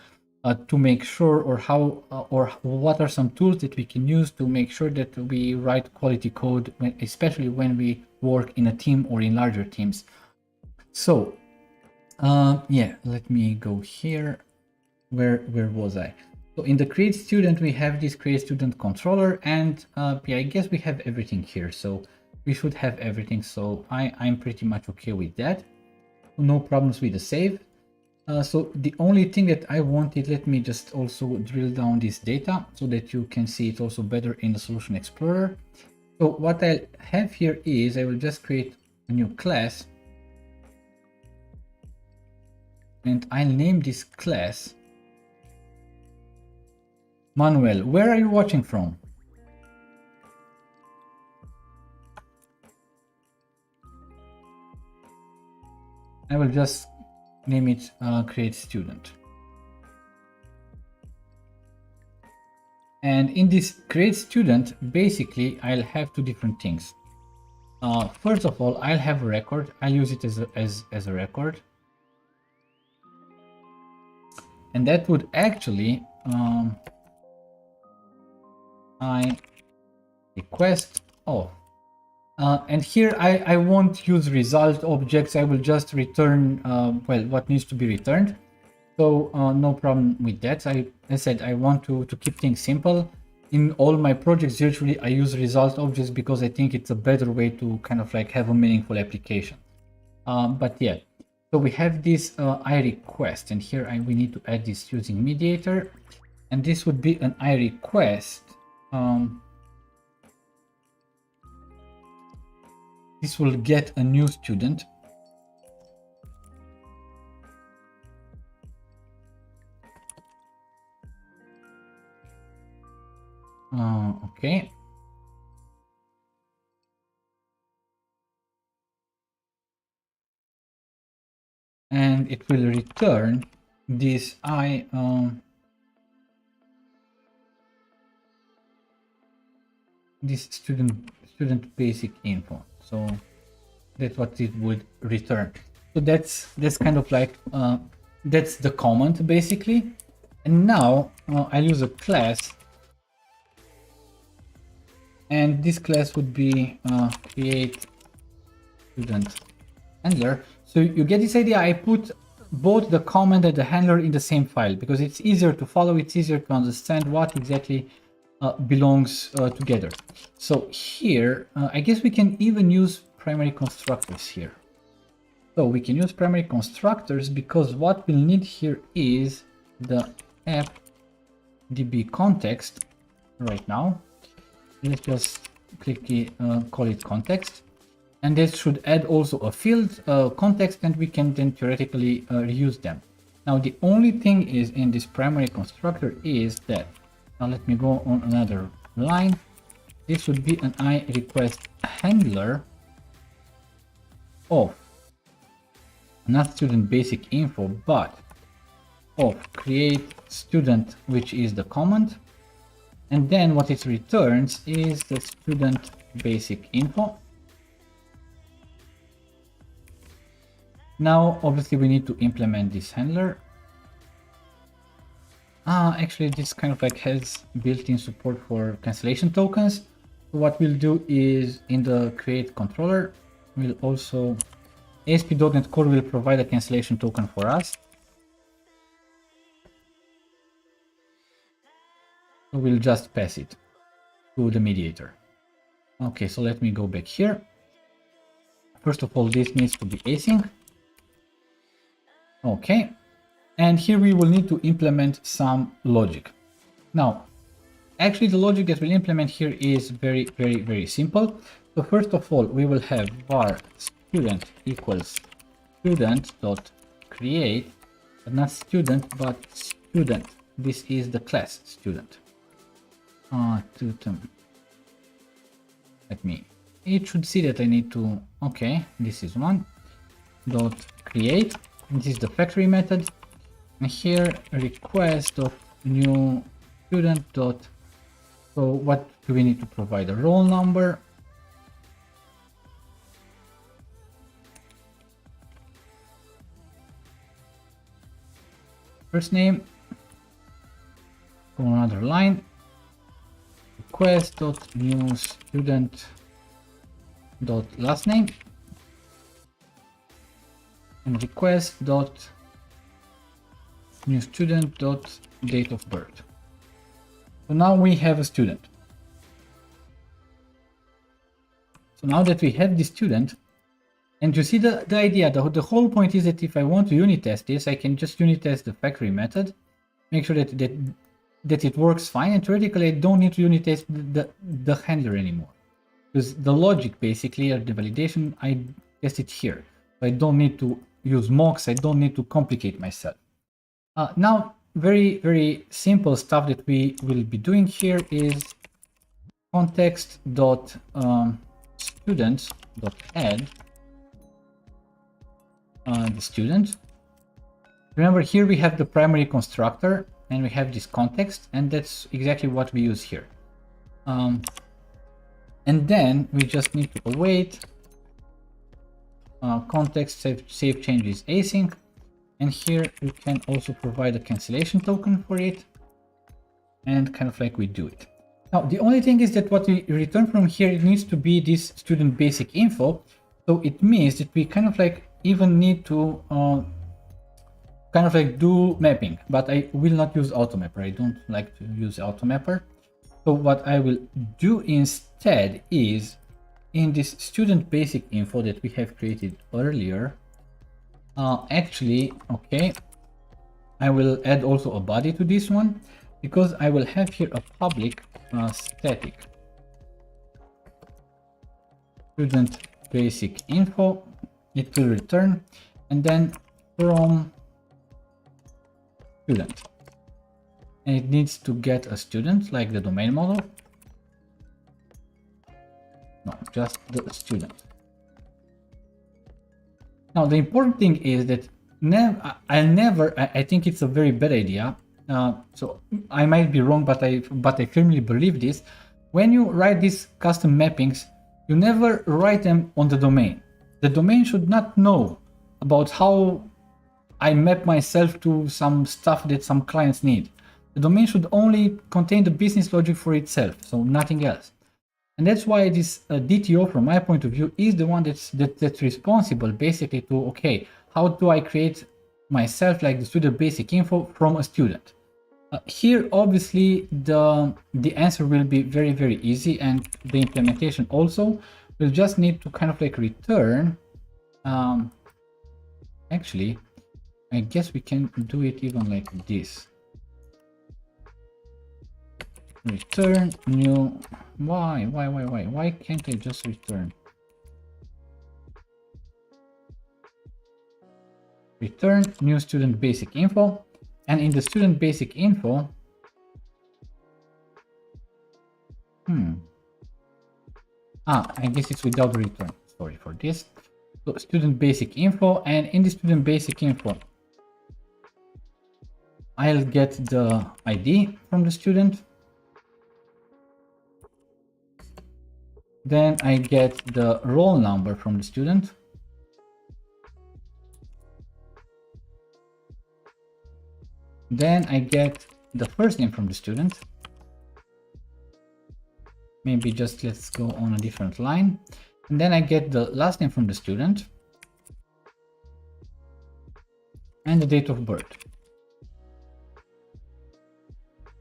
make sure, or how or what are some tools that we can use to make sure that we write quality code, especially when we work in a team or in larger teams. So yeah, let me go here. Where was I? So in the create student, we have this create student controller, and yeah, I guess we have everything here. So we should have everything. So I'm pretty much okay with that. No problems with the save. So the only thing that I wanted, let me just also drill down this data so that you can see it also better in the Solution Explorer. So what I have here is I will just create a new class, and I'll name this class Manuel. Where are you watching from? I will just name it create student. And in this create student, basically I'll have two different things. First of all, I'll have a record. I'll use it as a record, and that would actually I request. And here I won't use result objects. I will just return well, what needs to be returned. So no problem with that. I said I want to keep things simple. In all my projects, usually I use result objects because I think it's a better way to kind of like have a meaningful application. But yeah, so we have this I request, and here we need to add this using Mediator, and this would be an I request. This will get a new student. Okay. and it will return this this student basic info. So that's what it would return. So that's kind of like that's the comment basically. And now I'll use a class, and this class would be create student handler. So you get this idea. I put both the comment and the handler in the same file because it's easier to follow, it's easier to understand what exactly belongs together. So here I guess we can even use primary constructors here. So we can use primary constructors because what we'll need here is the fdb context right now. Let's just call it context, and this should add also a field context, and we can then theoretically reuse them. Now the only thing is in this primary constructor is that, now let me go on another line. This would be an iRequest handler of not student basic info, but of create student, which is the comment, and then what it returns is the student basic info. Now obviously we need to implement this handler. Actually this kind of like has built-in support for cancellation tokens. So what we'll do is in the create controller, we'll also ASP.NET Core will provide a cancellation token for us. So we'll just pass it to the mediator. Okay, so let me go back here. First of all, this needs to be async. Okay, and here we will need to implement some logic. Now, actually the logic that we'll implement here is very simple. So first of all, we will have var student equals student dot create, but not student, but student. This is the class student. It should see that I need to, okay, this is one dot create. This is the factory method, and here request of new student dot. So what do we need to provide? A roll number, first name, on another line, request dot new student dot last name, and request dot new student dot date of birth. So now we have a student. So now that we have the student, and you see the idea, the whole point is that if I want to unit test this, I can just unit test the factory method, make sure that it works fine, and theoretically I don't need to unit test the handler anymore. Because the logic basically, or the validation, I test it here. So I don't need to use mocks, I don't need to complicate myself. Now, very simple stuff that we will be doing here is context dot students dot add the student. Remember, here we have the primary constructor and we have this context, and that's exactly what we use here. And then we just need to await context save changes async, and here we can also provide a cancellation token for it, and kind of like we do it. Now the only thing is that what we return from here, it needs to be this student basic info. So it means that we kind of like even need to kind of like do mapping, but I will not use automapper. I don't like to use automapper. So what I will do instead is in this student basic info that we have created earlier, actually, okay, I will add also a body to this one, because I will have here a public static student basic info. It will return, and then from student, and it needs to get a student like the domain model. No, just the student. Now the important thing is that I think it's a very bad idea. So I might be wrong, but I firmly believe this. When you write these custom mappings, you never write them on the domain. The domain should not know about how I map myself to some stuff that some clients need. The domain should only contain the business logic for itself, so nothing else. And that's why this DTO, from my point of view, is the one that's responsible basically to, okay, how do I create myself like the student basic info from a student? Here, obviously, the answer will be very, very easy, and the implementation also will just need to kind of like return. Actually, I guess we can do it even like this. Return new. Why can't I just return? Return new student basic info, and in the student basic info, I guess it's without the return. Sorry for this. So student basic info, and in the student basic info, I'll get the ID from the student. Then I get the roll number from the student. Then I get the first name from the student. Maybe just let's go on a different line. And then I get the last name from the student and the date of birth.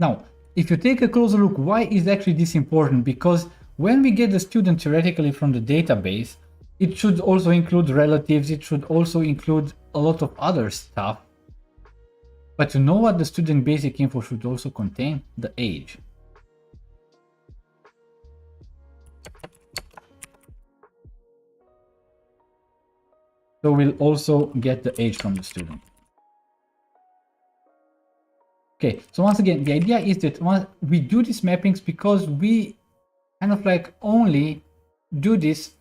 Now, if you take a closer look, why is actually this important? Because when we get the student theoretically from the database, it should also include relatives, it should also include a lot of other stuff. But you know what the student basic info should also contain? The age. So we'll also get the age from the student. Okay, so once again, the idea is that we do these mappings because we kind of like only do this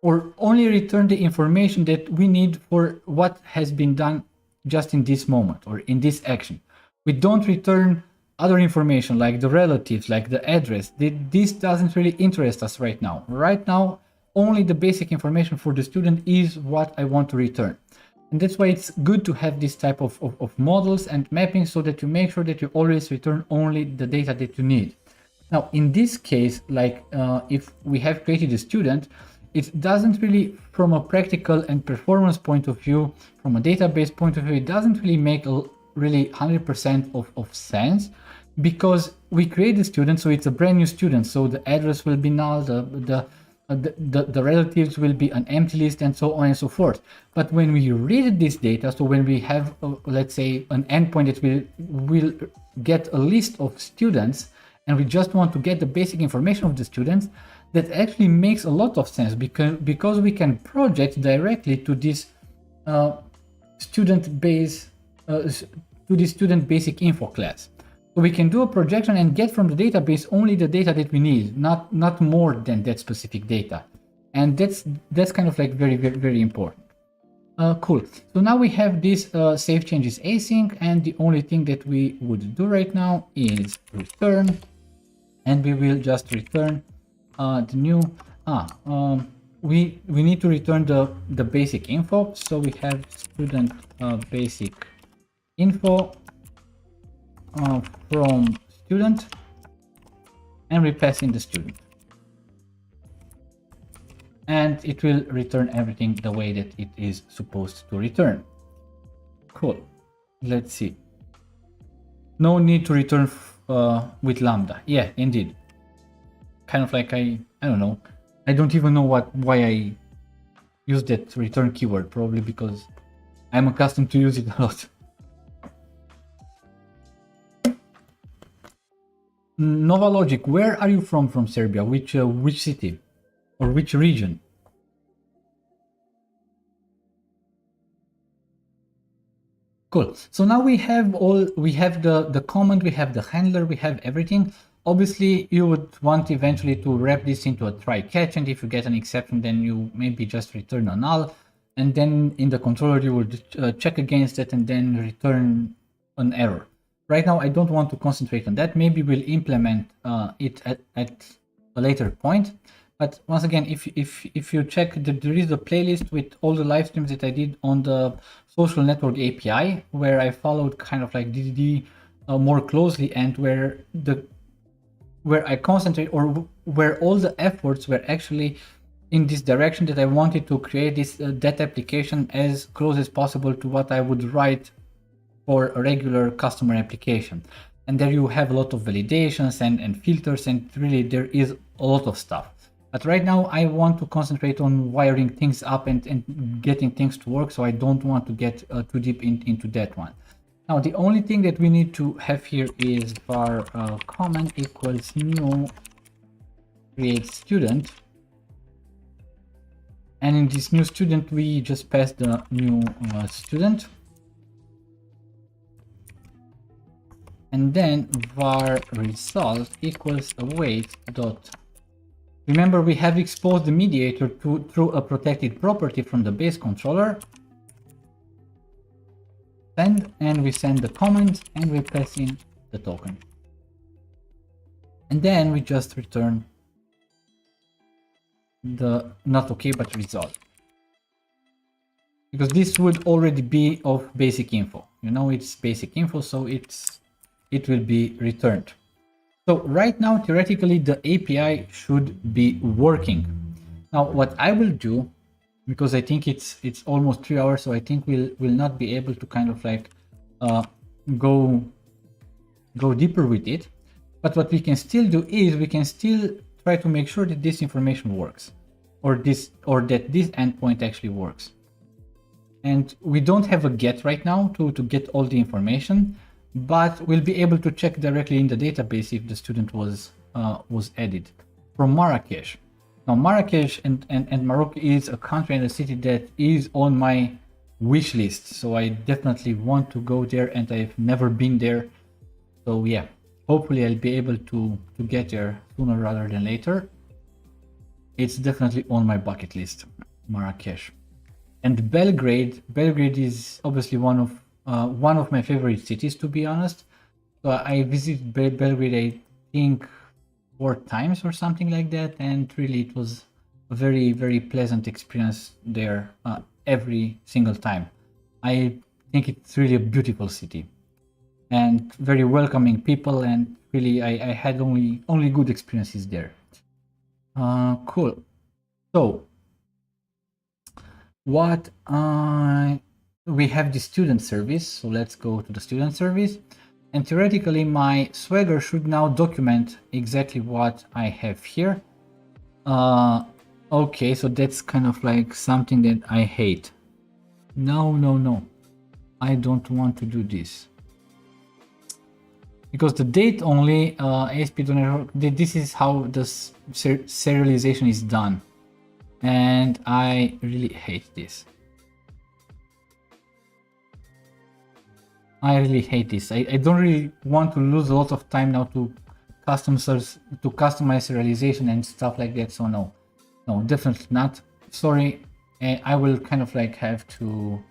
or only return the information that we need for what has been done just in this moment or in this action. We don't return other information like the relatives, like the address. This doesn't really interest us right now. Right now, only the basic information for the student is what I want to return. And that's why it's good to have this type of models and mapping so that you make sure that you always return only the data that you need. Now, in this case, like if we have created a student, it doesn't really, from a practical and performance point of view, from a database point of view, it doesn't really make really 100% of sense, because we create the student, so it's a brand new student, so the address will be null, the relatives will be an empty list, and so on and so forth. But when we read this data, so when we have, let's say, an endpoint that will get a list of students, and we just want to get the basic information of the students, that actually makes a lot of sense, because we can project directly to this student base, to the student basic info class. So we can do a projection and get from the database only the data that we need, not more than that specific data. And that's kind of like very, very, very important. Cool. So now we have this save changes async, and the only thing that we would do right now is return, and we will just return the new we need to return the basic info. So we have student basic info from student, and we pass in the student, and it will return everything the way that it is supposed to return. Cool. Let's see. No need to return with lambda. Yeah, indeed. Kind of like I don't know. I don't even know why I use that return keyword, probably because I'm accustomed to use it a lot. Nova Logic, where are you from Serbia? Which city or which region? Cool. So now we have the comment, we have the handler, we have everything. Obviously, you would want eventually to wrap this into a try catch, and if you get an exception, then you maybe just return a null. and then in the controller you will check against it and then return an error. Right now I don't want to concentrate on that. Maybe we'll implement it at a later point. But once again, if you check, there is a playlist with all the live streams that I did on the social network API, where I followed kind of like DDD more closely, and where I concentrate, or where all the efforts were actually in this direction, that I wanted to create this that application as close as possible to what I would write for a regular customer application. And there you have a lot of validations and filters, and really there is a lot of stuff. But right now I want to concentrate on wiring things up and getting things to work, so I don't want to get too deep into that one. Now the only thing that we need to have here is var comment equals new create student, and in this new student we just pass the new student, and then var result equals await dot. Remember, we have exposed the mediator through a protected property from the base controller. Send, and we send the comment, and we pass in the token. And then we just return the not okay but result. Because this would already be of basic info. You know, it's basic info, so it will be returned. So right now, theoretically, the API should be working. Now, what I will do, because I think it's almost 3 hours, so I think we'll not be able to kind of like go deeper with it. But what we can still do is we can still try to make sure that this information works, or that this endpoint actually works. And we don't have a get right now to get all the information, but we'll be able to check directly in the database if the student was added from Marrakesh. Now Marrakesh and Morocco is a country and a city that is on my wish list, so I definitely want to go there, and I've never been there. So yeah, hopefully I'll be able to get there sooner rather than later. It's definitely on my bucket list, Marrakesh. And Belgrade is obviously one of my favorite cities, to be honest. So I visited Belgrade, I think 4 times or something like that, and really it was a very, very pleasant experience there every single time. I think it's really a beautiful city and very welcoming people, and really I had only good experiences there. Cool. So what we have the student service, so let's go to the student service, and theoretically my Swagger should now document exactly what I have here. Okay, so that's kind of like something that I hate. No, I don't want to do this, because the date only ASP.NET, this is how the serialization is done, and I really hate this. I really hate this. I don't really want to lose a lot of time now to customize serialization and stuff like that. So no, definitely not. Sorry, I will kind of like have to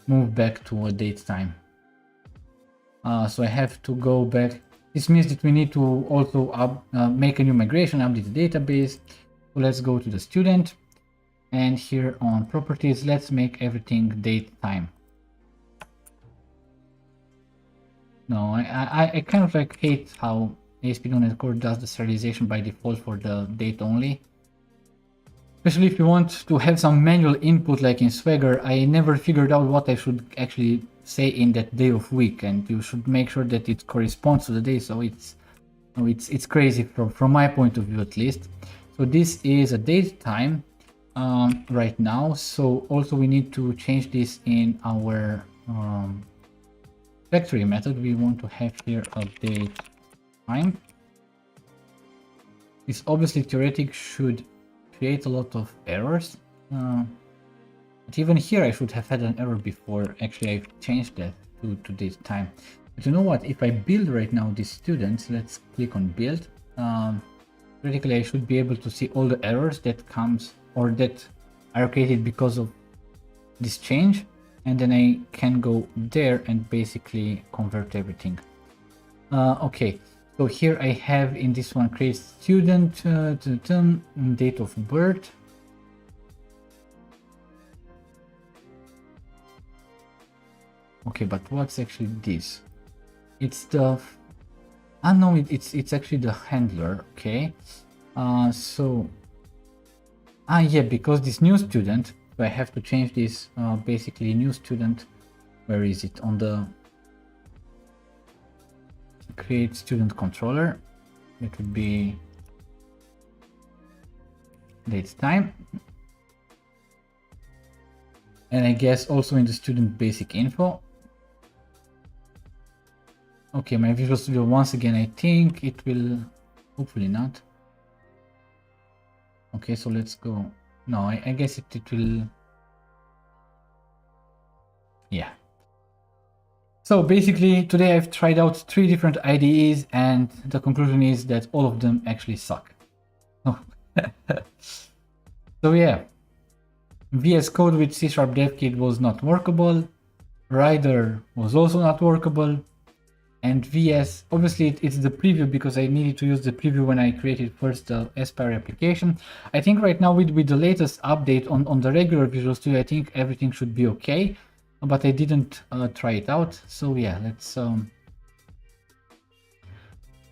move back to a date time. So I have to go back. This means that we need to also make a new migration, update the database. So let's go to the student, and here on properties, let's make everything date time. No, I kind of like hate how ASP.NET Core does the serialization by default for the date only. Especially if you want to have some manual input like in Swagger, I never figured out what I should actually say in that day of week, and you should make sure that it corresponds to the day. So it's crazy from my point of view, at least. So this is a date time right now. So also we need to change this in our factory method. We want to have here a date time. This obviously theoretic should create a lot of errors, but even here I should have had an error before actually I've changed that to this time. But you know what, if I build right now these students, let's click on build, theoretically I should be able to see all the errors that comes or that are created because of this change, and then I can go there and basically convert everything. Okay, so here I have in this one create student, date of birth. Okay, but what's actually this? It's the no, it's actually the handler. Okay, so yeah, because this new student, so I have to change this. Basically, new student. Where is it? On the create student controller. It would be date time, and I guess also in the student basic info. Okay, my Visual Studio once again, I think it will, hopefully not. Okay, so let's go. No, I guess it will. Yeah. So basically today I've tried out 3 different IDEs and the conclusion is that all of them actually suck. So yeah, VS Code with C# Dev Kit was not workable. Rider was also not workable. And VS, obviously it's the preview because I needed to use the preview when I created first the Aspire application. I think right now with the latest update on the regular Visual Studio, I think everything should be okay. But I didn't try it out. So yeah,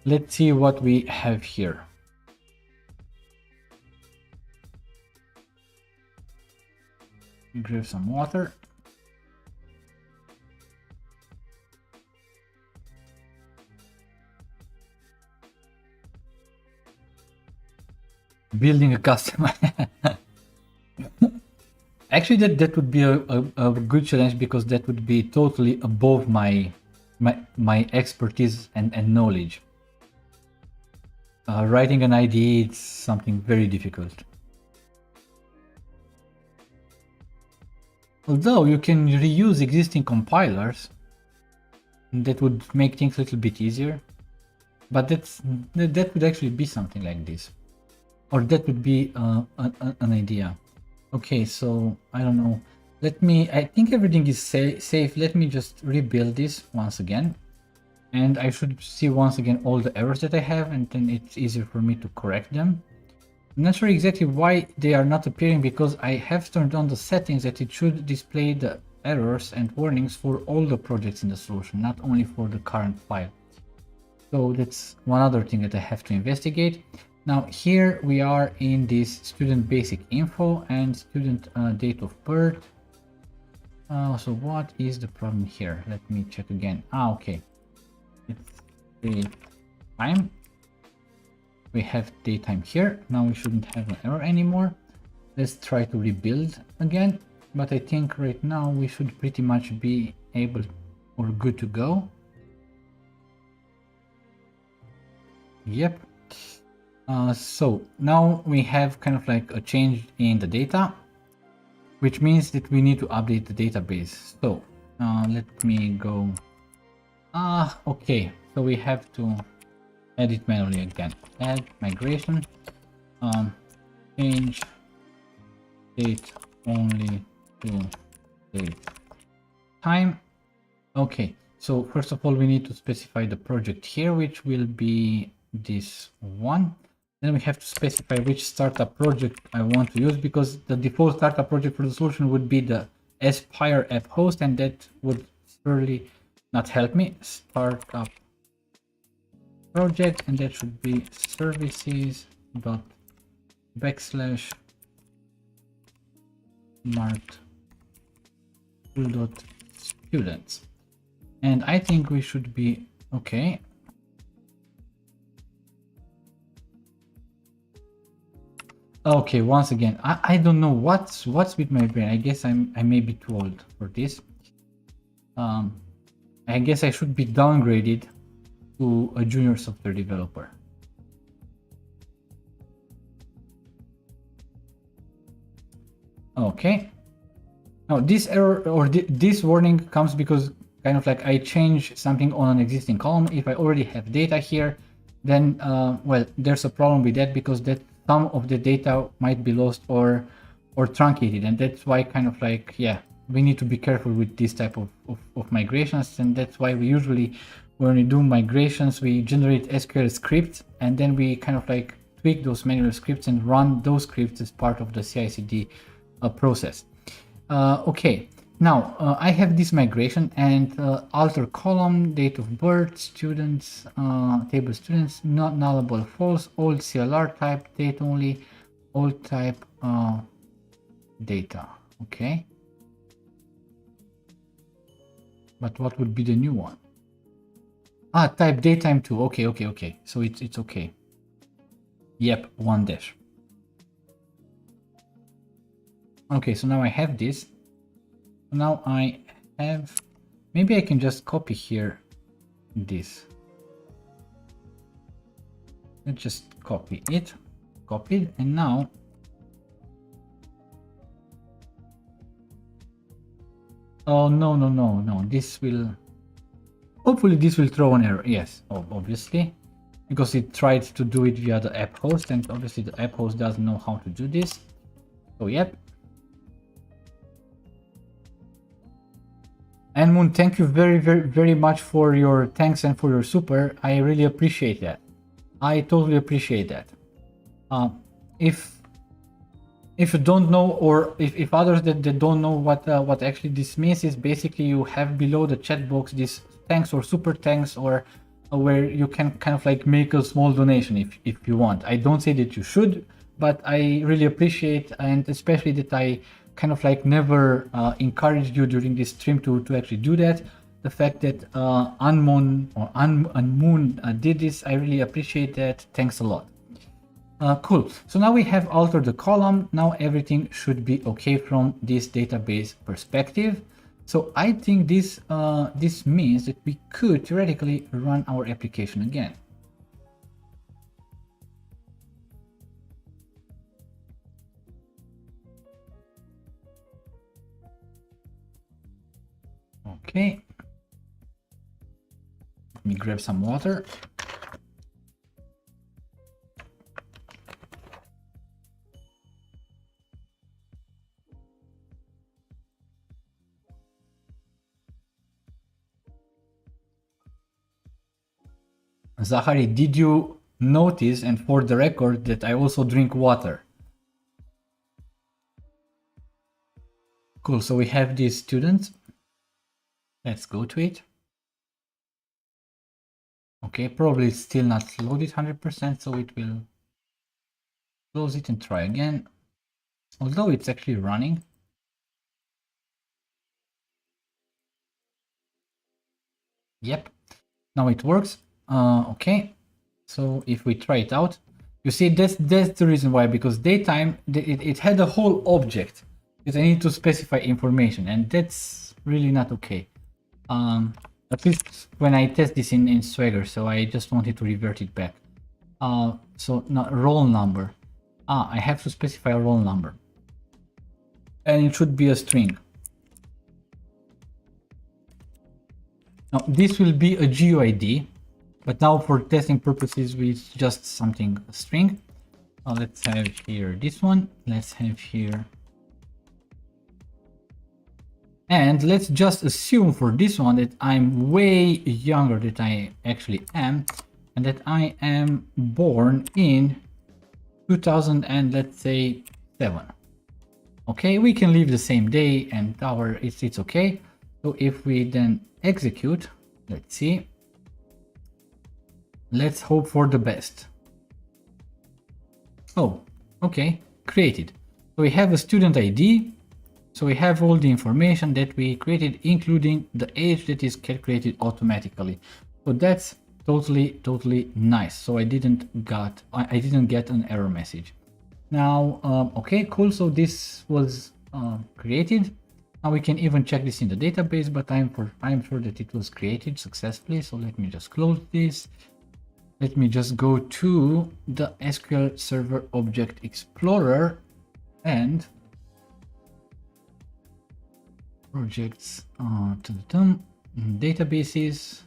let's see what we have here. Grab some water. Building a custom. Actually, that would be a good challenge because that would be totally above my expertise and knowledge. Writing an IDE is something very difficult. Although you can reuse existing compilers, that would make things a little bit easier. But that would actually be something like this. Or that would be an idea. Okay, so I don't know. I think everything is safe. Let me just rebuild this once again. And I should see once again all the errors that I have, and then it's easier for me to correct them. I'm not sure exactly why they are not appearing because I have turned on the settings that it should display the errors and warnings for all the projects in the solution, not only for the current file. So that's one other thing that I have to investigate. Now here we are in this student basic info and student date of birth. So what is the problem here? Let me check again. Okay. It's daytime. We have daytime here. Now we shouldn't have an error anymore. Let's try to rebuild again. But I think right now we should pretty much be able or good to go. Yep. So now we have kind of like a change in the data, which means that we need to update the database. So let me go. Okay, so we have to edit manually again. Add migration, change date only to date time. Okay, so first of all we need to specify the project here, which will be this one. Then we have to specify which startup project I want to use, because the default startup project for the solution would be the Aspire app host, and that would surely not help me. Startup project, and that should be services dot backslash marked dot students, and I think we should be okay. Okay, once again, I don't know what's with my brain. I guess I may be too old for this. I guess I should be downgraded to a junior software developer. Okay. Now this error or this warning comes because kind of like I change something on an existing column. If I already have data here, then well, there's a problem with that, because that some of the data might be lost or truncated, and that's why kind of like, yeah, we need to be careful with this type of migrations, and that's why we usually, when we do migrations, we generate SQL scripts and then we kind of like tweak those manual scripts and run those scripts as part of the CI/CD process. Okay, now I have this migration and alter column, date of birth, students, table students, not nullable false, old CLR type, date only, old type data. Okay, but what would be the new one? Type datetime 2. Okay, so it's okay. Yep, 1 dash. Okay, so now I have this. Now I have, maybe I can just copy here this. Let's just copy it, copied, and now oh no, this will, hopefully this will throw an error. Yes, obviously, because it tried to do it via the app host, and obviously the app host doesn't know how to do this. So yep. And Moon, thank you very much for your thanks and for your super. I really appreciate that. I totally appreciate that. If you don't know, or if others that don't know what actually this means, is basically you have below the chat box this thanks or super thanks, or where you can kind of like make a small donation if you want. I don't say that you should, but I really appreciate, and especially that I kind of like never encouraged you during this stream to actually do that. The fact that Unmoon did this, I really appreciate that. Thanks a lot. Cool. So now we have altered the column. Now everything should be okay from this database perspective. So I think this this means that we could theoretically run our application again. Okay. Let me grab some water. Zachary, did you notice, and for the record, that I also drink water? Cool, so we have these students. Let's go to it. Okay, probably it's still not loaded 100%, so it will close it and try again. Although it's actually running. Yep, now it works. Okay, so if we try it out, you see that's the reason why, because daytime it had a whole object that I need to specify information, and that's really not okay. At least when I test this in Swagger, so I just wanted to revert it back. So not roll number. I have to specify a roll number, and it should be a string. Now this will be a GUID, but now for testing purposes, it's just something, a string. Let's have here this one. Let's have here. And let's just assume for this one that I'm way younger than I actually am, and that I am born in 2000 and let's say 7. Okay, we can leave the same day and hour, it's okay. So if we then execute, let's see. Let's hope for the best. Oh, okay, created. So we have a student ID. So we have all the information that we created, including the age that is calculated automatically. So that's totally nice. So I didn't get an error message. Now, okay, cool. So this was created. Now we can even check this in the database, but I'm sure that it was created successfully. So let me just close this. Let me just go to the SQL Server Object Explorer and projects to the databases,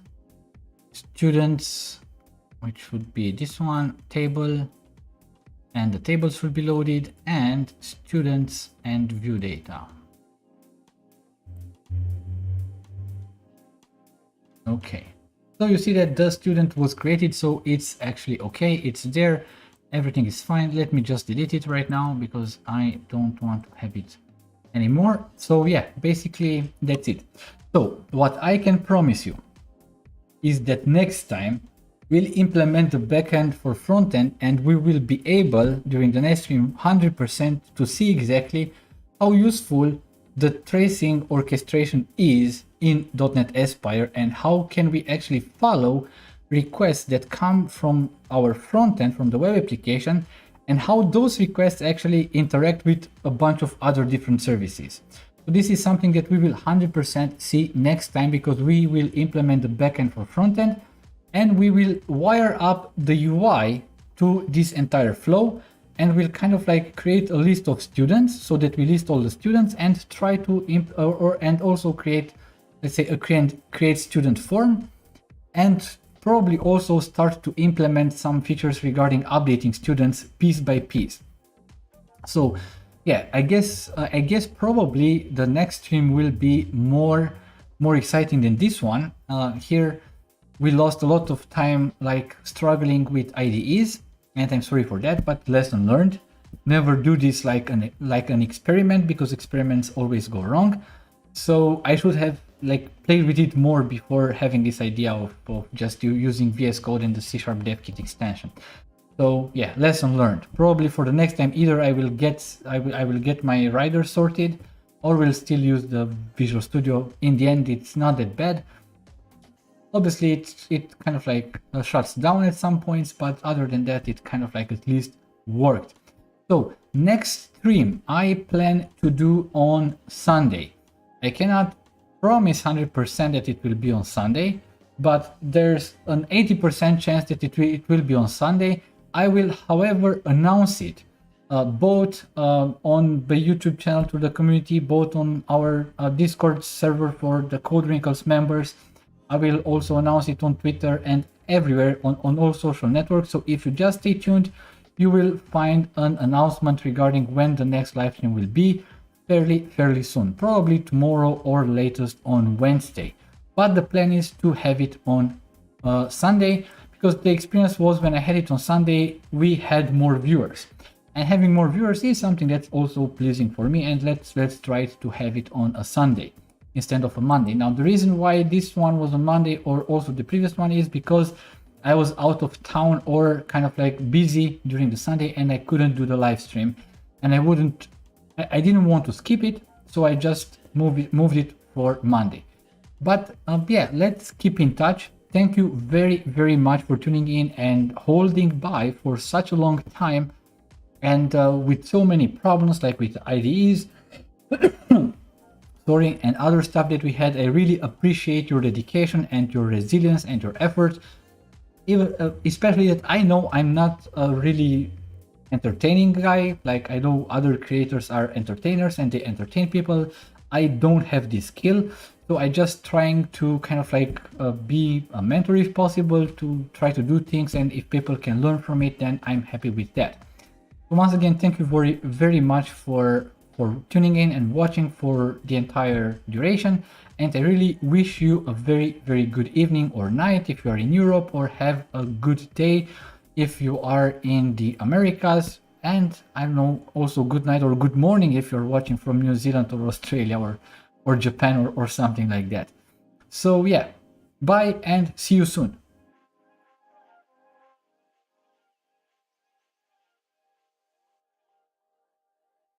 students, which should be this one, table, and the tables should be loaded, and students and view data. Okay, so you see that the student was created, so it's actually okay, it's there, everything is fine. Let me just delete it right now because I don't want to have it anymore. So yeah, basically that's it. So what I can promise you is that next time we'll implement the backend for frontend, and we will be able during the next stream 100% to see exactly how useful the tracing orchestration is in .NET Aspire, and how can we actually follow requests that come from our frontend, from the web application, and how those requests actually interact with a bunch of other different services. So this is something that we will 100% see next time, because we will implement the backend for frontend, and we will wire up the UI to this entire flow, and we'll kind of like create a list of students so that we list all the students and try to and also create, let's say, a create student form, and probably also start to implement some features regarding updating students piece by piece. So yeah, I guess probably the next stream will be more exciting than this one. Here we lost a lot of time like struggling with IDEs, and I'm sorry for that, but lesson learned. Never do this like an experiment, because experiments always go wrong. So I should have like played with it more before having this idea of just using VS Code and the C# dev kit extension. So yeah, lesson learned. Probably for the next time, either I will get my rider sorted, or will still use the Visual Studio. In the end, it's not that bad. Obviously, it kind of like shuts down at some points, but other than that, it kind of like at least worked. So next stream I plan to do on Sunday. I cannot promise 100% that it will be on Sunday, but there's an 80% chance that it will be on Sunday. I will, however, announce it both on the YouTube channel to the community, both on our Discord server for the Code Wrinkles members. I will also announce it on Twitter and everywhere on all social networks. So if you just stay tuned, you will find an announcement regarding when the next live stream will be fairly soon, probably tomorrow or latest on Wednesday. But the plan is to have it on Sunday, because the experience was when I had it on Sunday, we had more viewers, and having more viewers is something that's also pleasing for me. And let's try to have it on a Sunday instead of a Monday. Now, the reason why this one was on Monday, or also the previous one, is because I was out of town or kind of like busy during the Sunday, and I couldn't do the live stream, and I didn't want to skip it, so I just moved it for Monday. But yeah, let's keep in touch. Thank you very much for tuning in and holding by for such a long time, and with so many problems like with IDEs sorry, and other stuff that we had. I really appreciate your dedication and your resilience and your effort, especially that I know I'm not a really entertaining guy. Like, I know other creators are entertainers and they entertain people. I don't have this skill, so I just trying to kind of like be a mentor if possible, to try to do things, and if people can learn from it, then I'm happy with that. So once again, thank you very much for tuning in and watching for the entire duration, and I really wish you a very good evening or night if you are in Europe, or have a good day if you are in the Americas, and I don't know, also good night or good morning if you're watching from New Zealand or Australia or Japan or something like that. So yeah, bye and see you soon.